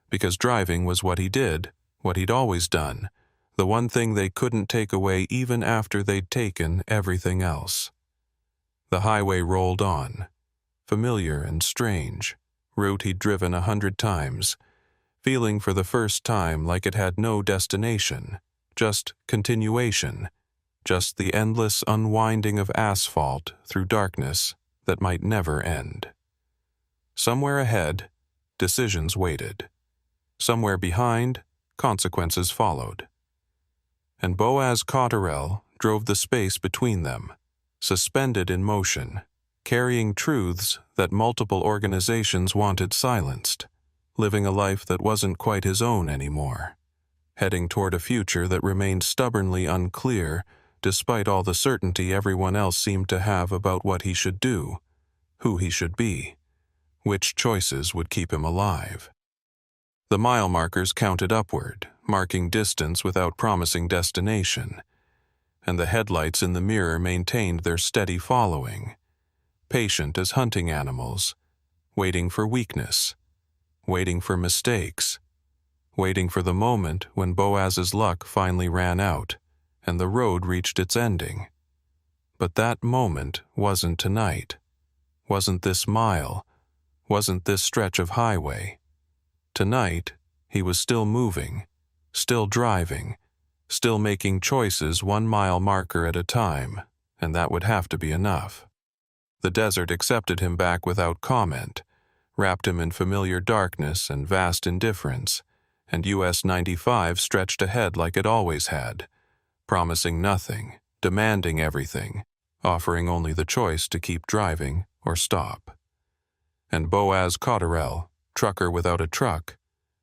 because driving was what he did, what he'd always done, the one thing they couldn't take away even after they'd taken everything else. The highway rolled on, familiar and strange, route he'd driven 100 times, feeling for the first time like it had no destination, just continuation, just the endless unwinding of asphalt through darkness that might never end. Somewhere ahead, decisions waited. Somewhere behind, consequences followed. And Boaz Cotterell drove the space between them, suspended in motion, carrying truths that multiple organizations wanted silenced, living a life that wasn't quite his own anymore, heading toward a future that remained stubbornly unclear despite all the certainty everyone else seemed to have about what he should do, who he should be, which choices would keep him alive. The mile markers counted upward, marking distance without promising destination, and the headlights in the mirror maintained their steady following, patient as hunting animals, waiting for weakness, waiting for mistakes, waiting for the moment when Boaz's luck finally ran out and the road reached its ending. But that moment wasn't tonight, wasn't this mile, wasn't this stretch of highway. Tonight, he was still moving, still driving, still making choices 1 mile marker at a time, and that would have to be enough. The desert accepted him back without comment, wrapped him in familiar darkness and vast indifference, and US 95 stretched ahead like it always had, promising nothing, demanding everything, offering only the choice to keep driving or stop. And Boaz Cotterell, trucker without a truck,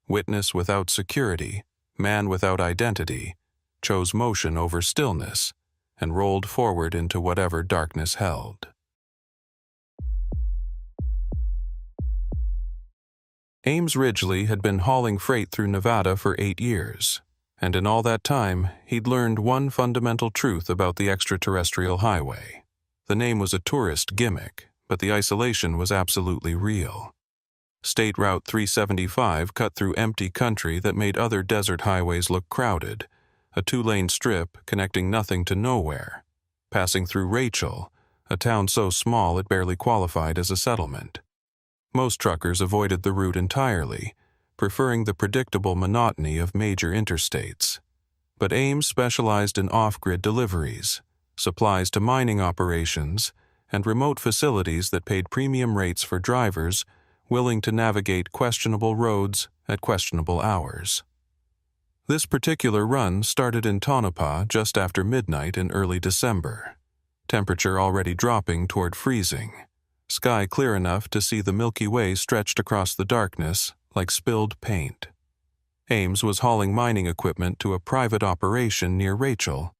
witness without security, man without identity, chose motion over stillness and rolled forward into whatever darkness held. Ames Ridgely had been hauling freight through Nevada for 8 years, and in all that time he'd learned one fundamental truth about the extraterrestrial highway. The name was a tourist gimmick, but the isolation was absolutely real. State Route 375 cut through empty country that made other desert highways look crowded, a 2-lane strip connecting nothing to nowhere, passing through Rachel, a town so small it barely qualified as a settlement. Most truckers avoided the route entirely, preferring the predictable monotony of major interstates. But Ames specialized in off-grid deliveries, supplies to mining operations, and remote facilities that paid premium rates for drivers willing to navigate questionable roads at questionable hours. This particular run started in Tonopah just after midnight in early December, temperature already dropping toward freezing, sky clear enough to see the Milky Way stretched across the darkness like spilled paint. Ames was hauling mining equipment to a private operation near Rachel,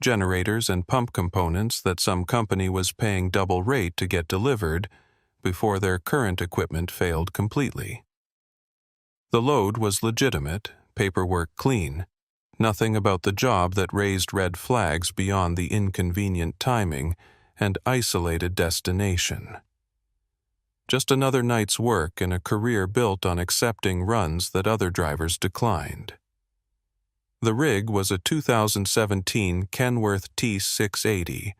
generators and pump components that some company was paying double rate to get delivered before their current equipment failed completely. The load was legitimate, paperwork clean, nothing about the job that raised red flags beyond the inconvenient timing and isolated destination. Just another night's work in a career built on accepting runs that other drivers declined. The rig was a 2017 Kenworth T680,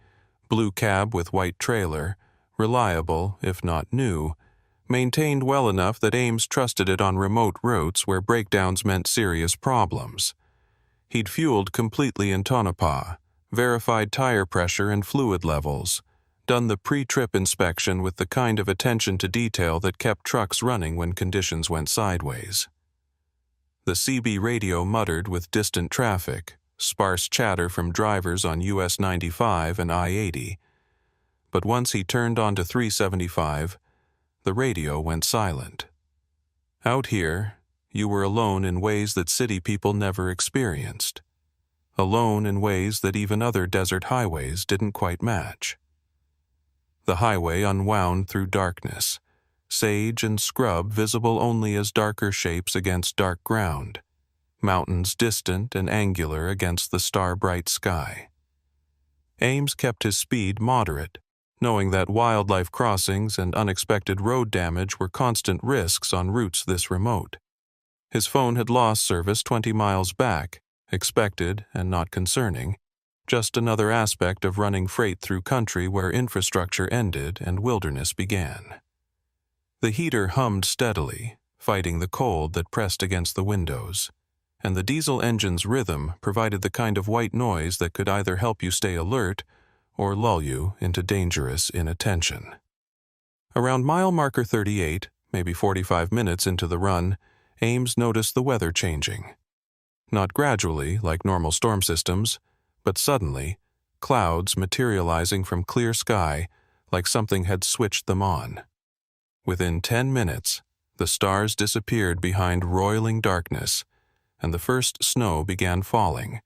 blue cab with white trailer, reliable, if not new, maintained well enough that Ames trusted it on remote routes where breakdowns meant serious problems. He'd fueled completely in Tonopah, verified tire pressure and fluid levels, done the pre-trip inspection with the kind of attention to detail that kept trucks running when conditions went sideways. The CB radio muttered with distant traffic, sparse chatter from drivers on US 95 and I-80. But once he turned onto 375, the radio went silent. Out here, you were alone in ways that city people never experienced. Alone in ways that even other desert highways didn't quite match. The highway unwound through darkness, sage and scrub visible only as darker shapes against dark ground, mountains distant and angular against the star-bright sky. Ames kept his speed moderate, knowing that wildlife crossings and unexpected road damage were constant risks on routes this remote. His phone had lost service 20 miles back, expected and not concerning, just another aspect of running freight through country where infrastructure ended and wilderness began. The heater hummed steadily, fighting the cold that pressed against the windows, and the diesel engine's rhythm provided the kind of white noise that could either help you stay alert or lull you into dangerous inattention. Around mile marker 38, maybe 45 minutes into the run, Ames noticed the weather changing. Not gradually, like normal storm systems, but suddenly, clouds materializing from clear sky like something had switched them on. Within 10 minutes, the stars disappeared behind roiling darkness, and the first snow began falling,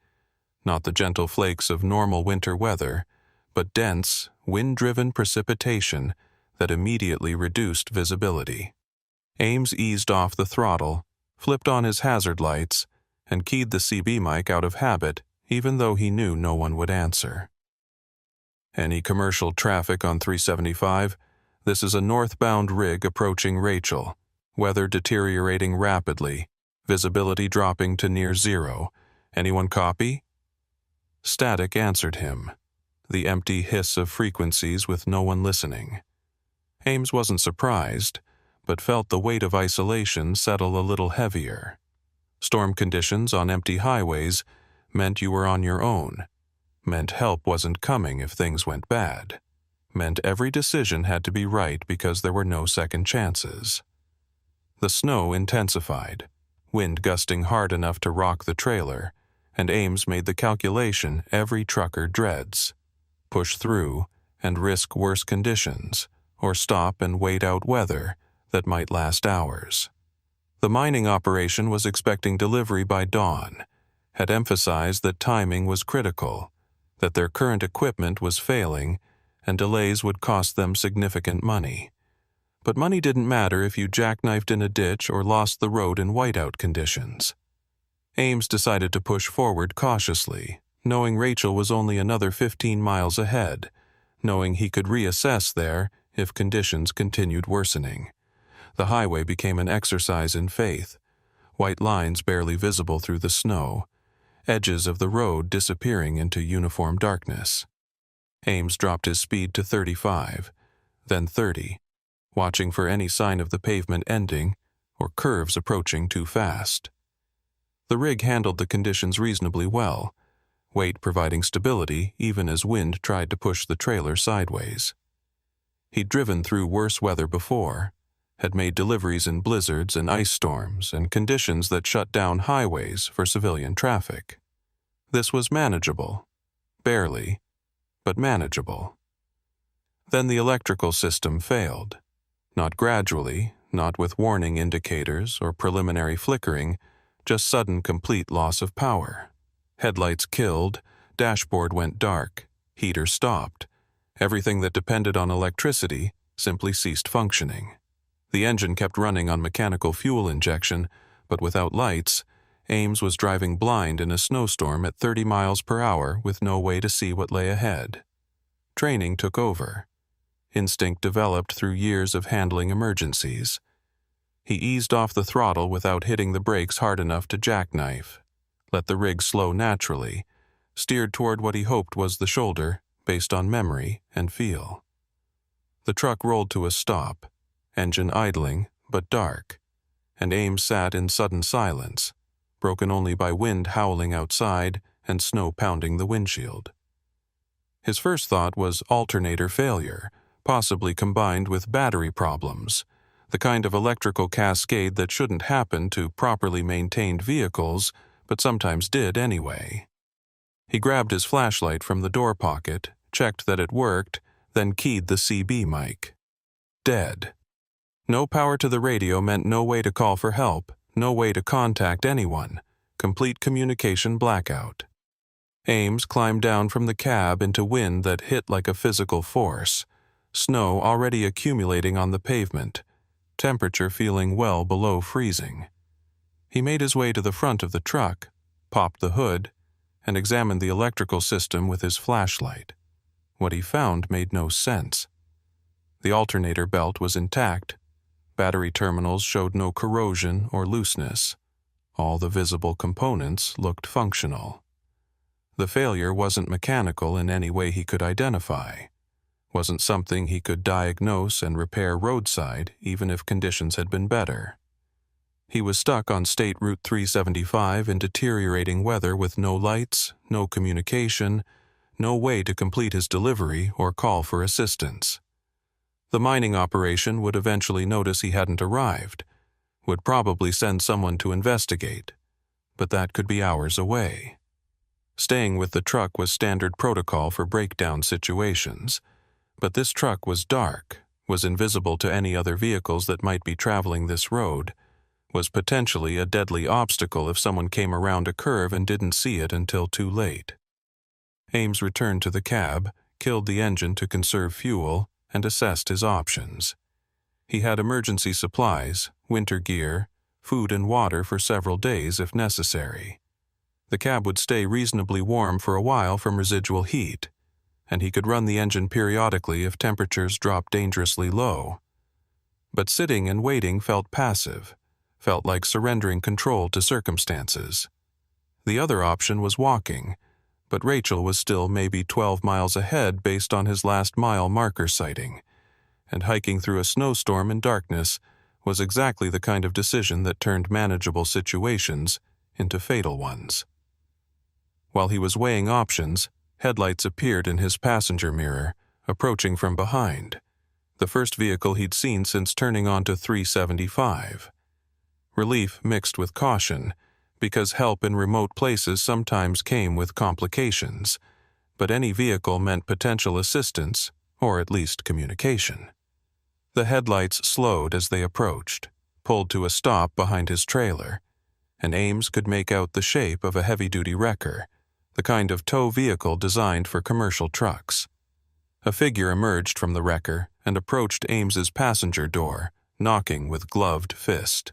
not the gentle flakes of normal winter weather, but dense, wind-driven precipitation that immediately reduced visibility. Ames eased off the throttle, flipped on his hazard lights, and keyed the CB mic out of habit, even though he knew no one would answer. Any commercial traffic on 375? This is a northbound rig approaching Rachel, weather deteriorating rapidly, visibility dropping to near zero. Anyone copy? Static answered him, the empty hiss of frequencies with no one listening. Ames wasn't surprised, but felt the weight of isolation settle a little heavier. Storm conditions on empty highways meant you were on your own, meant help wasn't coming if things went bad, meant every decision had to be right because there were no second chances. The snow intensified, wind gusting hard enough to rock the trailer, and Ames made the calculation every trucker dreads: push through and risk worse conditions, or stop and wait out weather that might last hours. The mining operation was expecting delivery by dawn, had emphasized that timing was critical, that their current equipment was failing, and delays would cost them significant money. But money didn't matter if you jackknifed in a ditch or lost the road in whiteout conditions. Ames decided to push forward cautiously, knowing Rachel was only another 15 miles ahead, knowing he could reassess there if conditions continued worsening. The highway became an exercise in faith, white lines barely visible through the snow, edges of the road disappearing into uniform darkness. Ames dropped his speed to 35, then 30, watching for any sign of the pavement ending or curves approaching too fast. The rig handled the conditions reasonably well, weight providing stability even as wind tried to push the trailer sideways. He'd driven through worse weather before, had made deliveries in blizzards and ice storms and conditions that shut down highways for civilian traffic. This was manageable. Barely, but manageable. Then the electrical system failed. Not gradually, not with warning indicators or preliminary flickering, just sudden complete loss of power. Headlights killed, dashboard went dark, heater stopped. Everything that depended on electricity simply ceased functioning. The engine kept running on mechanical fuel injection, but without lights, Ames was driving blind in a snowstorm at 30 miles per hour with no way to see what lay ahead. Training took over. instinct developed through years of handling emergencies. He eased off the throttle without hitting the brakes hard enough to jackknife, let the rig slow naturally, steered toward what he hoped was the shoulder, based on memory and feel. The truck rolled to a stop, engine idling but dark, and Ames sat in sudden silence, broken only by wind howling outside and snow pounding the windshield. His first thought was alternator failure, possibly combined with battery problems, the kind of electrical cascade that shouldn't happen to properly maintained vehicles, but sometimes did anyway. He grabbed his flashlight from the door pocket, checked that it worked, then keyed the CB mic. Dead. No power to the radio meant no way to call for help, no way to contact anyone. Complete communication blackout. Ames climbed down from the cab into wind that hit like a physical force, snow already accumulating on the pavement, temperature feeling well below freezing. He made his way to the front of the truck, popped the hood, and examined the electrical system with his flashlight. What he found made no sense. The alternator belt was intact. Battery terminals showed no corrosion or looseness. All the visible components looked functional. The failure wasn't mechanical in any way he could identify. Wasn't something he could diagnose and repair roadside even if conditions had been better. He was stuck on State Route 375 in deteriorating weather with no lights, no communication, no way to complete his delivery or call for assistance. The mining operation would eventually notice he hadn't arrived, would probably send someone to investigate, but that could be hours away. Staying with the truck was standard protocol for breakdown situations, but this truck was dark, was invisible to any other vehicles that might be traveling this road, was potentially a deadly obstacle if someone came around a curve and didn't see it until too late. Ames returned to the cab, killed the engine to conserve fuel, and assessed his options. He had emergency supplies, winter gear, food and water for several days if necessary. The cab would stay reasonably warm for a while from residual heat, and he could run the engine periodically if temperatures dropped dangerously low. But sitting and waiting felt passive, felt like surrendering control to circumstances. The other option was walking, but Rachel was still maybe 12 miles ahead based on his last mile marker sighting, and hiking through a snowstorm in darkness was exactly the kind of decision that turned manageable situations into fatal ones. While he was weighing options, headlights appeared in his passenger mirror, approaching from behind, the first vehicle he'd seen since turning onto 375. Relief mixed with caution, because help in remote places sometimes came with complications, but any vehicle meant potential assistance, or at least communication. The headlights slowed as they approached, pulled to a stop behind his trailer, and Ames could make out the shape of a heavy-duty wrecker, the kind of tow vehicle designed for commercial trucks. A figure emerged from the wrecker and approached Ames's passenger door, knocking with gloved fist.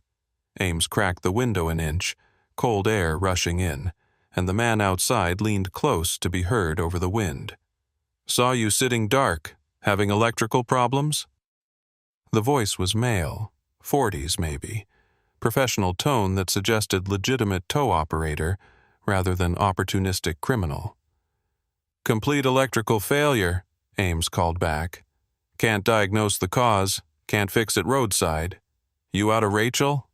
Ames cracked the window an inch, cold air rushing in, and the man outside leaned close to be heard over the wind. "Saw you sitting dark. Having electrical problems?" The voice was male, 40s maybe, professional tone that suggested legitimate tow operator rather than opportunistic criminal. "Complete electrical failure," Ames called back. "Can't diagnose the cause, can't fix it roadside. You out of Rachel?"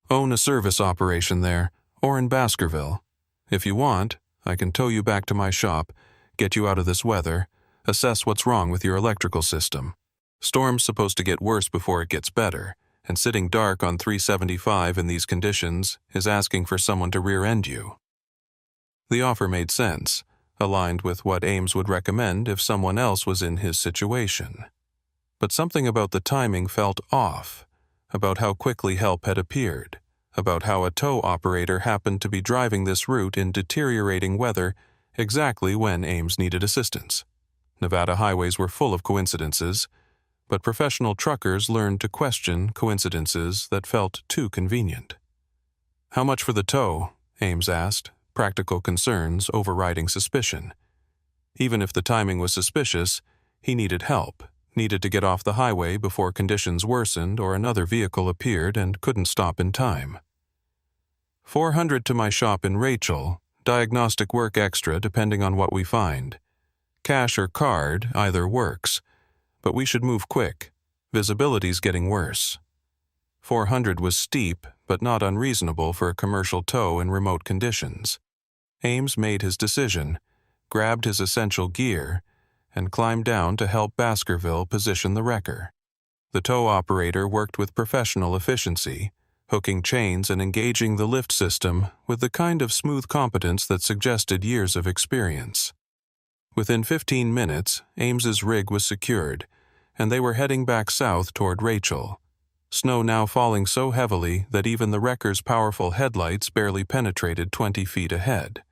"Own a service operation there, or in Baskerville. If you want, I can tow you back to my shop, get you out of this weather, assess what's wrong with your electrical system. Storm's supposed to get worse before it gets better, and sitting dark on 375 in these conditions is asking for someone to rear-end you." The offer made sense, aligned with what Ames would recommend if someone else was in his situation. But something about the timing felt off, about how quickly help had appeared, about how a tow operator happened to be driving this route in deteriorating weather exactly when Ames needed assistance. Nevada highways were full of coincidences, but professional truckers learned to question coincidences that felt too convenient. "How much for the tow?" Ames asked, practical concerns overriding suspicion. Even if the timing was suspicious, he needed help, Needed to get off the highway before conditions worsened or another vehicle appeared and couldn't stop in time. 400 to my shop in Rachel, diagnostic work extra depending on what we find. Cash or card, either works, but we should move quick. Visibility's getting worse. 400 was steep, but not unreasonable for a commercial tow in remote conditions. Ames made his decision, grabbed his essential gear, and climbed down to help Baskerville position the wrecker. The tow operator worked with professional efficiency, hooking chains and engaging the lift system with the kind of smooth competence that suggested years of experience. Within 15 minutes, Ames's rig was secured, and they were heading back south toward Rachel. Snow now falling so heavily that even the wrecker's powerful headlights barely penetrated 20 feet ahead.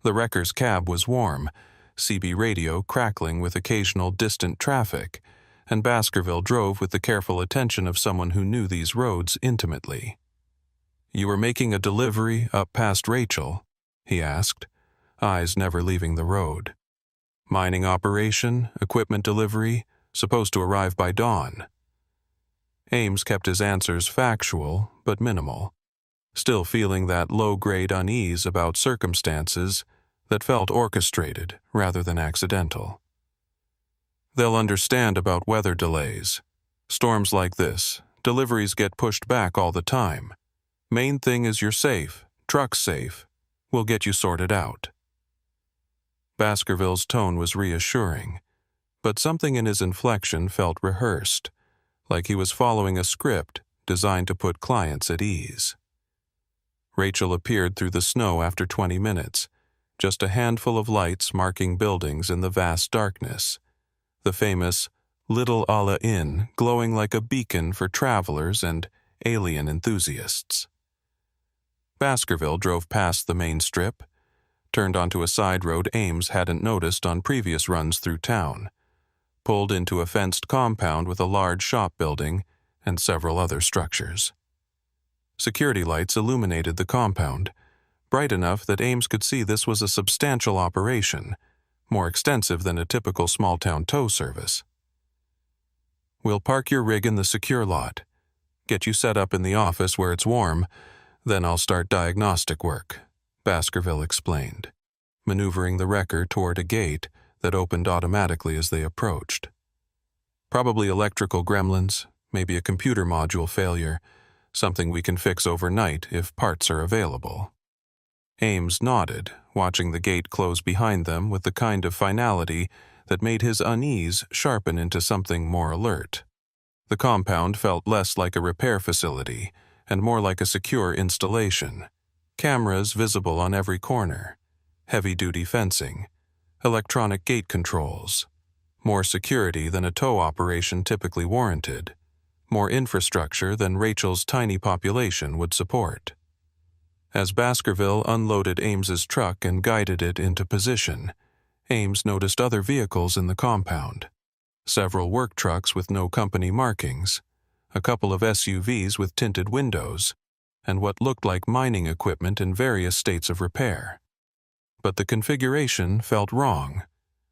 The wrecker's cab was warm, CB radio crackling with occasional distant traffic, and Baskerville drove with the careful attention of someone who knew these roads intimately. "You were making a delivery up past Rachel?" he asked, eyes never leaving the road. "Mining operation, equipment delivery, supposed to arrive by dawn." Ames kept his answers factual but minimal, still feeling that low-grade unease about circumstances that felt orchestrated rather than accidental. "They'll understand about weather delays. Storms like this, deliveries get pushed back all the time. Main thing is you're safe, truck's safe. We'll get you sorted out." Baskerville's tone was reassuring, but something in his inflection felt rehearsed, like he was following a script designed to put clients at ease. Rachel appeared through the snow after 20 minutes, just a handful of lights marking buildings in the vast darkness. The famous Little Alla Inn glowing like a beacon for travelers and alien enthusiasts. Baskerville drove past the main strip, turned onto a side road Ames hadn't noticed on previous runs through town, pulled into a fenced compound with a large shop building and several other structures. Security lights illuminated the compound, bright enough that Ames could see this was a substantial operation, more extensive than a typical small-town tow service. "We'll park your rig in the secure lot, get you set up in the office where it's warm, then I'll start diagnostic work," Baskerville explained, maneuvering the wrecker toward a gate that opened automatically as they approached. "Probably electrical gremlins, maybe a computer module failure, something we can fix overnight if parts are available." Ames nodded, watching the gate close behind them with the kind of finality that made his unease sharpen into something more alert. The compound felt less like a repair facility and more like a secure installation. Cameras visible on every corner, heavy-duty fencing, electronic gate controls, more security than a tow operation typically warranted, more infrastructure than Rachel's tiny population would support. As Baskerville unloaded Ames's truck and guided it into position, Ames noticed other vehicles in the compound. Several work trucks with no company markings, a couple of SUVs with tinted windows, and what looked like mining equipment in various states of repair. But the configuration felt wrong,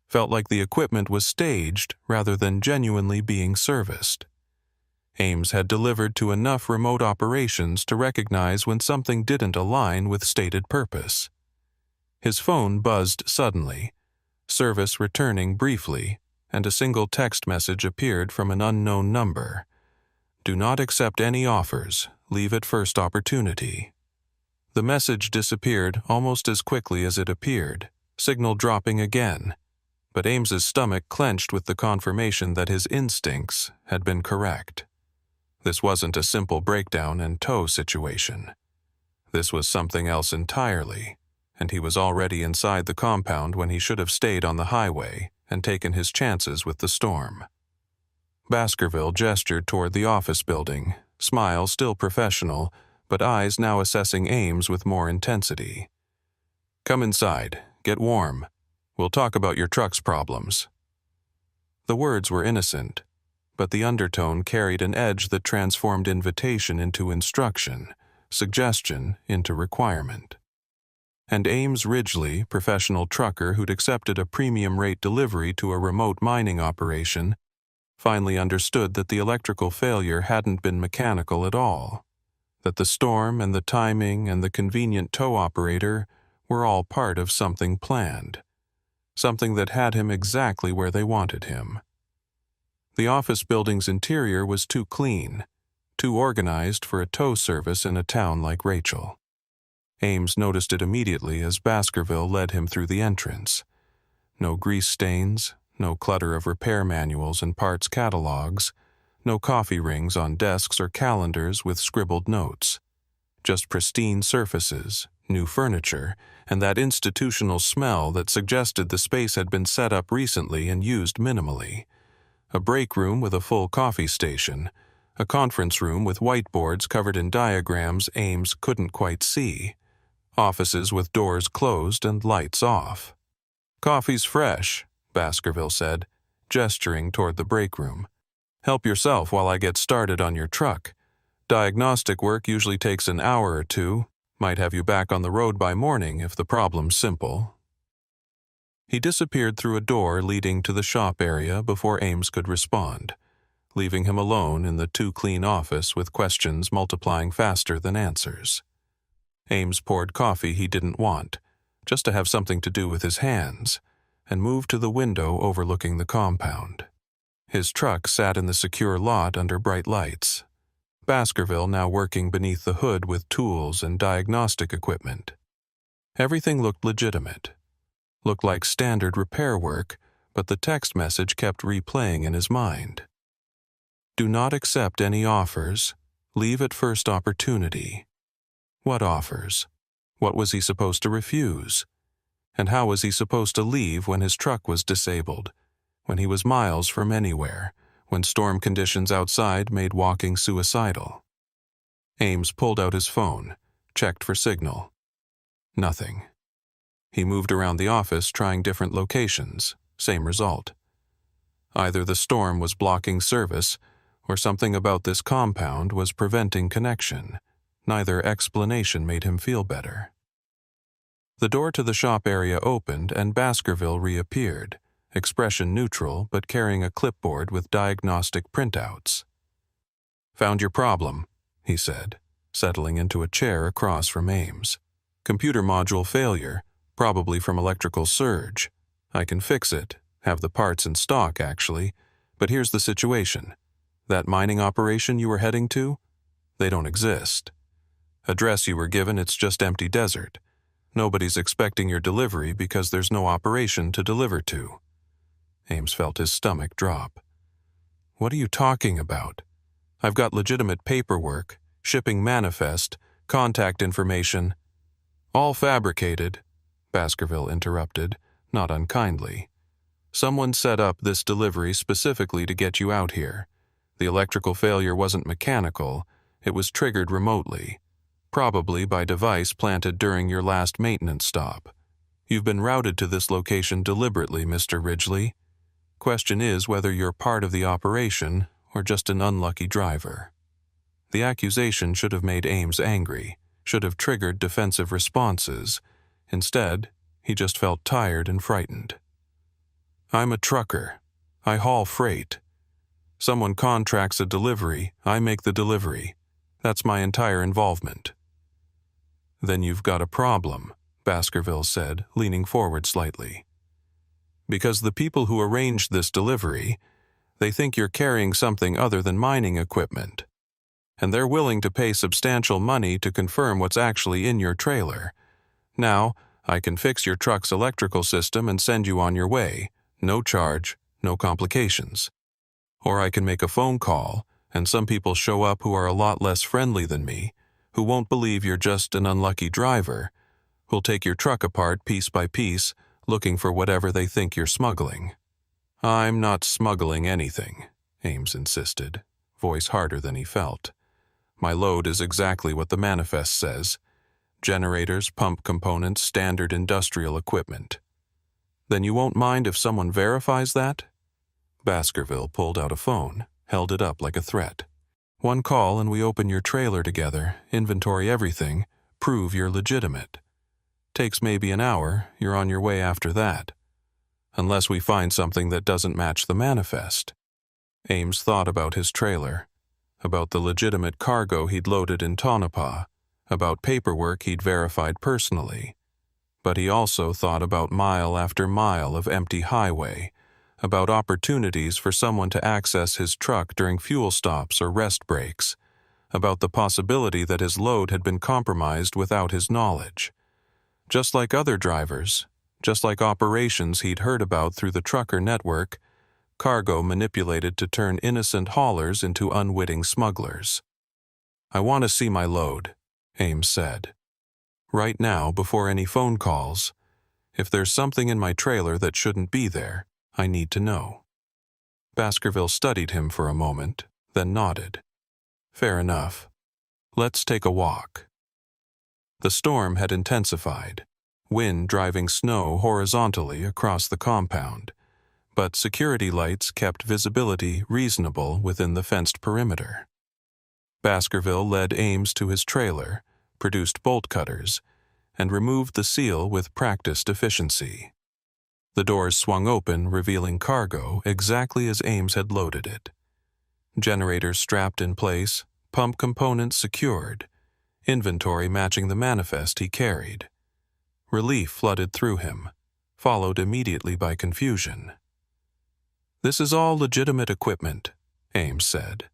felt like the equipment was staged rather than genuinely being serviced. Ames had delivered to enough remote operations to recognize when something didn't align with stated purpose. His phone buzzed suddenly, service returning briefly, and a single text message appeared from an unknown number. "Do not accept any offers. Leave at first opportunity." The message disappeared almost as quickly as it appeared, signal dropping again, but Ames's stomach clenched with the confirmation that his instincts had been correct. This wasn't a simple breakdown and tow situation. This was something else entirely, and he was already inside the compound when he should have stayed on the highway and taken his chances with the storm. Baskerville gestured toward the office building, smile still professional, but eyes now assessing Ames with more intensity. "Come inside, get warm. We'll talk about your truck's problems." The words were innocent, but the undertone carried an edge that transformed invitation into instruction, suggestion into requirement. And Ames Ridgely, professional trucker who'd accepted a premium rate delivery to a remote mining operation, finally understood that the electrical failure hadn't been mechanical at all, that the storm and the timing and the convenient tow operator were all part of something planned, something that had him exactly where they wanted him. The office building's interior was too clean, too organized for a tow service in a town like Rachel. Ames noticed it immediately as Baskerville led him through the entrance. No grease stains, no clutter of repair manuals and parts catalogs, no coffee rings on desks or calendars with scribbled notes. Just pristine surfaces, new furniture, and that institutional smell that suggested the space had been set up recently and used minimally. A break room with a full coffee station, a conference room with whiteboards covered in diagrams Ames couldn't quite see, offices with doors closed and lights off. "Coffee's fresh," Baskerville said, gesturing toward the break room. "Help yourself while I get started on your truck. Diagnostic work usually takes an hour or two. Might have you back on the road by morning if the problem's simple." He disappeared through a door leading to the shop area before Ames could respond, leaving him alone in the too-clean office with questions multiplying faster than answers. Ames poured coffee he didn't want, just to have something to do with his hands, and moved to the window overlooking the compound. His truck sat in the secure lot under bright lights, Baskerville now working beneath the hood with tools and diagnostic equipment. Everything looked legitimate. Looked like standard repair work, but the text message kept replaying in his mind. "Do not accept any offers. Leave at first opportunity." What offers? What was he supposed to refuse? And how was he supposed to leave when his truck was disabled, when he was miles from anywhere, when storm conditions outside made walking suicidal? Ames pulled out his phone, checked for signal. Nothing. He moved around the office trying different locations, same result. Either the storm was blocking service, or something about this compound was preventing connection. Neither explanation made him feel better. The door to the shop area opened and Baskerville reappeared, expression neutral but carrying a clipboard with diagnostic printouts. "Found your problem," he said, settling into a chair across from Ames. "Computer module failure, probably from electrical surge. I can fix it, have the parts in stock actually, but here's the situation. That mining operation you were heading to? They don't exist. Address you were given, it's just empty desert. Nobody's expecting your delivery because there's no operation to deliver to." Ames felt his stomach drop. "What are you talking about? I've got legitimate paperwork, shipping manifest, contact information." "All fabricated," Baskerville interrupted, not unkindly. "Someone set up this delivery specifically to get you out here. The electrical failure wasn't mechanical, it was triggered remotely, probably by device planted during your last maintenance stop. You've been routed to this location deliberately, Mr. Ridgely. Question is whether you're part of the operation or just an unlucky driver." The accusation should have made Ames angry, should have triggered defensive responses. Instead, he just felt tired and frightened. "I'm a trucker. I haul freight. Someone contracts a delivery, I make the delivery. That's my entire involvement." "Then you've got a problem," Baskerville said, leaning forward slightly. "Because the people who arranged this delivery, they think you're carrying something other than mining equipment. And they're willing to pay substantial money to confirm what's actually in your trailer. Now, I can fix your truck's electrical system and send you on your way. No charge, no complications. Or I can make a phone call, and some people show up who are a lot less friendly than me, who won't believe you're just an unlucky driver, who'll take your truck apart piece by piece, looking for whatever they think you're smuggling." "I'm not smuggling anything," Ames insisted, voice harder than he felt. "My load is exactly what the manifest says. Generators, pump components, standard industrial equipment." "Then you won't mind if someone verifies that?" Baskerville pulled out a phone, held it up like a threat. "One call and we open your trailer together, inventory everything, prove you're legitimate. Takes maybe an hour, you're on your way after that. Unless we find something that doesn't match the manifest." Ames thought about his trailer, about the legitimate cargo he'd loaded in Tonopah, about paperwork he'd verified personally. But he also thought about mile after mile of empty highway, about opportunities for someone to access his truck during fuel stops or rest breaks, about the possibility that his load had been compromised without his knowledge. Just like other drivers, just like operations he'd heard about through the trucker network, cargo manipulated to turn innocent haulers into unwitting smugglers. "I want to see my load," Ames said. "Right now, before any phone calls. If there's something in my trailer that shouldn't be there, I need to know." Baskerville studied him for a moment, then nodded. "Fair enough. Let's take a walk." The storm had intensified, wind driving snow horizontally across the compound, but security lights kept visibility reasonable within the fenced perimeter. Baskerville led Ames to his trailer, produced bolt cutters, and removed the seal with practiced efficiency. The doors swung open, revealing cargo exactly as Ames had loaded it. Generators strapped in place, pump components secured, inventory matching the manifest he carried. Relief flooded through him, followed immediately by confusion. "This is all legitimate equipment," Ames said.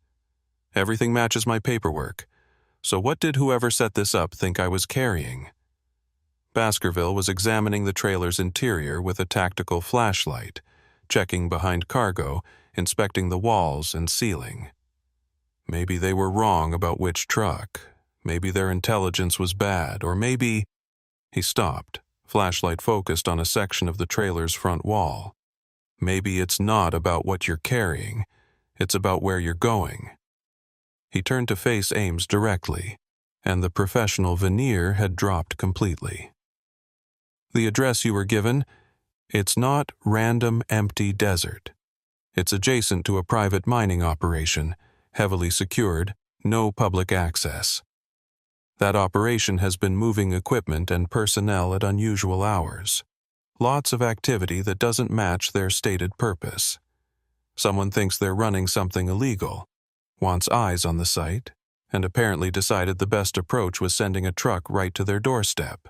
"Everything matches my paperwork. So what did whoever set this up think I was carrying?" Baskerville was examining the trailer's interior with a tactical flashlight, checking behind cargo, inspecting the walls and ceiling. Maybe they were wrong about which truck. Maybe their intelligence was bad, or maybe... He stopped, flashlight focused on a section of the trailer's front wall. "Maybe it's not about what you're carrying. It's about where you're going." He turned to face Ames directly, and the professional veneer had dropped completely. "The address you were given, it's not random empty desert. It's adjacent to a private mining operation, heavily secured, no public access. That operation has been moving equipment and personnel at unusual hours. Lots of activity that doesn't match their stated purpose. Someone thinks they're running something illegal, wants eyes on the site, and apparently decided the best approach was sending a truck right to their doorstep."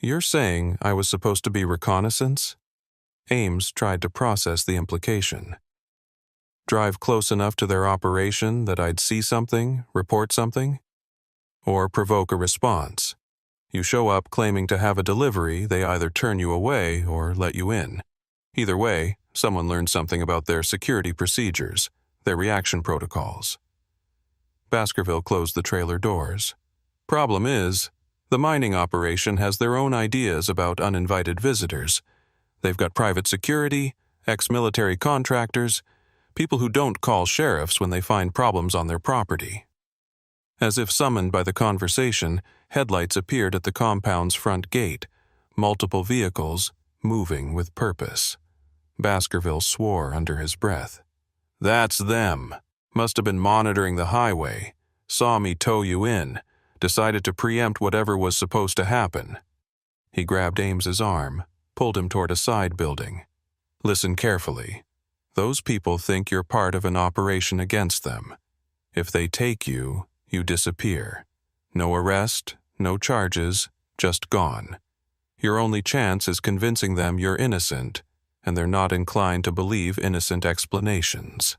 "You're saying I was supposed to be reconnaissance?" Ames tried to process the implication. "Drive close enough to their operation that I'd see something, report something? Or provoke a response? You show up claiming to have a delivery, they either turn you away or let you in. Either way, someone learned something about their security procedures, their reaction protocols." Baskerville closed the trailer doors. "Problem is, the mining operation has their own ideas about uninvited visitors. They've got private security, ex-military contractors, people who don't call sheriffs when they find problems on their property." As if summoned by the conversation, headlights appeared at the compound's front gate, multiple vehicles, moving with purpose. Baskerville swore under his breath. "That's them. Must have been monitoring the highway. Saw me tow you in. Decided to preempt whatever was supposed to happen." He grabbed Ames's arm, pulled him toward a side building. "Listen carefully. Those people think you're part of an operation against them. If they take you, you disappear. No arrest, no charges, just gone. Your only chance is convincing them you're innocent, and they're not inclined to believe innocent explanations."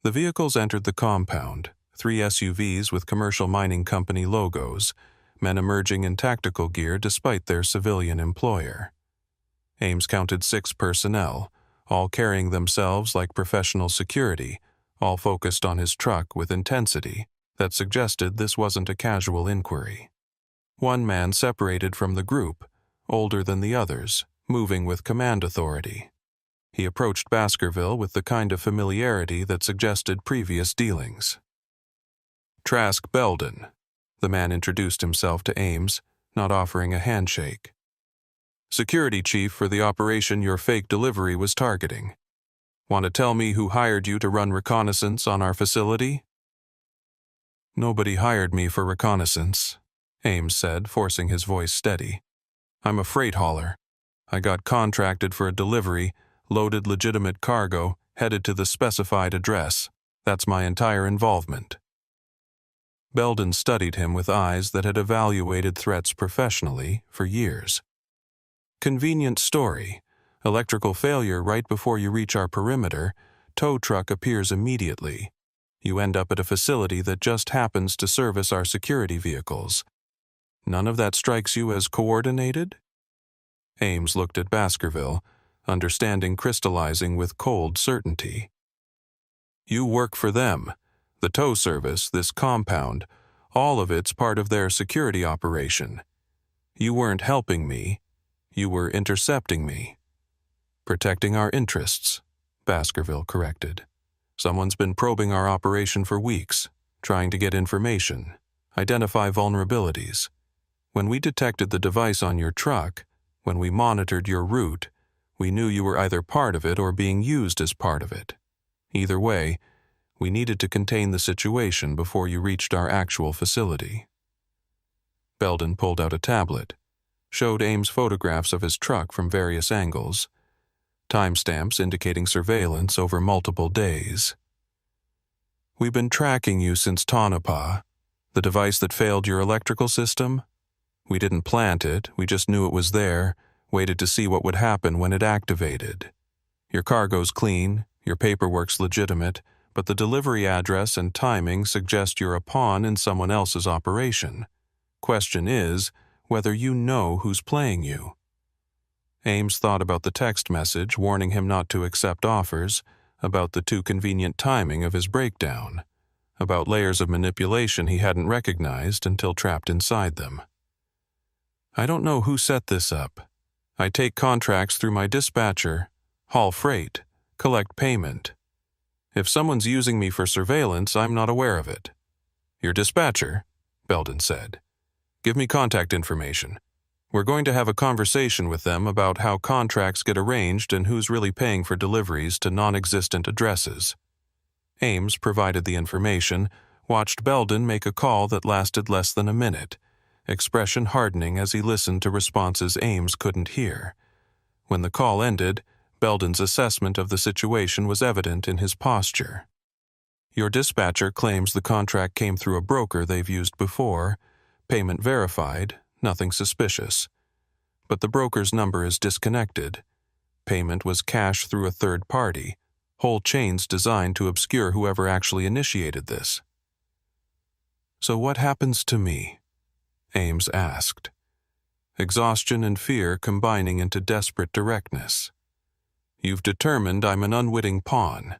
The vehicles entered the compound, 3 SUVs with commercial mining company logos, men emerging in tactical gear despite their civilian employer. Ames counted 6 personnel, all carrying themselves like professional security, all focused on his truck with intensity that suggested this wasn't a casual inquiry. One man separated from the group, older than the others, moving with command authority. He approached Baskerville with the kind of familiarity that suggested previous dealings. "Trask Belden," the man introduced himself to Ames, not offering a handshake. "Security chief for the operation your fake delivery was targeting. Want to tell me who hired you to run reconnaissance on our facility?" "Nobody hired me for reconnaissance," Ames said, forcing his voice steady. "I'm a freight hauler. I got contracted for a delivery, loaded legitimate cargo, headed to the specified address. That's my entire involvement." Belden studied him with eyes that had evaluated threats professionally for years. "Convenient story. Electrical failure right before you reach our perimeter. Tow truck appears immediately. You end up at a facility that just happens to service our security vehicles. None of that strikes you as coordinated?" Ames looked at Baskerville, understanding crystallizing with cold certainty. "You work for them. The tow service, this compound, all of it's part of their security operation. You weren't helping me. You were intercepting me." "Protecting our interests," Baskerville corrected. "Someone's been probing our operation for weeks, trying to get information, identify vulnerabilities. When we detected the device on your truck, when we monitored your route, we knew you were either part of it or being used as part of it. Either way, we needed to contain the situation before you reached our actual facility." Belden pulled out a tablet, showed Ames photographs of his truck from various angles, timestamps indicating surveillance over multiple days. "We've been tracking you since Tonopah, the device that failed your electrical system. We didn't plant it, we just knew it was there, waited to see what would happen when it activated. Your cargo's clean, your paperwork's legitimate, but the delivery address and timing suggest you're a pawn in someone else's operation. Question is whether you know who's playing you." Ames thought about the text message warning him not to accept offers, about the too convenient timing of his breakdown, about layers of manipulation he hadn't recognized until trapped inside them. "I don't know who set this up. I take contracts through my dispatcher, haul freight, collect payment. If someone's using me for surveillance, I'm not aware of it." "Your dispatcher?" Belden said. "Give me contact information. We're going to have a conversation with them about how contracts get arranged and who's really paying for deliveries to non-existent addresses." Ames provided the information, watched Belden make a call that lasted less than a minute, expression hardening as he listened to responses Ames couldn't hear. When the call ended, Belden's assessment of the situation was evident in his posture. "Your dispatcher claims the contract came through a broker they've used before, payment verified, nothing suspicious. But the broker's number is disconnected. Payment was cashed through a third party, whole chains designed to obscure whoever actually initiated this." "So what happens to me?" Ames asked. Exhaustion and fear combining into desperate directness. "You've determined I'm an unwitting pawn.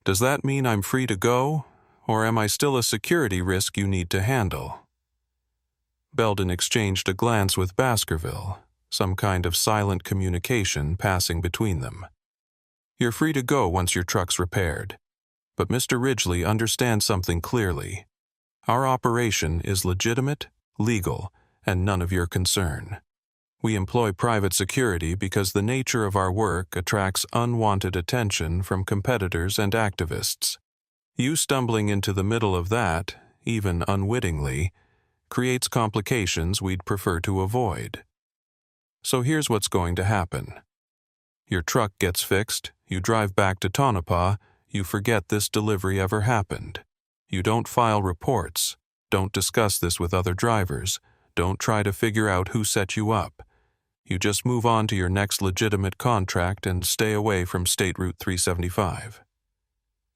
Does that mean I'm free to go, or am I still a security risk you need to handle?" Belden exchanged a glance with Baskerville, some kind of silent communication passing between them. "You're free to go once your truck's repaired. But Mr. Ridgely understands something clearly. Our operation is legitimate, legal, and none of your concern. We employ private security because the nature of our work attracts unwanted attention from competitors and activists. You stumbling into the middle of that, even unwittingly, creates complications we'd prefer to avoid. So here's what's going to happen. Your truck gets fixed, you drive back to Tonopah, you forget this delivery ever happened. You don't file reports, don't discuss this with other drivers, don't try to figure out who set you up. You just move on to your next legitimate contract and stay away from State Route 375.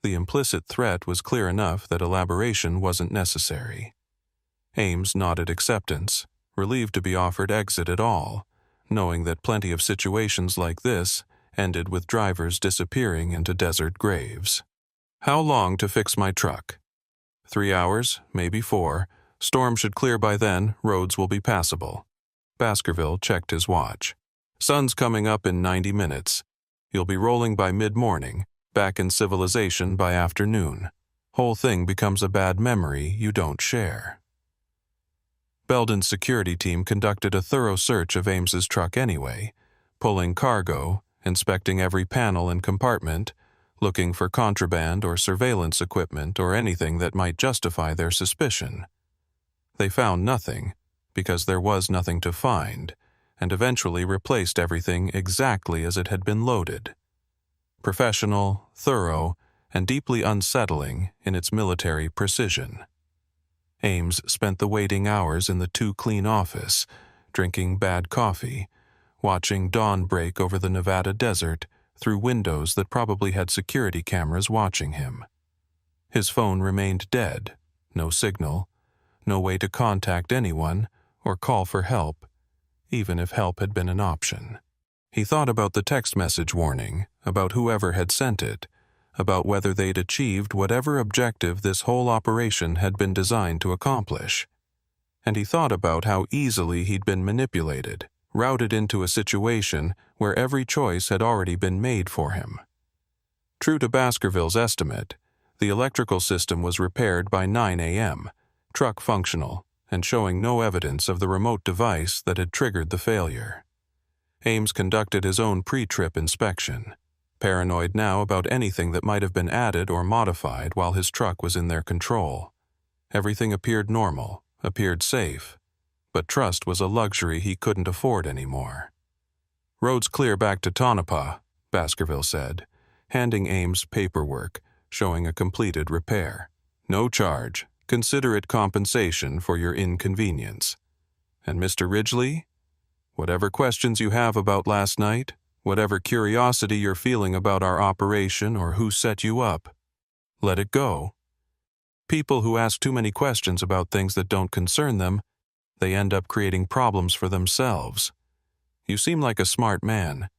The implicit threat was clear enough that elaboration wasn't necessary. Ames nodded acceptance, relieved to be offered exit at all, knowing that plenty of situations like this ended with drivers disappearing into desert graves. "How long to fix my truck?" 3 hours, maybe 4. Storm should clear by then, roads will be passable." Baskerville checked his watch. "Sun's coming up in 90 minutes. You'll be rolling by mid-morning, back in civilization by afternoon. Whole thing becomes a bad memory you don't share." Belden's security team conducted a thorough search of Ames's truck anyway, pulling cargo, inspecting every panel and compartment, looking for contraband or surveillance equipment or anything that might justify their suspicion. They found nothing, because there was nothing to find, and eventually replaced everything exactly as it had been loaded. professional, thorough, and deeply unsettling in its military precision. Ames spent the waiting hours in the too-clean office, drinking bad coffee, watching dawn break over the Nevada desert through windows that probably had security cameras watching him. His phone remained dead, no signal, no way to contact anyone or call for help, even if help had been an option. He thought about the text message warning, about whoever had sent it, about whether they'd achieved whatever objective this whole operation had been designed to accomplish. And he thought about how easily he'd been manipulated, routed into a situation where every choice had already been made for him. True to Baskerville's estimate, the electrical system was repaired by 9 a.m., truck functional, and showing no evidence of the remote device that had triggered the failure. Ames conducted his own pre-trip inspection, paranoid now about anything that might have been added or modified while his truck was in their control. Everything appeared normal, appeared safe, but trust was a luxury he couldn't afford anymore. "Road's clear back to Tonopah," Baskerville said, handing Ames paperwork showing a completed repair. "No charge. Consider it compensation for your inconvenience. And Mr. Ridgely, whatever questions you have about last night, whatever curiosity you're feeling about our operation or who set you up, let it go. People who ask too many questions about things that don't concern them, they end up creating problems for themselves. You seem like a smart man.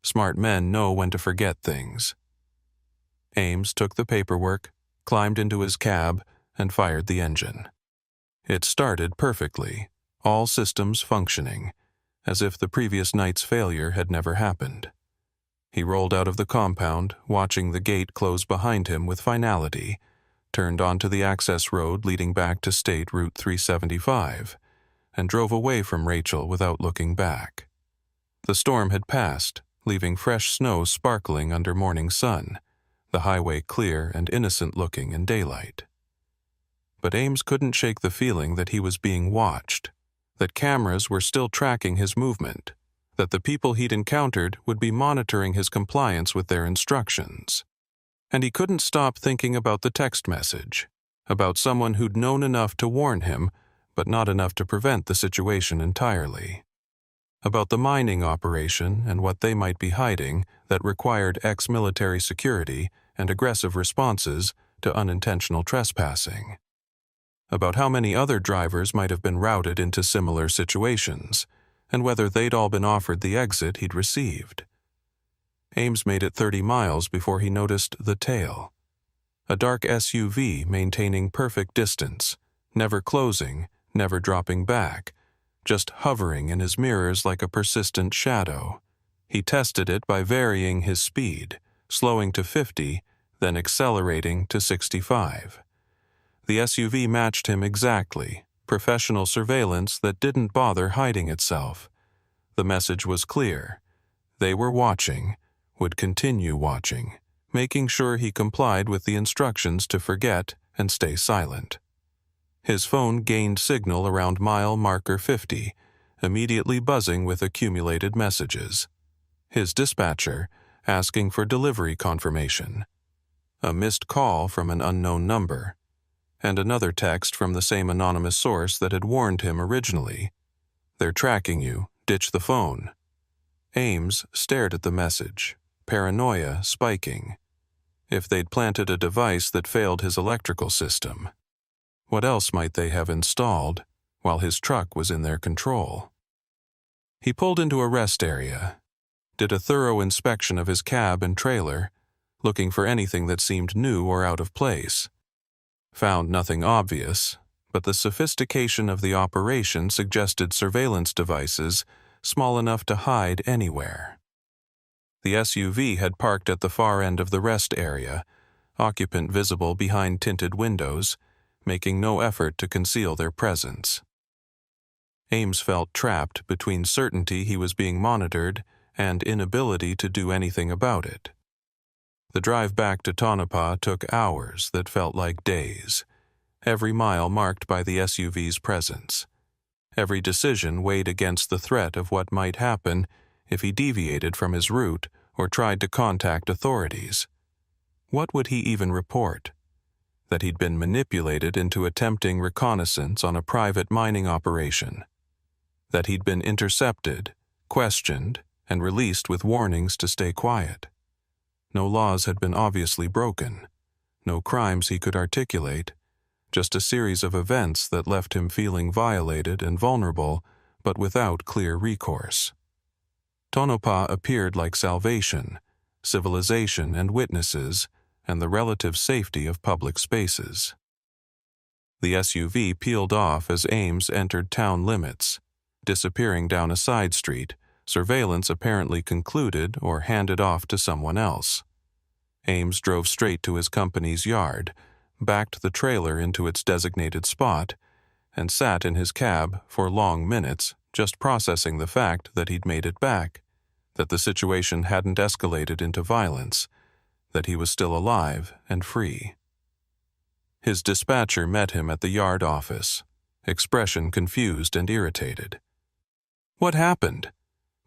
Smart men know when to forget things." Ames took the paperwork, climbed into his cab, and fired the engine. It started perfectly, all systems functioning, as if the previous night's failure had never happened. He rolled out of the compound, watching the gate close behind him with finality, turned onto the access road leading back to State Route 375, and drove away from Rachel without looking back. The storm had passed, leaving fresh snow sparkling under morning sun, the highway clear and innocent-looking in daylight. But Ames couldn't shake the feeling that he was being watched, that cameras were still tracking his movement, that the people he'd encountered would be monitoring his compliance with their instructions. And he couldn't stop thinking about the text message, about someone who'd known enough to warn him, but not enough to prevent the situation entirely. About the mining operation and what they might be hiding that required ex-military security and aggressive responses to unintentional trespassing. About how many other drivers might have been routed into similar situations, and whether they'd all been offered the exit he'd received. Ames made it 30 miles before he noticed the tail. A dark SUV maintaining perfect distance, never closing, never dropping back, just hovering in his mirrors like a persistent shadow. He tested it by varying his speed, slowing to 50, then accelerating to 65. The SUV matched him exactly, professional surveillance that didn't bother hiding itself. The message was clear. They were watching, would continue watching, making sure he complied with the instructions to forget and stay silent. His phone gained signal around mile marker 50, immediately buzzing with accumulated messages. His dispatcher, asking for delivery confirmation. A missed call from an unknown number. And another text from the same anonymous source that had warned him originally. "They're tracking you. Ditch the phone." Ames stared at the message, paranoia spiking. If they'd planted a device that failed his electrical system, what else might they have installed while his truck was in their control? He pulled into a rest area, did a thorough inspection of his cab and trailer, looking for anything that seemed new or out of place. Found nothing obvious, but the sophistication of the operation suggested surveillance devices small enough to hide anywhere. The SUV had parked at the far end of the rest area, occupant visible behind tinted windows, making no effort to conceal their presence. Ames felt trapped between certainty he was being monitored and inability to do anything about it. The drive back to Tonopah took hours that felt like days, every mile marked by the SUV's presence. Every decision weighed against the threat of what might happen if he deviated from his route or tried to contact authorities. What would he even report? That he'd been manipulated into attempting reconnaissance on a private mining operation. That he'd been intercepted, questioned, and released with warnings to stay quiet. No laws had been obviously broken. No crimes he could articulate. Just a series of events that left him feeling violated and vulnerable, but without clear recourse. Tonopah appeared like salvation, civilization and witnesses, and the relative safety of public spaces. The SUV peeled off as Ames entered town limits, disappearing down a side street, surveillance apparently concluded or handed off to someone else. Ames drove straight to his company's yard, backed the trailer into its designated spot, and sat in his cab for long minutes just processing the fact that he'd made it back, that the situation hadn't escalated into violence, that he was still alive and free. His dispatcher met him at the yard office, expression confused and irritated. "What happened?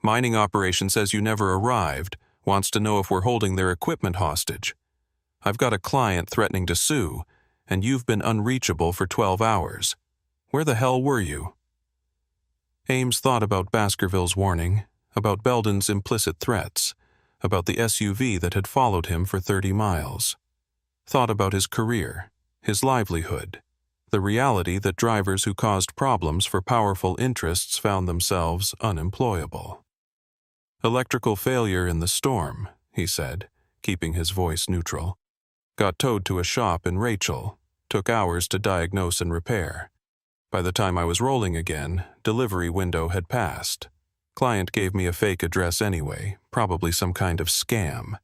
Mining operation says you never arrived, wants to know if we're holding their equipment hostage. I've got a client threatening to sue, and you've been unreachable for 12 hours. Where the hell were you?" Ames thought about Baskerville's warning, about Belden's implicit threats, about the SUV that had followed him for 30 miles. Thought about his career, his livelihood, the reality that drivers who caused problems for powerful interests found themselves unemployable. "Electrical failure in the storm," he said, keeping his voice neutral. "Got towed to a shop in Rachel. Took hours to diagnose and repair. By the time I was rolling again, delivery window had passed. Client gave me a fake address anyway, probably some kind of scam."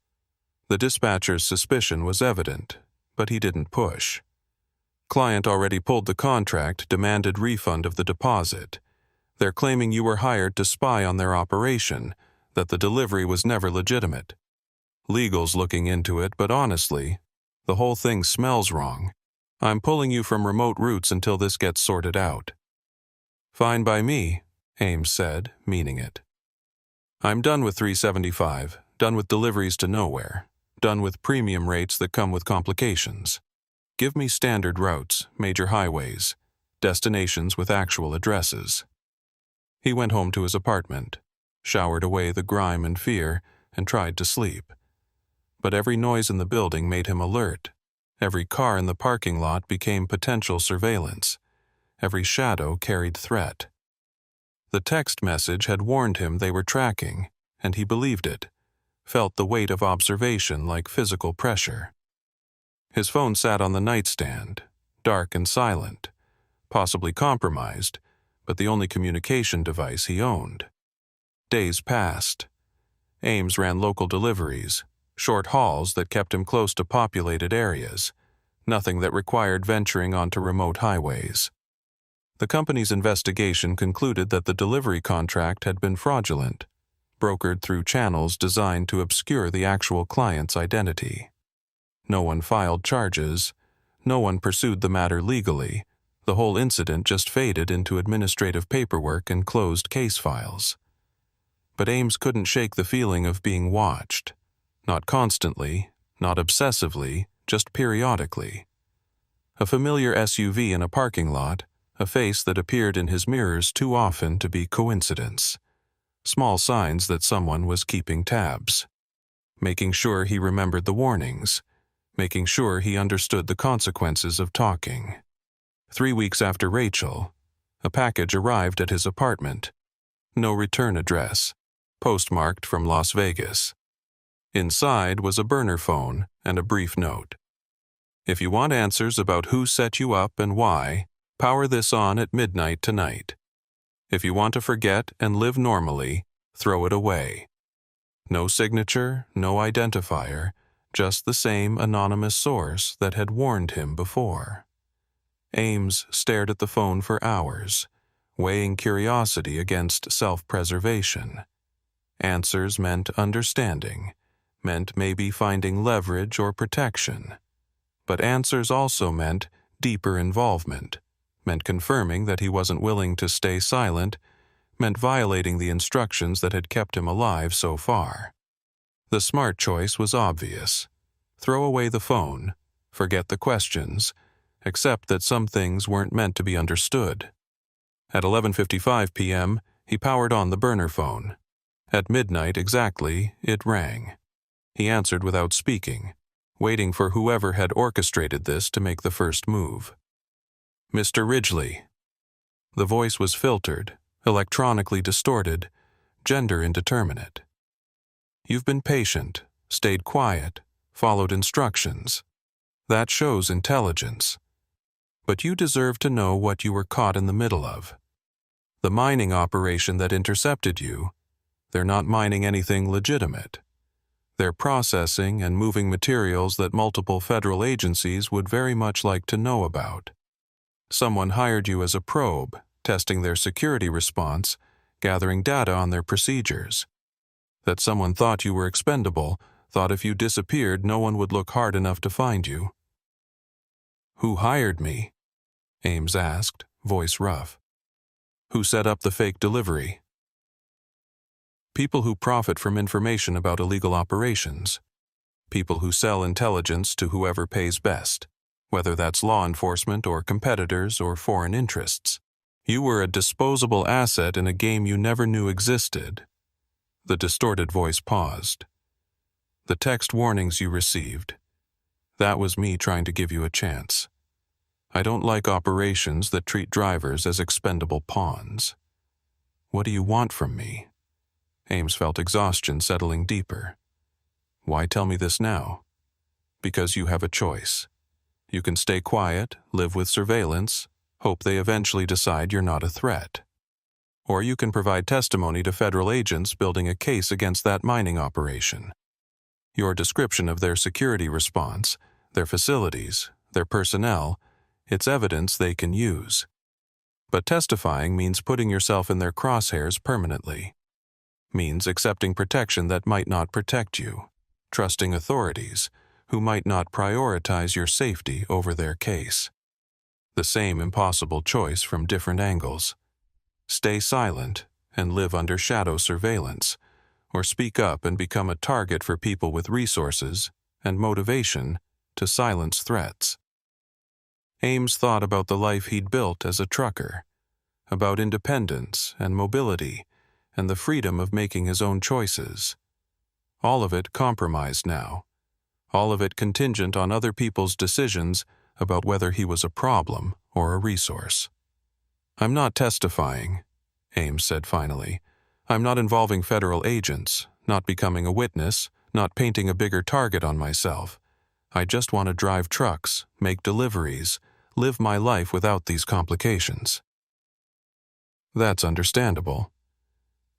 The dispatcher's suspicion was evident, but he didn't push. "Client already pulled the contract, demanded refund of the deposit. They're claiming you were hired to spy on their operation, that the delivery was never legitimate. Legal's looking into it, but honestly, the whole thing smells wrong. I'm pulling you from remote routes until this gets sorted out." "Fine by me," Ames said, meaning it. "I'm done with 375, done with deliveries to nowhere, done with premium rates that come with complications. Give me standard routes, major highways, destinations with actual addresses." He went home to his apartment, showered away the grime and fear, and tried to sleep. But every noise in the building made him alert. Every car in the parking lot became potential surveillance. Every shadow carried threat. The text message had warned him they were tracking, and he believed it, felt the weight of observation like physical pressure. His phone sat on the nightstand, dark and silent, possibly compromised, but the only communication device he owned. Days passed. Ames ran local deliveries, short hauls that kept him close to populated areas, nothing that required venturing onto remote highways. The company's investigation concluded that the delivery contract had been fraudulent, brokered through channels designed to obscure the actual client's identity. No one filed charges, no one pursued the matter legally. The whole incident just faded into administrative paperwork and closed case files. But Ames couldn't shake the feeling of being watched. Not constantly, not obsessively, just periodically. A familiar SUV in a parking lot, a face that appeared in his mirrors too often to be coincidence. Small signs that someone was keeping tabs. Making sure he remembered the warnings. Making sure he understood the consequences of talking. 3 weeks after Rachel, a package arrived at his apartment. No return address, postmarked from Las Vegas. Inside was a burner phone and a brief note. "If you want answers about who set you up and why, power this on at midnight tonight. If you want to forget and live normally, throw it away." No signature, no identifier, just the same anonymous source that had warned him before. Ames stared at the phone for hours, weighing curiosity against self-preservation. Answers meant understanding, meant maybe finding leverage or protection. But answers also meant deeper involvement, meant confirming that he wasn't willing to stay silent, meant violating the instructions that had kept him alive so far. The smart choice was obvious. Throw away the phone, forget the questions, accept that some things weren't meant to be understood. At 11:55 p.m., he powered on the burner phone. At midnight exactly, it rang. He answered without speaking, waiting for whoever had orchestrated this to make the first move. "Mr. Ridgely." The voice was filtered, electronically distorted, gender indeterminate. "You've been patient, stayed quiet, followed instructions. That shows intelligence. But you deserve to know what you were caught in the middle of. The mining operation that intercepted you, they're not mining anything legitimate. They're processing and moving materials that multiple federal agencies would very much like to know about. Someone hired you as a probe, testing their security response, gathering data on their procedures. That someone thought you were expendable, thought if you disappeared no one would look hard enough to find you." "Who hired me?" Ames asked, voice rough. "Who set up the fake delivery?" "People who profit from information about illegal operations. People who sell intelligence to whoever pays best, whether that's law enforcement or competitors or foreign interests. You were a disposable asset in a game you never knew existed." The distorted voice paused. "The text warnings you received. That was me trying to give you a chance. I don't like operations that treat drivers as expendable pawns. What do you want from me?" Ames felt exhaustion settling deeper. "Why tell me this now?" "Because you have a choice. You can stay quiet, live with surveillance, hope they eventually decide you're not a threat. Or you can provide testimony to federal agents building a case against that mining operation. Your description of their security response, their facilities, their personnel, it's evidence they can use. But testifying means putting yourself in their crosshairs permanently. Means accepting protection that might not protect you, trusting authorities who might not prioritize your safety over their case. The same impossible choice from different angles. Stay silent and live under shadow surveillance, or speak up and become a target for people with resources and motivation to silence threats. Ames thought about the life he'd built as a trucker, about independence and mobility and the freedom of making his own choices. All of it compromised now, all of it contingent on other people's decisions about whether he was a problem or a resource. "I'm not testifying," Ames said finally. "I'm not involving federal agents, not becoming a witness, not painting a bigger target on myself. I just want to drive trucks, make deliveries, live my life without these complications." "That's understandable.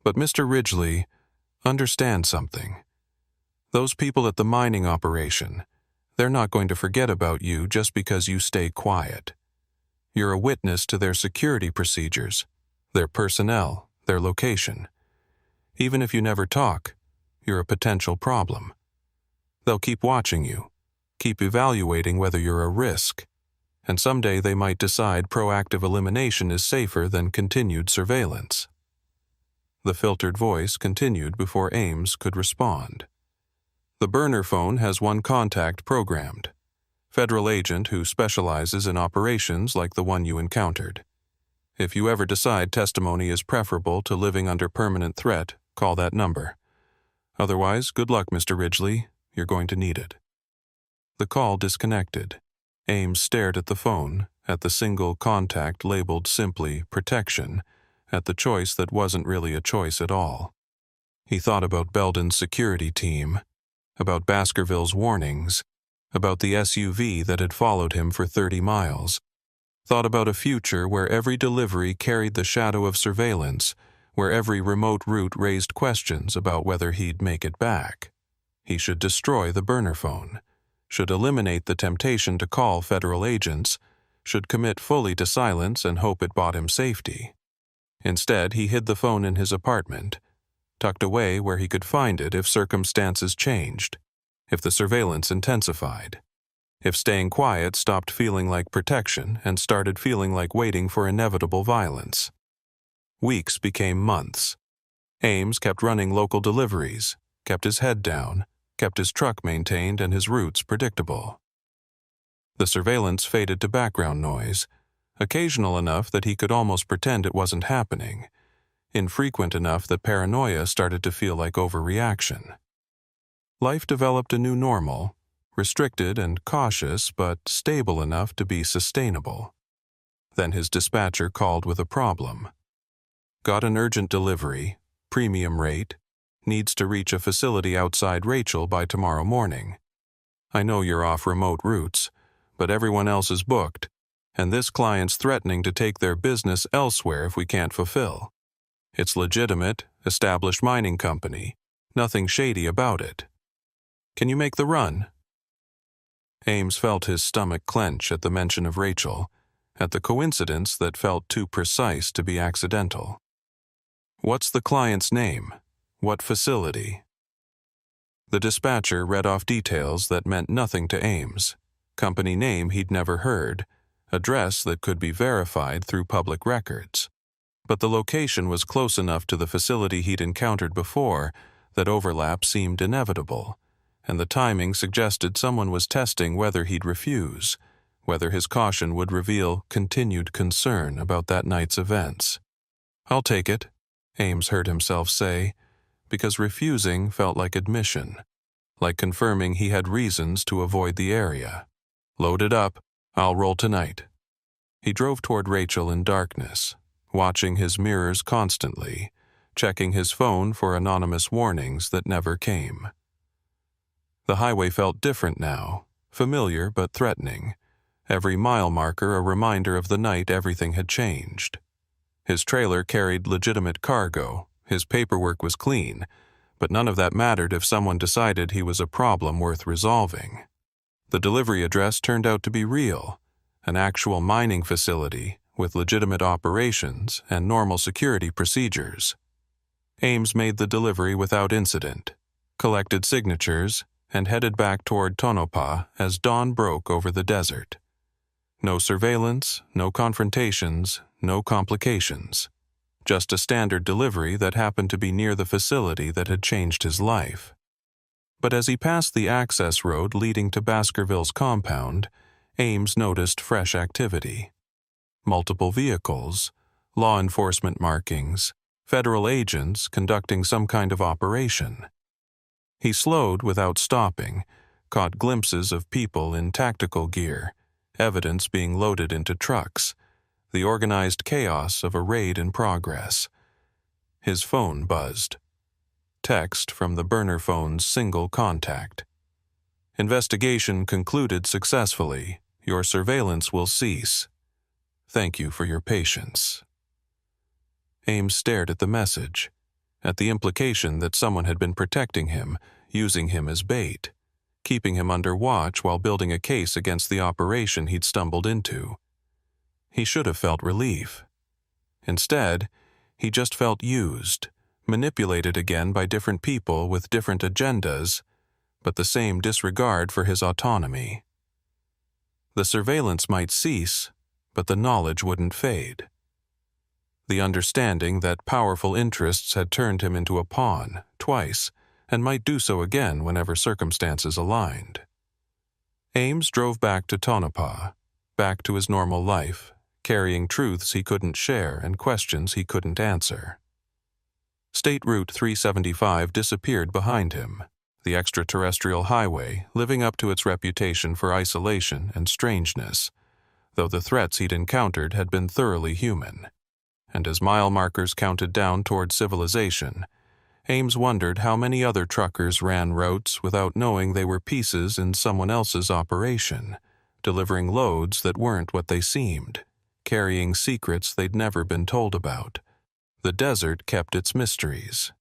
But Mr. Ridgely, understand something. Those people at the mining operation, they're not going to forget about you just because you stay quiet. You're a witness to their security procedures, their personnel, their location. Even if you never talk, you're a potential problem. They'll keep watching you, keep evaluating whether you're a risk, and someday they might decide proactive elimination is safer than continued surveillance." The filtered voice continued before Ames could respond. "The burner phone has one contact programmed. Federal agent who specializes in operations like the one you encountered. If you ever decide testimony is preferable to living under permanent threat, call that number. Otherwise, good luck, Mr. Ridgely. You're going to need it." The call disconnected. Ames stared at the phone, at the single contact labeled simply protection, at the choice that wasn't really a choice at all. He thought about Belden's security team, about Baskerville's warnings, about the SUV that had followed him for 30 miles, thought about a future where every delivery carried the shadow of surveillance, where every remote route raised questions about whether he'd make it back. He should destroy the burner phone, should eliminate the temptation to call federal agents, should commit fully to silence and hope it bought him safety. Instead, he hid the phone in his apartment, tucked away where he could find it if circumstances changed, if the surveillance intensified, if staying quiet stopped feeling like protection and started feeling like waiting for inevitable violence. Weeks became months. Ames kept running local deliveries, kept his head down, kept his truck maintained and his routes predictable. The surveillance faded to background noise, occasional enough that he could almost pretend it wasn't happening, infrequent enough that paranoia started to feel like overreaction. Life developed a new normal, restricted and cautious but stable enough to be sustainable. Then his dispatcher called with a problem. Got an urgent delivery, premium rate, needs to reach a facility outside Rachel by tomorrow morning. I know you're off remote routes, but everyone else is booked, and this client's threatening to take their business elsewhere if we can't fulfill. It's legitimate, established mining company, nothing shady about it. Can you make the run? Ames felt his stomach clench at the mention of Rachel, at the coincidence that felt too precise to be accidental. What's the client's name? What facility? The dispatcher read off details that meant nothing to Ames. Company name he'd never heard, address that could be verified through public records. But the location was close enough to the facility he'd encountered before that overlap seemed inevitable, and the timing suggested someone was testing whether he'd refuse, whether his caution would reveal continued concern about that night's events. I'll take it, Ames heard himself say, because refusing felt like admission, like confirming he had reasons to avoid the area. Load it up, I'll roll tonight. He drove toward Rachel in darkness, watching his mirrors constantly, checking his phone for anonymous warnings that never came. The highway felt different now, familiar but threatening, every mile marker a reminder of the night everything had changed. His trailer carried legitimate cargo, his paperwork was clean, but none of that mattered if someone decided he was a problem worth resolving. The delivery address turned out to be real, an actual mining facility with legitimate operations and normal security procedures. Ames made the delivery without incident, collected signatures, and headed back toward Tonopah as dawn broke over the desert. No surveillance, no confrontations, no complications. Just a standard delivery that happened to be near the facility that had changed his life. But as he passed the access road leading to Baskerville's compound, Ames noticed fresh activity. Multiple vehicles, law enforcement markings, federal agents conducting some kind of operation. He slowed without stopping, caught glimpses of people in tactical gear, evidence being loaded into trucks, the organized chaos of a raid in progress. His phone buzzed. Text from the burner phone's single contact. Investigation concluded successfully. Your surveillance will cease. Thank you for your patience. Ames stared at the message, at the implication that someone had been protecting him, using him as bait, keeping him under watch while building a case against the operation he'd stumbled into. He should have felt relief. Instead, he just felt used, manipulated again by different people with different agendas, but the same disregard for his autonomy. The surveillance might cease, but the knowledge wouldn't fade. The understanding that powerful interests had turned him into a pawn, twice, and might do so again whenever circumstances aligned. Ames drove back to Tonopah, back to his normal life, carrying truths he couldn't share and questions he couldn't answer. State Route 375 disappeared behind him, the extraterrestrial highway living up to its reputation for isolation and strangeness, though the threats he'd encountered had been thoroughly human. And as mile markers counted down toward civilization, Ames wondered how many other truckers ran routes without knowing they were pieces in someone else's operation, delivering loads that weren't what they seemed, carrying secrets they'd never been told about. The desert kept its mysteries,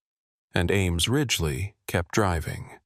and Ames Ridgely kept driving.